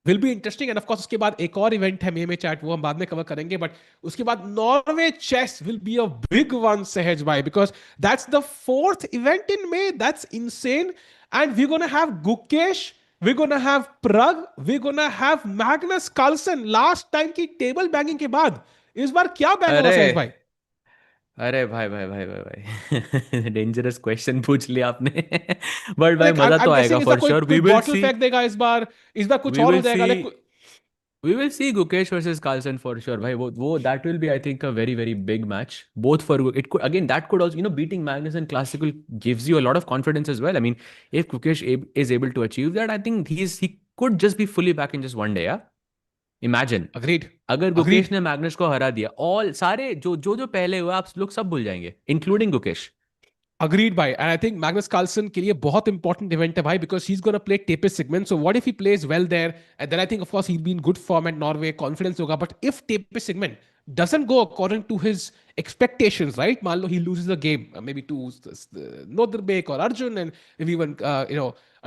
will be interesting. And of course उसके बाद एक और इवेंट है मे में चैट, वो हम बाद में कवर करेंगे. बट उसके बाद Norway chess will be a big one, सहज भाई, because that's the 4th event in May. That's insane. And we're gonna have Gukesh, we're gonna have Prag, we're gonna have Magnus Carlsen. Last time की table banging के बाद इस बार क्या bang होगा सहज भाई? अरे भाई भाई भाई भाई भाई डेंजरस क्वेश्चन पूछ लिया आपने. बट भाई Like, मजा तो I'm आएगा guessing फॉर कोई श्योर. कोई बॉटल फेंक देगा इस बार कुछ we और हो will जाएगा. see Like, we will see Gukesh versus Carlsen for sure. भाई वो that will be, I think, a very very big match. Both for it could, again, that could also, beating Magnus in classical gives you a lot of confidence as well. I mean, if Gukesh is able to achieve that, I think he could just be fully back in just one day. Yeah, imagine. agreed. अगर Agreed. Gukesh ने Magnus को हरा दिया, all सारे जो पहले हुए आप लोग सब भूल जाएंगे, including Gukesh. Agreed, bhai. And I think Magnus Carlsen के लिए बहुत important event है भाई, because he's going to play Tapis segment. So what if he plays well there? And then I think, of course, he'll be in good form at Norway, confidence होगा. But if Tapis segment doesn't go according to his expectations, right? मान लो he loses the game, maybe to Nodirbek or Arjun, and if even,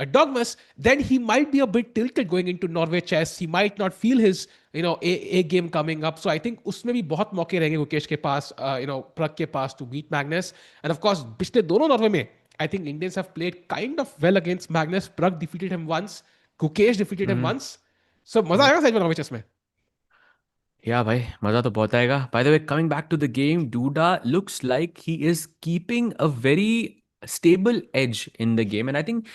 a Dogmas, then he might be a bit tilted going into Norway chess. He might not feel his, a game coming up. So I think उसमें भी बहुत मौके रहेंगे गुकेश के पास, Prag के पास to beat Magnus. And of course, पिछले दोनों Norway में, I think Indians have played kind of well against Magnus. Prag defeated him once. Gukesh defeated him once. So मजा आएगा सच में नॉर्वे चेस में. Yeah, भाई मजा तो बहुत आएगा. By the way, coming back to the game, Duda looks like he is keeping a very stable edge in the game, and I think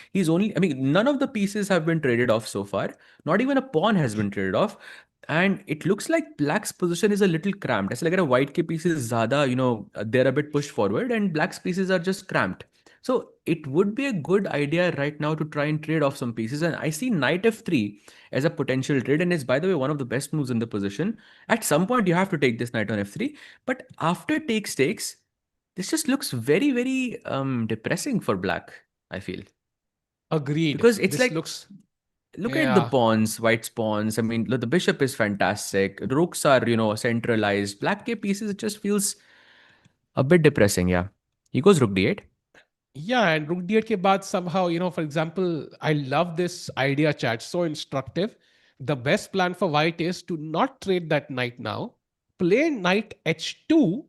none of the pieces have been traded off so far. Not even a pawn has been traded off, and it looks like Black's position is a little cramped. ऐसा लग रहा है White के pieces ज़्यादा, they're a bit pushed forward, and Black's pieces are just cramped. So it would be a good idea right now to try and trade off some pieces. And I see Knight F3 as a potential trade. And it's, by the way, one of the best moves in the position. At some point, you have to take this Knight on F3. But after takes, this just looks very, very depressing for Black, I feel. Agreed. Because it's This like, looks... look at the pawns, White's pawns. I mean, look, the bishop is fantastic. Rooks are, centralized. Black K pieces, it just feels a bit depressing, yeah. He goes Rook D8. Yeah, and Rook D8 के बाद somehow, for example, I love this idea, chat. So instructive. The best plan for White is to not trade that knight now, play knight H2,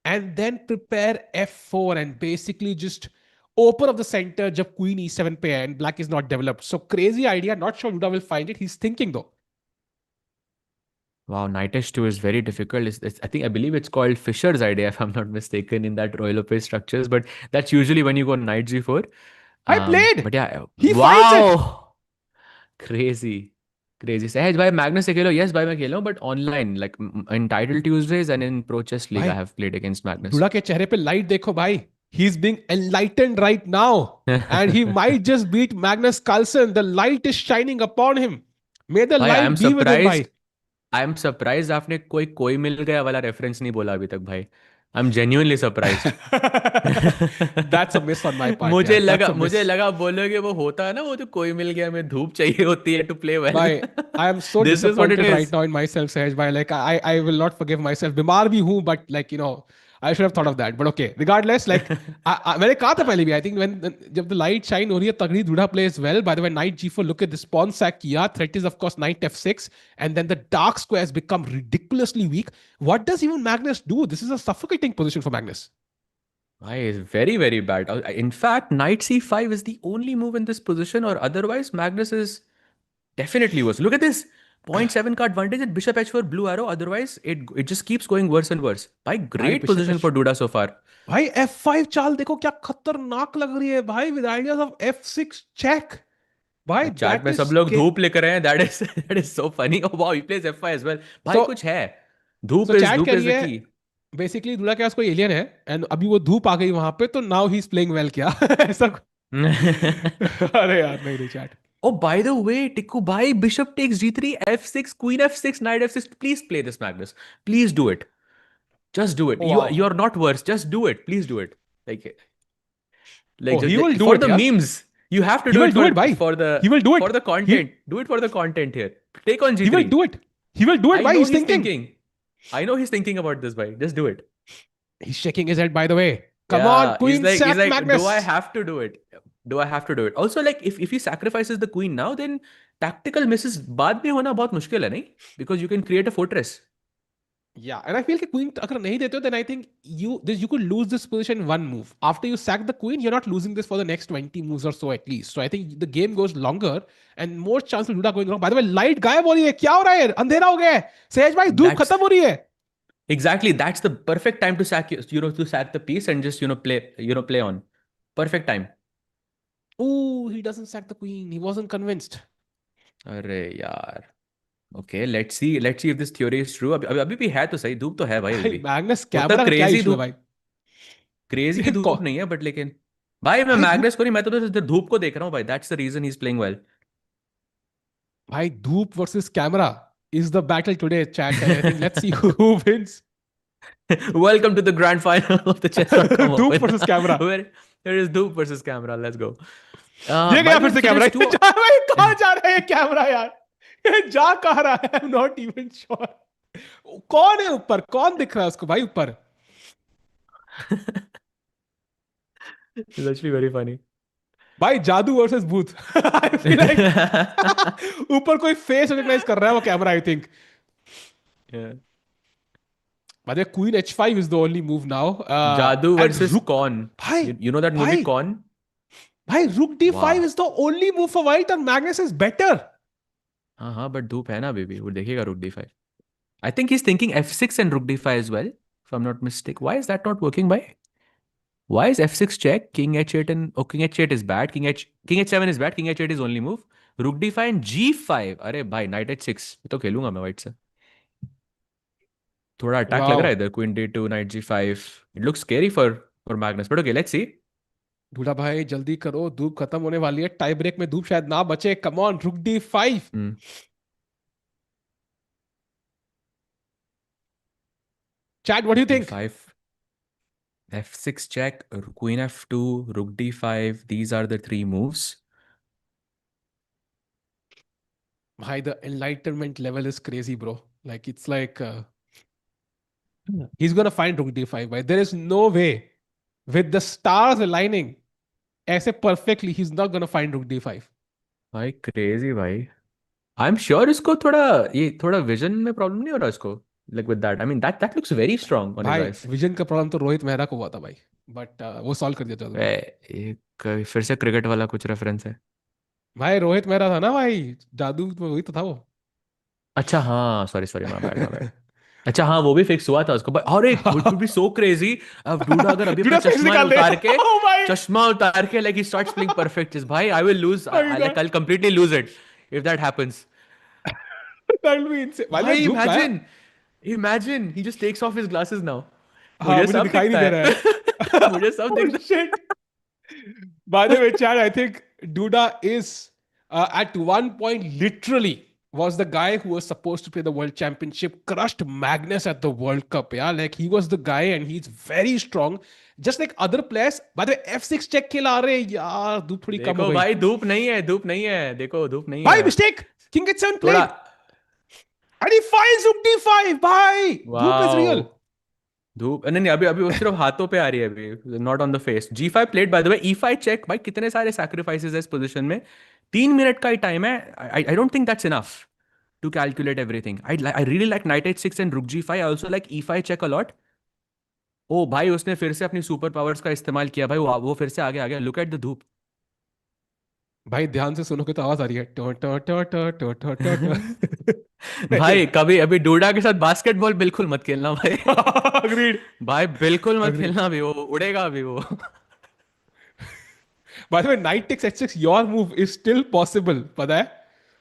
and then prepare F4 and basically just open up the center जब Queen E7 पे है and Black is not developed. So crazy idea. Not sure Duda will find it. He's thinking though. Wow, Knight H2 is very difficult. I believe it's called Fisher's idea, if I'm not mistaken, in that Royal Opus structures. But that's usually when you go Knight G4. I played. But yeah, He finds it. Crazy. Sahaj bhai, Magnus se khelo. Yes, bhai, मैं खेला हूँ, but online, like in Title Tuesdays and in Pro Chess League, Bhai, I have played against Magnus. Duda के चेहरे पे light देखो भाई. He's being enlightened right now. And he might just beat Magnus Carlsen. The light is shining upon him. May the Bhai, light be with him, bhai. I am surprised आपने कोई मिल गया वाला reference नहीं बोला अभी तक भाई. I'm genuinely surprised. That's a miss on my part. मुझे yeah. That's a miss. लगा बोलोगे वो होता है ना, वो जो कोई मिल गया में धूप चाहिए होती है to play well. Bhai, I am so This is what it disappointed is. right now in myself, Sahaj bhai. Like I will not forgive myself. बीमार भी हूँ, but like I should have thought of that. But okay, regardless, like मैंने कहा था पहले भी. I think when जब the light shine हो रही है तगड़ी, Duda plays well. By the way, knight G4. Look at this pawn sack किया. Threat is of course knight F6, and then the dark squares become ridiculously weak. What does even Magnus do? This is a suffocating position for Magnus. Why is very very bad. In fact, knight C5 is the only move in this position, or otherwise Magnus is Definitely worse. Look at this. 0.7 का advantage at bishop h4 blue arrow. Otherwise, it just keeps going worse and worse. By भाई great bishop position h, for Duda so far. भाई f5 चाल देखो क्या खतरनाक लग रही है भाई, with ideas of f6 check. भाई चैट that में सब is लोग धूप लेकर आए हैं. That is so funny. Oh wow, he plays f5 as well. भाई so कुछ है. धूप so is chat धूप कह is रही the है key. बेसिकली दूल्हा के पास कोई एलियन है एंड अभी वो धूप आ गई वहां पे, तो now he is playing well क्या? ऐसा अरे यार नहीं नहीं chat. Oh, by the way, Tikku bhai, bishop takes g3, f6, queen f6, knight f6. Please play this, Magnus. Please do it. Just do it. Oh, You wow. you're not worse. Just do it. Please do it. Like Oh, he will do for it, the yeah. memes. You have to He do will it do for it, bhai. for the He will do it. for the content. Do it for the content here. Take on He g3. will do it. He will do it. I Why know he's thinking? I know he's thinking about this, bhai. Just do it. He's shaking his head. By the way, come Yeah, on, queen he's sack like, Magnus. do I have to do it? Do I have to do it? Also, like, if he sacrifices the queen now, then tactical misses बाद में होना बहुत मुश्किल है नहीं? Because you can create a fortress. Yeah, and I feel कि queen अगर नहीं देते हो, then I think you could lose this position in one move. After you sack the queen, you're not losing this for the next 20 moves or so at least. So I think the game goes longer and more chance of Duda going wrong. By the way, light गायब हो रही है, क्या हो रहा है? अंधेरा हो गया है. सहज भाई धूप खत्म हो रही है. Exactly, that's the perfect time to sack to sack the piece and just play on. Perfect time. Oh, he doesn't sack the queen. He wasn't convinced. अरे यार. Okay, let's see if this theory is true. अभी भी है तो सही, धूप तो है भाई अभी भी. मैग्नस उतना कैमरा का क्या crazy इशू है धूप, भाई? crazy धूप नहीं है, but लेकिन भाई मैं मैग्नस को नहीं, मैं तो इधर धूप को देख रहा हूँ भाई. That's the reason he's playing well. भाई धूप versus camera is the battle today, chat. I think let's see who wins. Welcome to the grand final of the chess.com धूप Open. versus camera. Where there is धूप versus camera. Let's go. ये गया फिर से camera. भाई कहाँ जा रहा है ये कैमरा यार? ये जा कहाँ रहा है? I'm not even sure. कौन है ऊपर? कौन दिख रहा है उसको भाई ऊपर? It's actually very funny. भाई जादू वर्सेस भूत. I feel like ऊपर कोई फेस रिकॉग्नाइज कर रहा है वो camera, I think. Yeah. By the way, Queen H5 is the only move now. Jadoo and versus Rook. Con. Bhai, You know that movie bhai. Con? भाई Rook D5 Wow. is the only move for white and Magnus is better. हाँ but धूप है ना baby. वो देखेगा Rook D5. I think he's thinking F6 and Rook D5 as well, if I'm not mistaken. Why is that not working, bhai? Why is F6 check? King H8 and King H8 is bad. King H7 is bad. King H8 is only move. Rook D5 and G5. अरे भाई Knight H6. ये तो खेलूंगा मैं white से. थोड़ा attack लग रहा है इधर. Queen D2, Knight G5. It looks scary for Magnus. But okay, let's see. दूल्हा भाई जल्दी करो, धूप खत्म होने वाली है. टाई ब्रेक में धूप शायद ना बचे. Come on, Rook D5. Chad, what do you think? D5. F6 check, Queen F2, Rook D5. These are the three moves. Bhai, the enlightenment level is crazy, bro. Like, it's like he's gonna find Rook D5. Bhai. There is no way with the stars aligning ऐसे perfectly, he's not gonna find Rook D5. भाई crazy भाई. I'm sure इसको थोड़ा vision में problem नहीं हो रहा इसको. Like with that, I mean that looks very strong on his भाई eyes. विजन का प्रॉब्लम तो रोहित मेहरा को हुआ था भाई, बट वो सॉल्व कर दिया जल्दी. एक फिर से क्रिकेट वाला कुछ रेफरेंस है. भाई रोहित मेहरा था ना भाई, जादू तो वही तो था वो. अच्छा हाँ, सॉरी माय बैड. अच्छा हाँ, वो भी फिक्स हुआ था उसको. अरे it would be so crazy अब डूडा अगर अभी अपना चश्मा उतार के like he starts playing perfect chess. भाई I will lose. I'll completely lose it if that happens. That will be insane. Bhai, imagine he just takes off his glasses now. मुझे दिखाई नहीं दे रहा है. मुझे सब दिखता है. Shit. By the way, Chad, I think Duda is at one point literally was the guy who was supposed to play the World Championship, crushed Magnus at the World Cup. Yeah, like he was the guy and he's very strong. Just like other players. By the way, F6 check खेला रहे यार, धूप थोड़ी कम हो गई. भाई धूप नहीं है. देखो धूप नहीं है. भाई mistake. King H7 played. And he finds Rook D5. भाई धूप is real. धूप नहीं अभी वो सिर्फ हाथों पे आ रही है अभी, not on the face. G5 played by the way. E5 check. भाई कितने सारे sacrifices है इस पोजीशन में. 3 मिनट का ही टाइम है. I don't think that's enough to calculate everything. I really like Knight H6 and Rook G5. I also like E5 check a lot. ओ भाई उसने फिर से अपनी सुपर पावर्स का इस्तेमाल किया भाई. वो फिर से आगे आ गया. Look at the धूप. भाई ध्यान से सुनोगे तो आवाज आ रही है टो टो टो टो टो टो टो टो। भाई कभी अभी डूडा के साथ बास्केटबॉल बिल्कुल मत खेलना भाई। Agreed. भाई बिल्कुल मत Agreed. खेलना अभी, वो उड़ेगा अभी वो। By the way, knight takes h6, your move is still possible. पता है?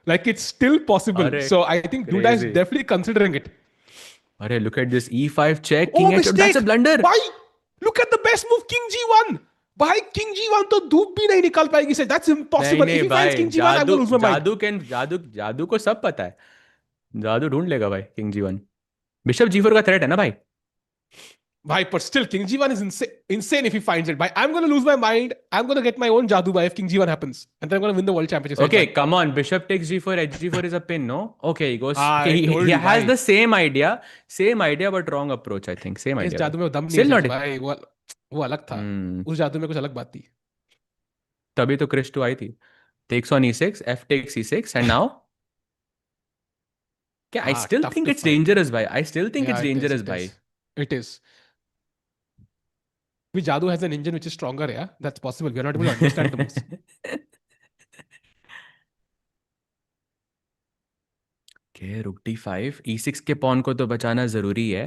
Like it's still possible. अरे So I think Duda is crazy. definitely considering it. अरे look at this e5 check, Oh, king h8, mistake! that's a blunder. भाई, look at the best move, King G1. भाई King G1 तो धूप भी नहीं निकाल पाएगी से. That's नहीं impossible. नहीं If he finds भाई, King G1, I'm जादू gonna lose my mind. जादू के जादू जादू को सब पता है, जादू ढूंढ लेगा भाई किंग जी1। बिशप जी4 का थ्रेट है ना भाई। भाई, but still, King G1 is insane if he finds it. Bhai, I'm gonna lose my mind. I'm gonna get my own jadoo bhai if King G1 happens, and then I'm gonna win the world championship. Okay, come on, bishop takes g4, h4 is a pin, no? Okay, he goes. I Okay, told he you, has bhai. the same idea, but wrong approach. I think same इस idea. जादू में वो दम नहीं Still है not. भाई, वो अलग था. उस जादू में कुछ अलग बात थी. तभी तो क्रिश 2 आई थी। Takes on e6, f takes e6, and now. Yeah, I still Tough think to it's find. dangerous, bhai. I still think Yeah, it's it is, dangerous, it bhai. is. It is. Jadoo has an engine which is stronger, yeah. That's possible. We are not able to understand the moves. Okay, rook d5, e6 के pawn को तो बचाना जरूरी है।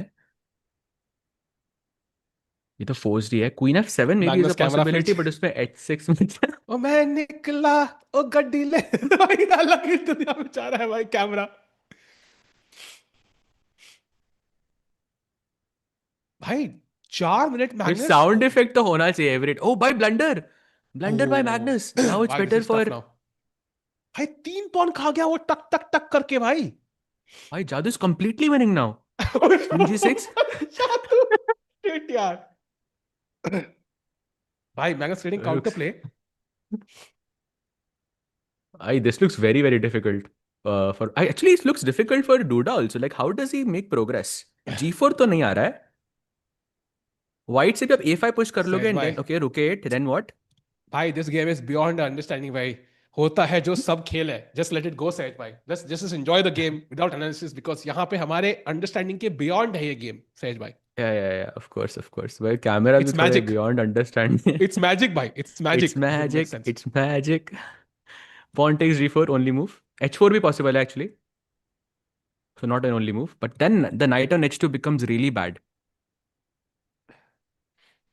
ये तो forced ही है। Queen f7 may be is a Magnus camera possibility, flinch. But उसमें h6 में ओ मैं निकला, ओ गड्डी ले। भाई अलग ही दुनिया में जा रहा है भाई कैमरा। भाई 4 मिनट मैग्नस। साउंड इफेक्ट तो होना चाहिए एवरी। ओ भाई blunder, blunder by Magnus. Now it's better for. भाई 3 पॉन खा गया वो टक टक टक करके भाई। भाई जादू is completely winning now. g6 जादू शिट यार। भाई Magnus trading counter play. This looks very very difficult for actually it looks difficult for Duda also. Like how does he make progress? g4 तो नहीं आ रहा है। White से भी आप a5 पुश कर लोगे and then okay rook a8 then what? भाई this game is beyond understanding भाई। होता है जो सब खेल है। Just let it go सहज भाई। Let's just enjoy the game without analysis because यहाँ पे हमारे understanding के beyond है ये game सहज भाई। Yeah, of course. Well, camera It's भी magic. beyond understanding. It's magic भाई। It's magic. It's magic. Pawn takes g4, only move. h4 भी possible है actually. So not an only move. But then the knight on h2 becomes really bad.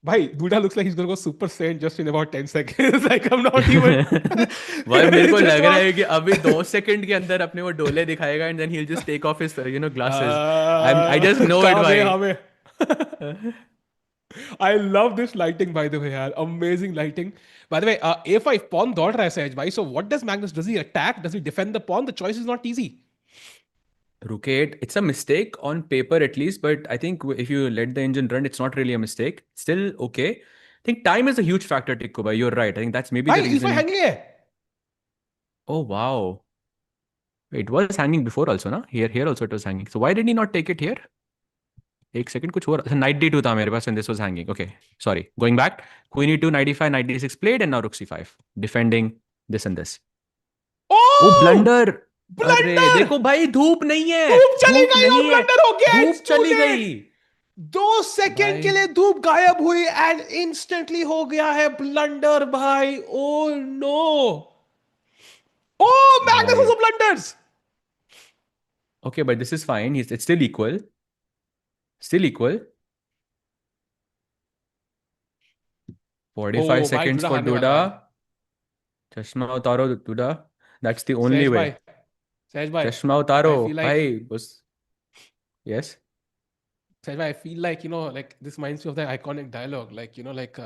भाई Duda looks like he's gonna go super saiyan just in about 10 seconds. Like I'm not even. भाई मेरे को लग रहा है कि अभी 2 second के अंदर अपने वो डोले दिखाएगा and then he'll just take off his glasses. I just know it भाई. I love this lighting by the way यार. Amazing lighting. By the way, a5 pawn दौड़ रहा है सहज भाई. So what does Magnus? Does he attack? Does he defend the pawn? The choice is not easy. Rook 8, it's a mistake on paper at least, but I think if you let the engine run, it's not really a mistake. Still okay. I think time is a huge factor, Tikko bhai. You're right. I think that's maybe the reason. E5 hanging है. Oh wow. It was hanging before also, na? Here also it was hanging. So why did he not take it here? एक second कुछ और knight d2 था मेरे पास and this was hanging. Okay, sorry. Going back. Queen e2, knight e5, knight d6 played and now rook c5. Defending this and this. Oh blunder. अरे देखो भाई धूप नहीं है। धूप चली गई और ब्लंडर हो गया। धूप चली गई। 2 सेकंड के लिए धूप गायब हुई एंड इंस्टेंटली हो गया है ब्लंडर भाई। Oh no. Oh Magnus was blunders. Okay, but this is fine. It's still equal. Still equal. 45 seconds for Duda. चश्मा उतारो Duda. That's the only way. सहज भाई. चश्मा उतारो भाई बस. Yes. सहज भाई, I feel like like this reminds me of that iconic dialogue. Like like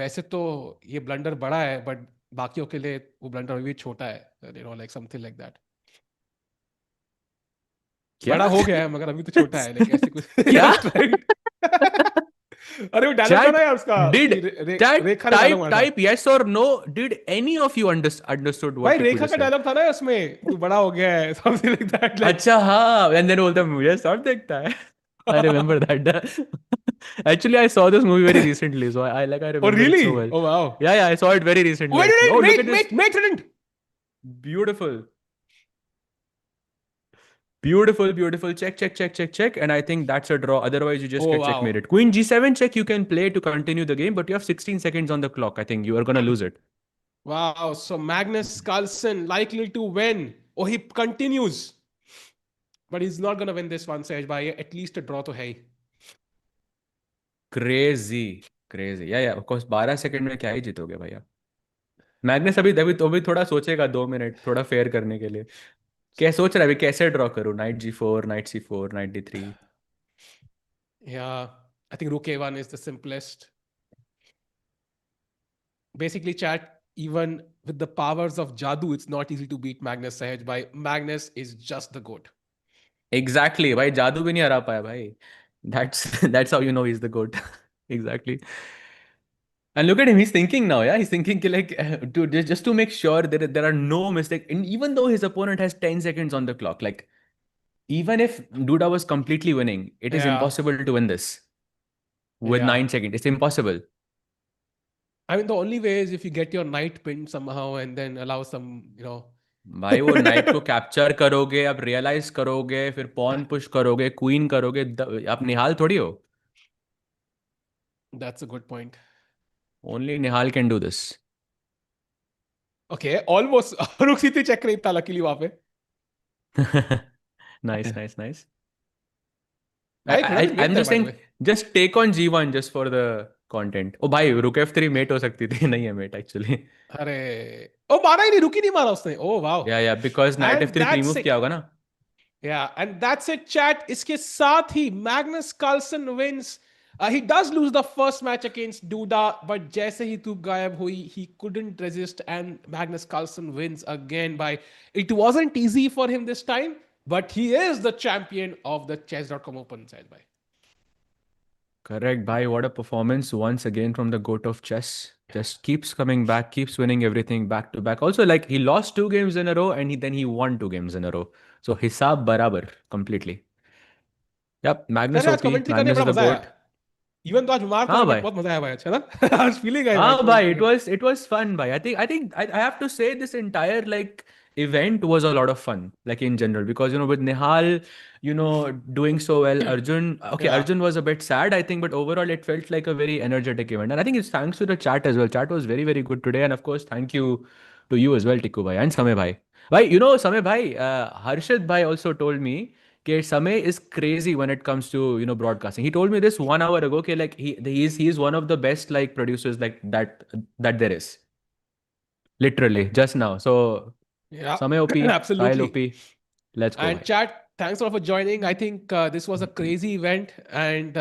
वैसे तो ये ब्लंडर बड़ा है बट बाकियों के लिए वो ब्लंडर भी छोटा है. Like something like that. बड़ा हो गया है मगर अभी तो छोटा है. Like ऐसे कुछ. क्या? अरे वो डायलॉग था ना यार उसका. रेखा type yes or no. Did any of you understood what? भाई रेखा का डायलॉग था ना उसमें. तू बड़ा हो गया है. Something like that. अच्छा हाँ. And then बोलता मुझे सब देखता है. I remember that. Actually, I saw this movie very recently, so I remember. Oh really? It so well. Oh wow. Yeah, I saw it very recently. Wait, mate didn't. Beautiful. Beautiful. Check. And I think that's a draw. Otherwise, you just get checkmated. Queen g7 check you can play to continue the game, but you have 16 seconds on the clock. I think you are going to lose it. Wow. So Magnus Carlsen likely to win. Oh, he continues. But he's not going to win this one, Sej bhai. At least a draw to hai. Crazy या of course 12 second में क्या ही जीतोगे भैया. Magnus अभी अभी तो भी थोड़ा सोचेगा 2 मिनट थोड़ा फेयर करने के लिए. क्या सोच रहा है अभी कैसे ड्रॉ करूँ? Night G4, night C4, night D3. Yeah. I think Rook A1 is the simplest. Basically, chat, even with the powers of Jadoo, it's not easy to beat Magnus Sahaj by. Magnus is just the GOAT. Exactly भाई, जादू भी नहीं हरा पाया भाई. That's how you know he is the goat. Exactly. And look at him, he's thinking now, yeah? He's thinking like, just to make sure that there are no mistakes. And even though his opponent has 10 seconds on the clock, like, even if Duda was completely winning, it is Yeah. impossible to win this with Yeah. 9 seconds. It's impossible. I mean, the only way is if you get your knight pinned somehow and then allow some, भाई वो night को capture करोगे, आप realise करोगे, फिर pawn push करोगे, queen करोगे, आप निहाल थोड़ी हो. That's a good point. Only Nihal can do this. Okay, almost. रुक सी थी चेक नहीं था luckily वहां पे. Nice. भाई थोड़ा तो I'm mate just by the saying, way. just take on G1 just for the content. Oh भाई, Rook F3 mate हो सकती थी. नहीं है mate actually. अरे ओ मारा ही नहीं, रुक ही नहीं मारा उसने. Oh wow. Yeah, because Knight And F3 that's remove it. किया होगा ना. Yeah, and that's it, chat. इसके साथ ही Magnus Carlsen wins. He does lose the first match against Duda, but जैसे ही धूप गायब हुई, he couldn't resist, and Magnus Carlsen wins again by. It wasn't easy for him this time, but he is the champion of the Chess.com Open, said by. Correct, bhai. What a performance once again from the GOAT of chess. Just keeps coming back, keeps winning everything back to back. Also, like he lost 2 games in a row and then he won 2 games in a row. So hisab barabar completely. Yep, Magnus अरे आज OP. Commentary करने Magnus में is बड़ा the मजा आया. GOAT. Even तो आज बीमार था हाँ बट भाई. बहुत मजा आया भाई. अच्छा ना. आज फीलिंग आई भाई. Ah, bhai, it was fun, bhai. I have to say this entire like event was a lot of fun, like in general, because with Nihal, doing so well, Yeah. Arjun was a bit sad, I think, but overall it felt like a very energetic event, and I think it's thanks to the chat as well. Chat was very very good today, and of course thank you to you as well, Tikku bhai and Samay bhai. Bhai, Samay bhai, Harshad bhai also told me that Samay is crazy when it comes to broadcasting. He told me this 1 hour ago. Okay, like he's one of the best like producers like that there is. Literally just now. So Yeah. Samay OP, Absolutely. Kyle OP. Let's go. And bhai. chat, thanks a lot for joining. I think this was a crazy event, and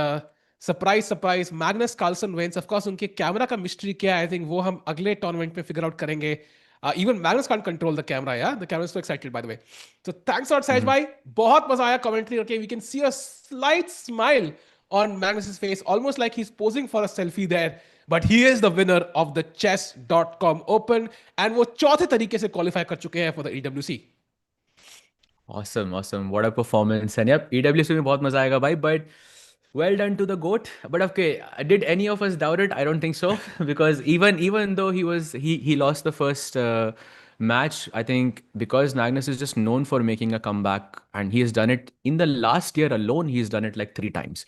surprise, Magnus Carlsen wins. Of course, उनके camera का mystery क्या है? I think वो हम अगले tournament में figure out करेंगे. Even Magnus can't control the camera, yeah? The camera is so excited, by the way. So thanks a lot, Sahaj bhai. बहुत मजा आया commentary करके. We can see a slight smile on Magnus's face, almost like he's posing for a selfie there. But he is the winner of the chess.com Open, and वो चौथे तरीके से qualify कर चुके हैं for the EWC. Awesome. What a performance. And yep, EWC में बहुत मजा आएगा भाई. But well done to the GOAT. But okay, did any of us doubt it? I don't think so. Because even though he lost the first match, I think because Magnus is just known for making a comeback, and he has done it in the last year alone, he's done it like 3 times.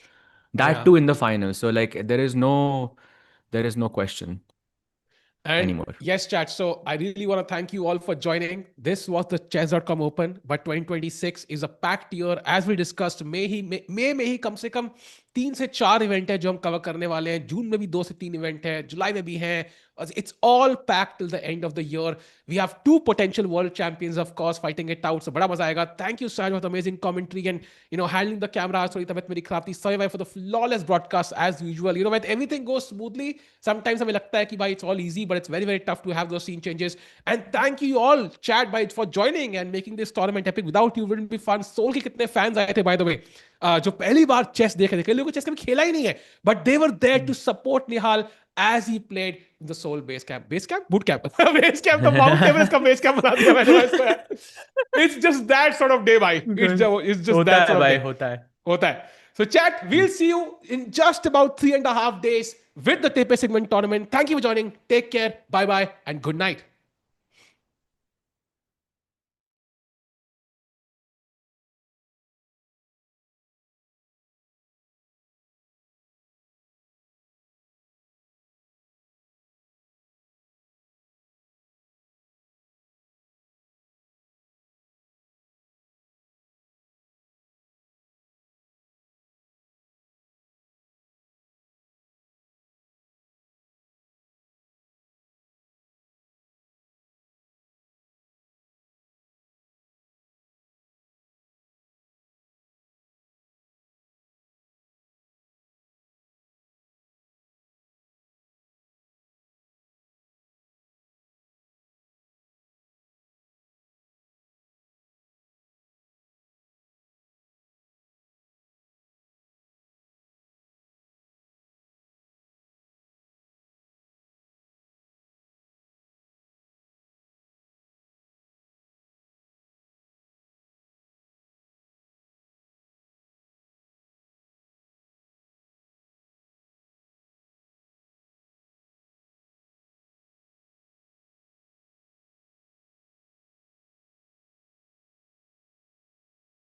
That Yeah. too in the finals. So like there is no question And anymore. yes, chat. So I really want to thank you all for joining. This was the chess.com Open, but 2026 is a packed year. As we discussed, May में ही कम से कम 3 से 4 event है जो हम cover करने वाले हैं. जून में भी 2 से 3 इवेंट है, जुलाई में भी है. It's all packed till the end of the year. We have 2 potential world champions, of course, fighting it out. So बड़ा मजा आएगा. Thank you, Saj, for the amazing commentary and handling the camera. थोड़ी तबीयत मेरी खराब थी. Sorry भाई for the flawless broadcast as usual. When everything goes smoothly, sometimes हमें लगता है कि भाई it's all easy, but it's very very tough to have those scene changes. And thank you all, chat, by for joining and making this tournament epic. Without you, it wouldn't be fun. Soul के कितने fans आए थे, by the way. जो पहली बार chess देख रहे थे, कई लोगों को चेस कभी खेला ही नहीं है, but they were there to support Nihal as he played in the Seoul base camp, boot camp, base camp, the Mount Everest का base camp बना दिया मैंने इसको. It's just that sort of day, bhai. It's just that sort of day. होता है. So chat, we'll see you in just about 3.5 days with the Tepe segment tournament. Thank you for joining. Take care. Bye bye and good night.